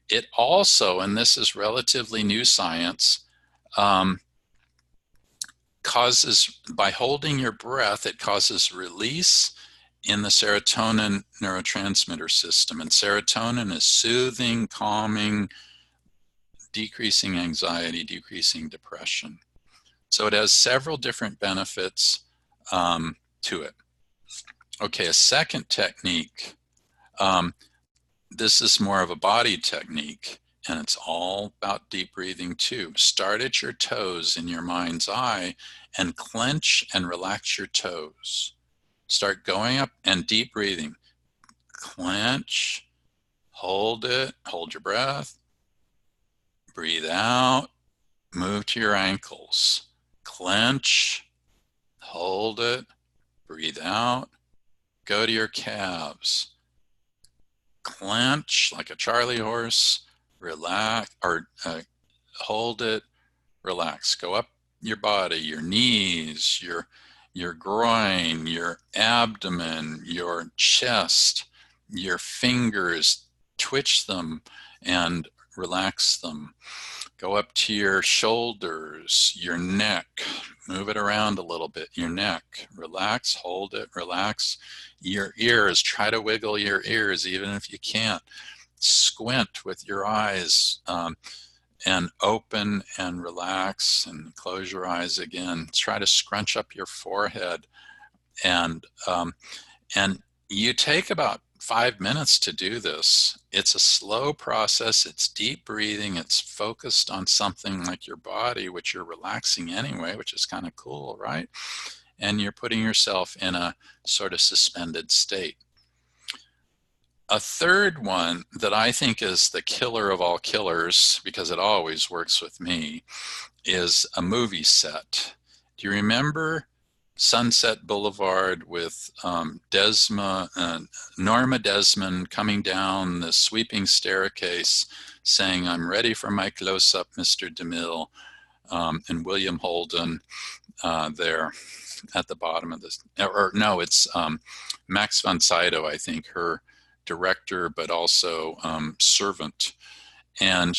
It also, and this is relatively new science, causes, by holding your breath, it causes release in the serotonin neurotransmitter system. And serotonin is soothing, calming, decreasing anxiety, decreasing depression. So it has several different benefits to it. Okay, a second technique. This is more of a body technique, and it's all about deep breathing too. Start at your toes in your mind's eye and clench and relax your toes. Start going up and deep breathing. Clench, hold it, hold your breath, breathe out, move to your ankles. Clench, hold it, breathe out, go to your calves. Clench like a Charlie horse, relax, or hold it, relax. Go up your body, your knees, your groin, your abdomen, your chest, your fingers, twitch them and relax them. Go up to your shoulders, your neck, move it around a little bit, your neck, relax, hold it, relax. Your ears, try to wiggle your ears even if you can't. Squint with your eyes and open and relax and close your eyes again. Try to scrunch up your forehead, and you take about 5 minutes to do this. It's a slow process. It's deep breathing. It's focused on something like your body, which you're relaxing anyway, which is kind of cool, right? And you're putting yourself in a sort of suspended state. A third one that I think is the killer of all killers, because it always works with me, is a movie set. Do you remember Sunset Boulevard with Norma Desmond coming down the sweeping staircase saying, "I'm ready for my close-up, Mr. DeMille. and William Holden there at the bottom of this, or no, it's Max von Sydow, I think, her director, but also servant. And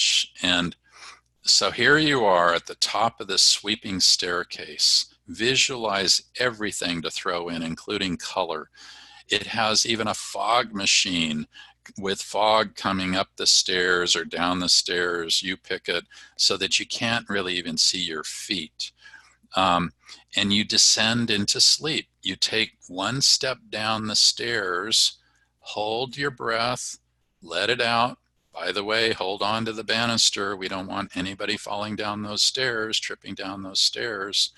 so here you are at the top of this sweeping staircase. Visualize everything to throw in, including color. It has even a fog machine with fog coming up the stairs or down the stairs. You pick it so that you can't really even see your feet. And you descend into sleep. You take one step down the stairs, hold your breath, let it out. By the way, hold on to the banister. We don't want anybody falling down those stairs, tripping down those stairs.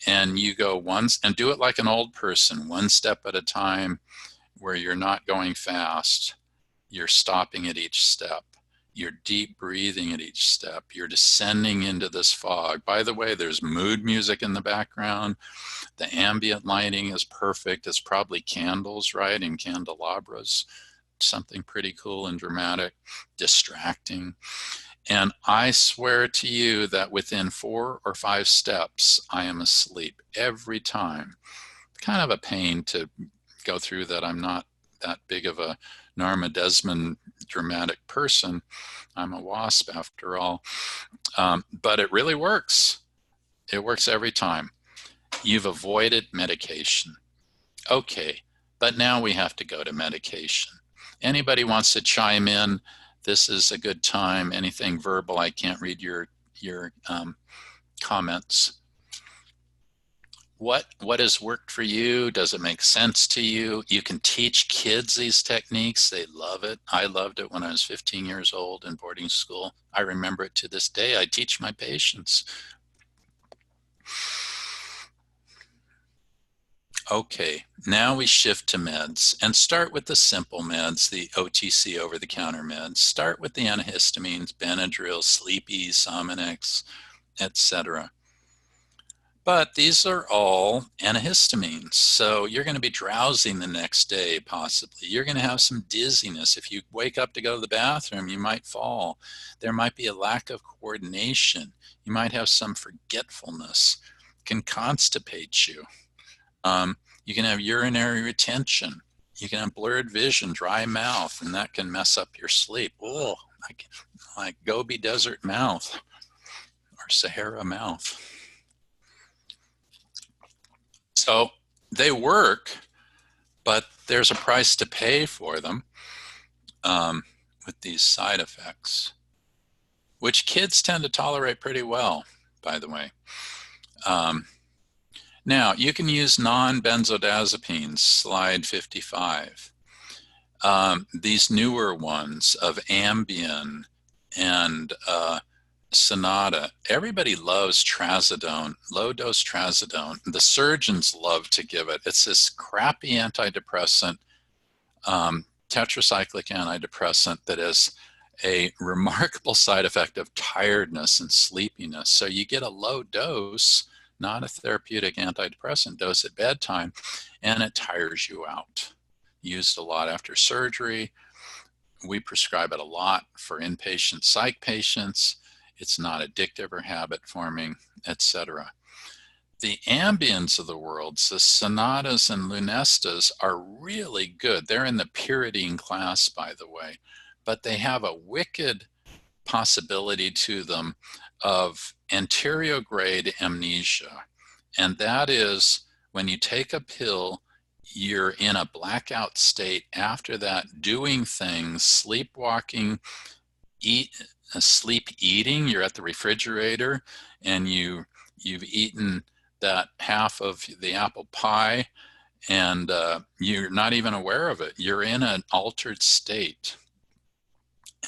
And you go once, and do it like an old person, one step at a time, where you're not going fast. You're stopping at each step. You're deep breathing at each step. You're descending into this fog. By the way, there's mood music in the background. The ambient lighting is perfect. It's probably candles, right? And candelabras, something pretty cool and dramatic, distracting. And I swear to you that within 4 or 5 steps, I am asleep every time. Kind of a pain to go through that. I'm not that big of a Norma Desmond dramatic person. I'm a WASP after all. But it really works. It works every time. You've avoided medication. Okay, but now we have to go to medication. Anybody wants to chime in? This is a good time. Anything verbal, I can't read your comments. What has worked for you? Does it make sense to you? You can teach kids these techniques. They love it. I loved it when I was 15 years old in boarding school. I remember it to this day. I teach my patients. Okay, now we shift to meds and start with the simple meds, the OTC over-the-counter meds. Start with the antihistamines, Benadryl, Sleepy, Sominex, etc. But these are all antihistamines, so you're going to be drowsing the next day, possibly. You're going to have some dizziness. If you wake up to go to the bathroom, you might fall. There might be a lack of coordination. You might have some forgetfulness. It can constipate you. You can have urinary retention. You can have blurred vision, dry mouth, and that can mess up your sleep. Oh, like Gobi Desert mouth or Sahara mouth. So they work, but there's a price to pay for them with these side effects, which kids tend to tolerate pretty well, by the way. Now, you can use non-benzodiazepines, slide 55. These newer ones of Ambien and Sonata. Everybody loves trazodone, low-dose trazodone. The surgeons love to give it. It's this crappy antidepressant, tetracyclic antidepressant that is a remarkable side effect of tiredness and sleepiness. So you get a low dose, not a therapeutic antidepressant dose at bedtime, and it tires you out. Used a lot after surgery. We prescribe it a lot for inpatient psych patients. It's not addictive or habit forming, etc. The Ambiens of the world, the Sonatas and Lunestas, are really good. They're in the pyridine class, by the way, but they have a wicked possibility to them of anterograde amnesia. And that is when you take a pill, you're in a blackout state after that, doing things, sleepwalking, sleep eating. You're at the refrigerator and you've eaten that half of the apple pie and you're not even aware of it. You're in an altered state.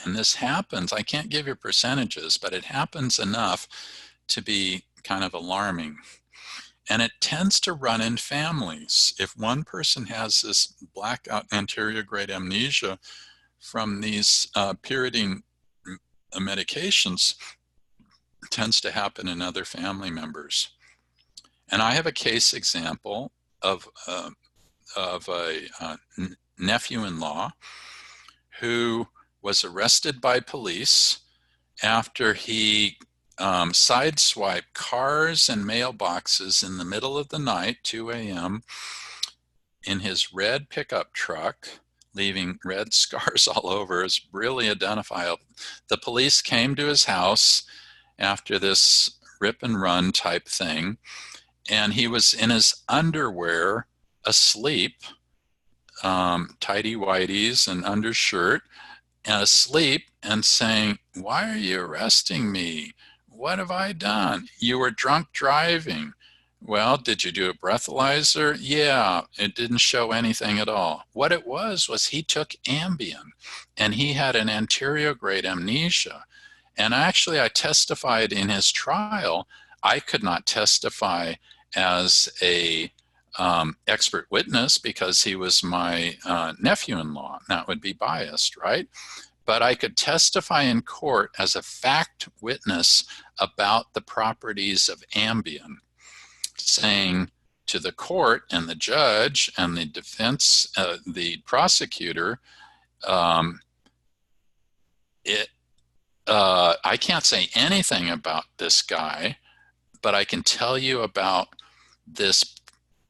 And this happens, I can't give you percentages, but it happens enough to be kind of alarming. And it tends to run in families. If one person has this blackout anterograde amnesia from these pyridine medications, it tends to happen in other family members. And I have a case example of a nephew-in-law who was arrested by police after he sideswipe cars and mailboxes in the middle of the night, 2 a.m., in his red pickup truck, leaving red scars all over. It's really identifiable. The police came to his house after this rip and run type thing, and he was in his underwear, asleep, tidy whities and undershirt, and asleep, and saying, "Why are you arresting me? What have I done? You were drunk driving." Well, did you do a breathalyzer? Yeah, it didn't show anything at all. What it was he took Ambien, and he had an anterograde amnesia. And actually, I testified in his trial. I could not testify as a expert witness because he was my nephew-in-law. That would be biased, right? But I could testify in court as a fact witness about the properties of Ambien, saying to the court and the judge and the defense, the prosecutor, I can't say anything about this guy, but I can tell you about this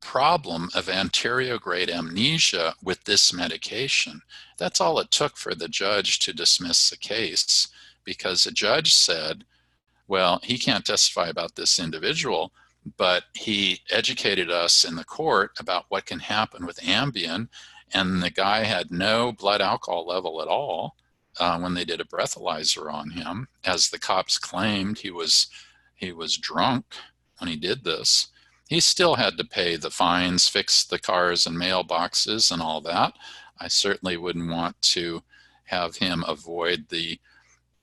problem of anterograde amnesia with this medication. That's all it took for the judge to dismiss the case, because the judge said, well, he can't testify about this individual, but he educated us in the court about what can happen with Ambien, and the guy had no blood alcohol level at all when they did a breathalyzer on him. As the cops claimed, he was drunk when he did this. He still had to pay the fines, fix the cars and mailboxes and all that. I certainly wouldn't want to have him avoid the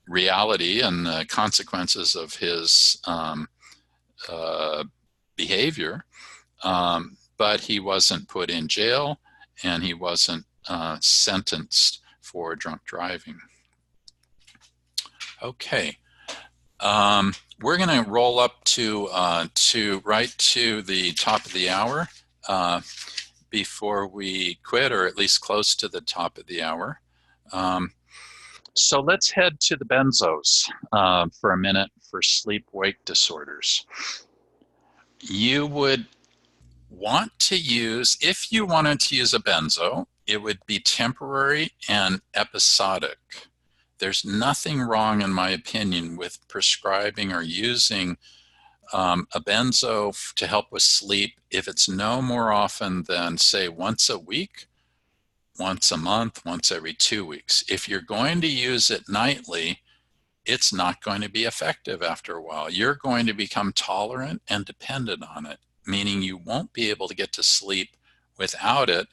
reality and the consequences of his behavior, but he wasn't put in jail, and he wasn't sentenced for drunk driving. Okay, we're going to roll up to right to the top of the hour before we quit, or at least close to the top of the hour. So let's head to the benzos for a minute for sleep-wake disorders. You would want to use, if you wanted to use a benzo, it would be temporary and episodic. There's nothing wrong, in my opinion, with prescribing or using a benzo to help with sleep if it's no more often than, say, once a week, once a month, once every 2 weeks. If you're going to use it nightly, it's not going to be effective after a while. You're going to become tolerant and dependent on it, meaning you won't be able to get to sleep without it.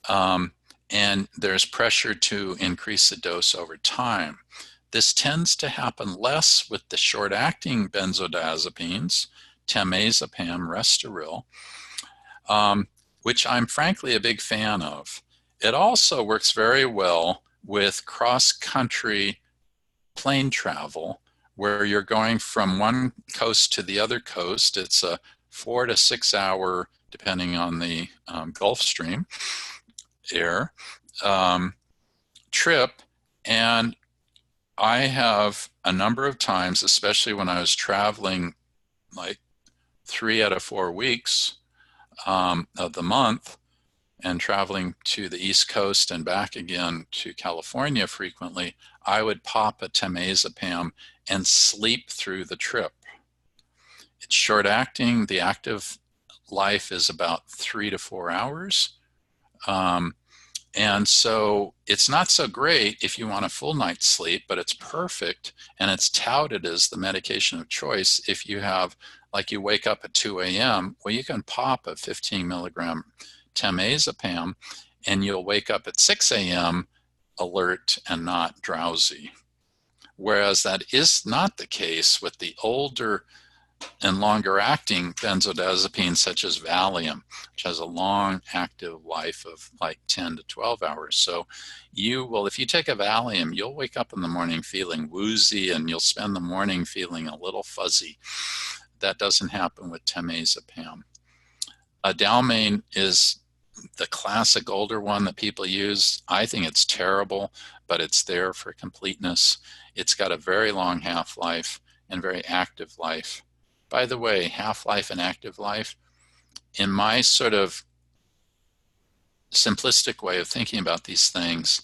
And there's pressure to increase the dose over time. This tends to happen less with the short-acting benzodiazepines, temazepam, Restoril, which I'm frankly a big fan of. It also works very well with cross-country plane travel, where you're going from one coast to the other coast. It's a 4 to 6 hour, depending on the Gulf Stream air trip. And I have a number of times, especially when I was traveling like 3 out of 4 weeks of the month, and traveling to the East Coast and back again to California frequently, I would pop a temazepam and sleep through the trip. It's short acting. The active life is about 3 to 4 hours. And so it's not so great if you want a full night's sleep, but it's perfect, and it's touted as the medication of choice if you have, like, you wake up at 2 a.m., well, you can pop a 15 milligram temazepam, and you'll wake up at 6 a.m. alert and not drowsy. Whereas that is not the case with the older and longer acting benzodiazepines such as Valium, which has a long active life of like 10 to 12 hours. So you will, if you take a Valium, you'll wake up in the morning feeling woozy, and you'll spend the morning feeling a little fuzzy. That doesn't happen with temazepam. Dalmane is the classic older one that people use. I think it's terrible, but it's there for completeness. It's got a very long half-life, and very active life. By the way, half-life and active life, in my sort of simplistic way of thinking about these things,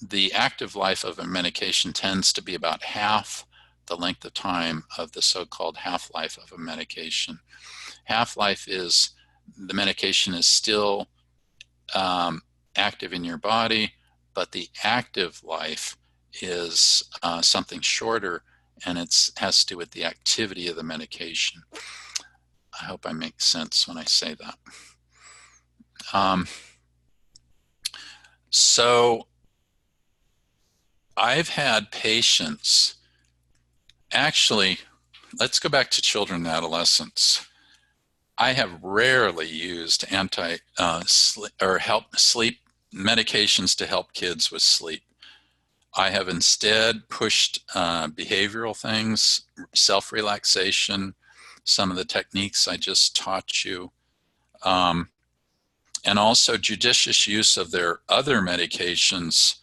the active life of a medication tends to be about half the length of time of the so-called half-life of a medication. Half-life is the medication is still active in your body, but the active life is something shorter, and it has to do with the activity of the medication. I hope I make sense when I say that. So I've had patients, actually, let's go back to children and adolescents. I have rarely used sleep medications to help kids with sleep. I have instead pushed behavioral things, self-relaxation, some of the techniques I just taught you, and also judicious use of their other medications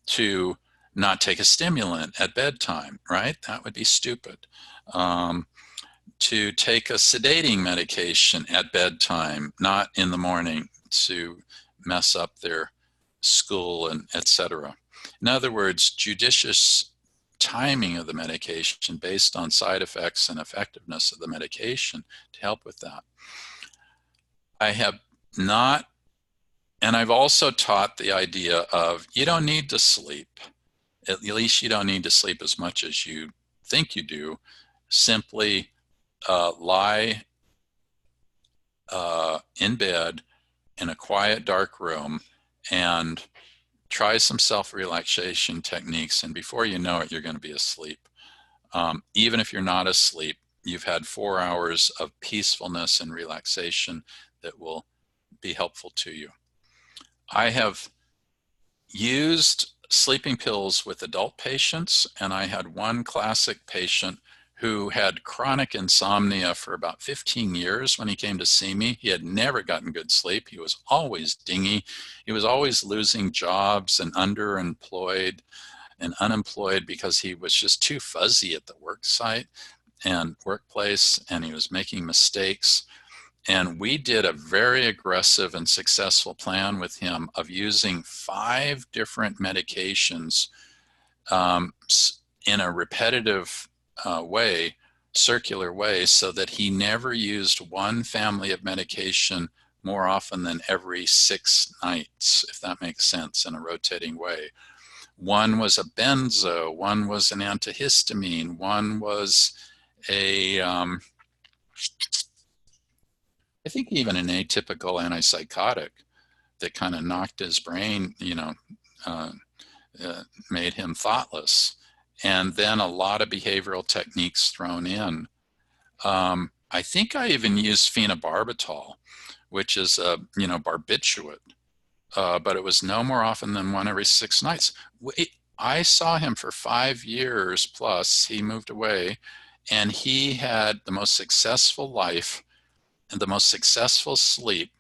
to not take a stimulant at bedtime, right? That would be stupid. To take a sedating medication at bedtime, not in the morning, to mess up their school and etc. In other words, judicious timing of the medication based on side effects and effectiveness of the medication to help with that. I have not, and I've also taught the idea of you don't need to sleep. At least you don't need to sleep as much as you think you do. Simply lie in bed in a quiet, dark room and try some self-relaxation techniques, and before you know it, you're going to be asleep. Even if you're not asleep, you've had 4 hours of peacefulness and relaxation that will be helpful to you. I have used sleeping pills with adult patients, and I had one classic patient who had chronic insomnia for about 15 years when he came to see me. He had never gotten good sleep. He was always dingy. He was always losing jobs and underemployed and unemployed because he was just too fuzzy at the work site and workplace, and he was making mistakes. And we did a very aggressive and successful plan with him of using 5 different medications in a repetitive way, circular way, so that he never used one family of medication more often than every 6 nights, if that makes sense, in a rotating way. One was a benzo, one was an antihistamine, one was a I think even an atypical antipsychotic that kind of knocked his brain, made him thoughtless. And then a lot of behavioral techniques thrown in. I think I even used phenobarbital, which is a barbiturate, but it was no more often than one every 6 nights. I saw him for 5 years plus. He moved away, and he had the most successful life and the most successful sleep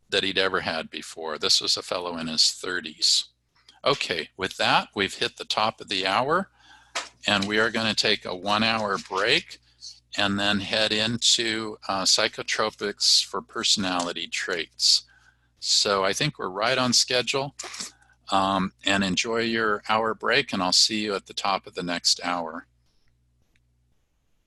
that he'd ever had before. This was a fellow in his 30s. Okay, with that, we've hit the top of the hour, and we are going to take a 1-hour break and then head into psychotropics for personality traits. So I think we're right on schedule, and enjoy your hour break, and I'll see you at the top of the next hour.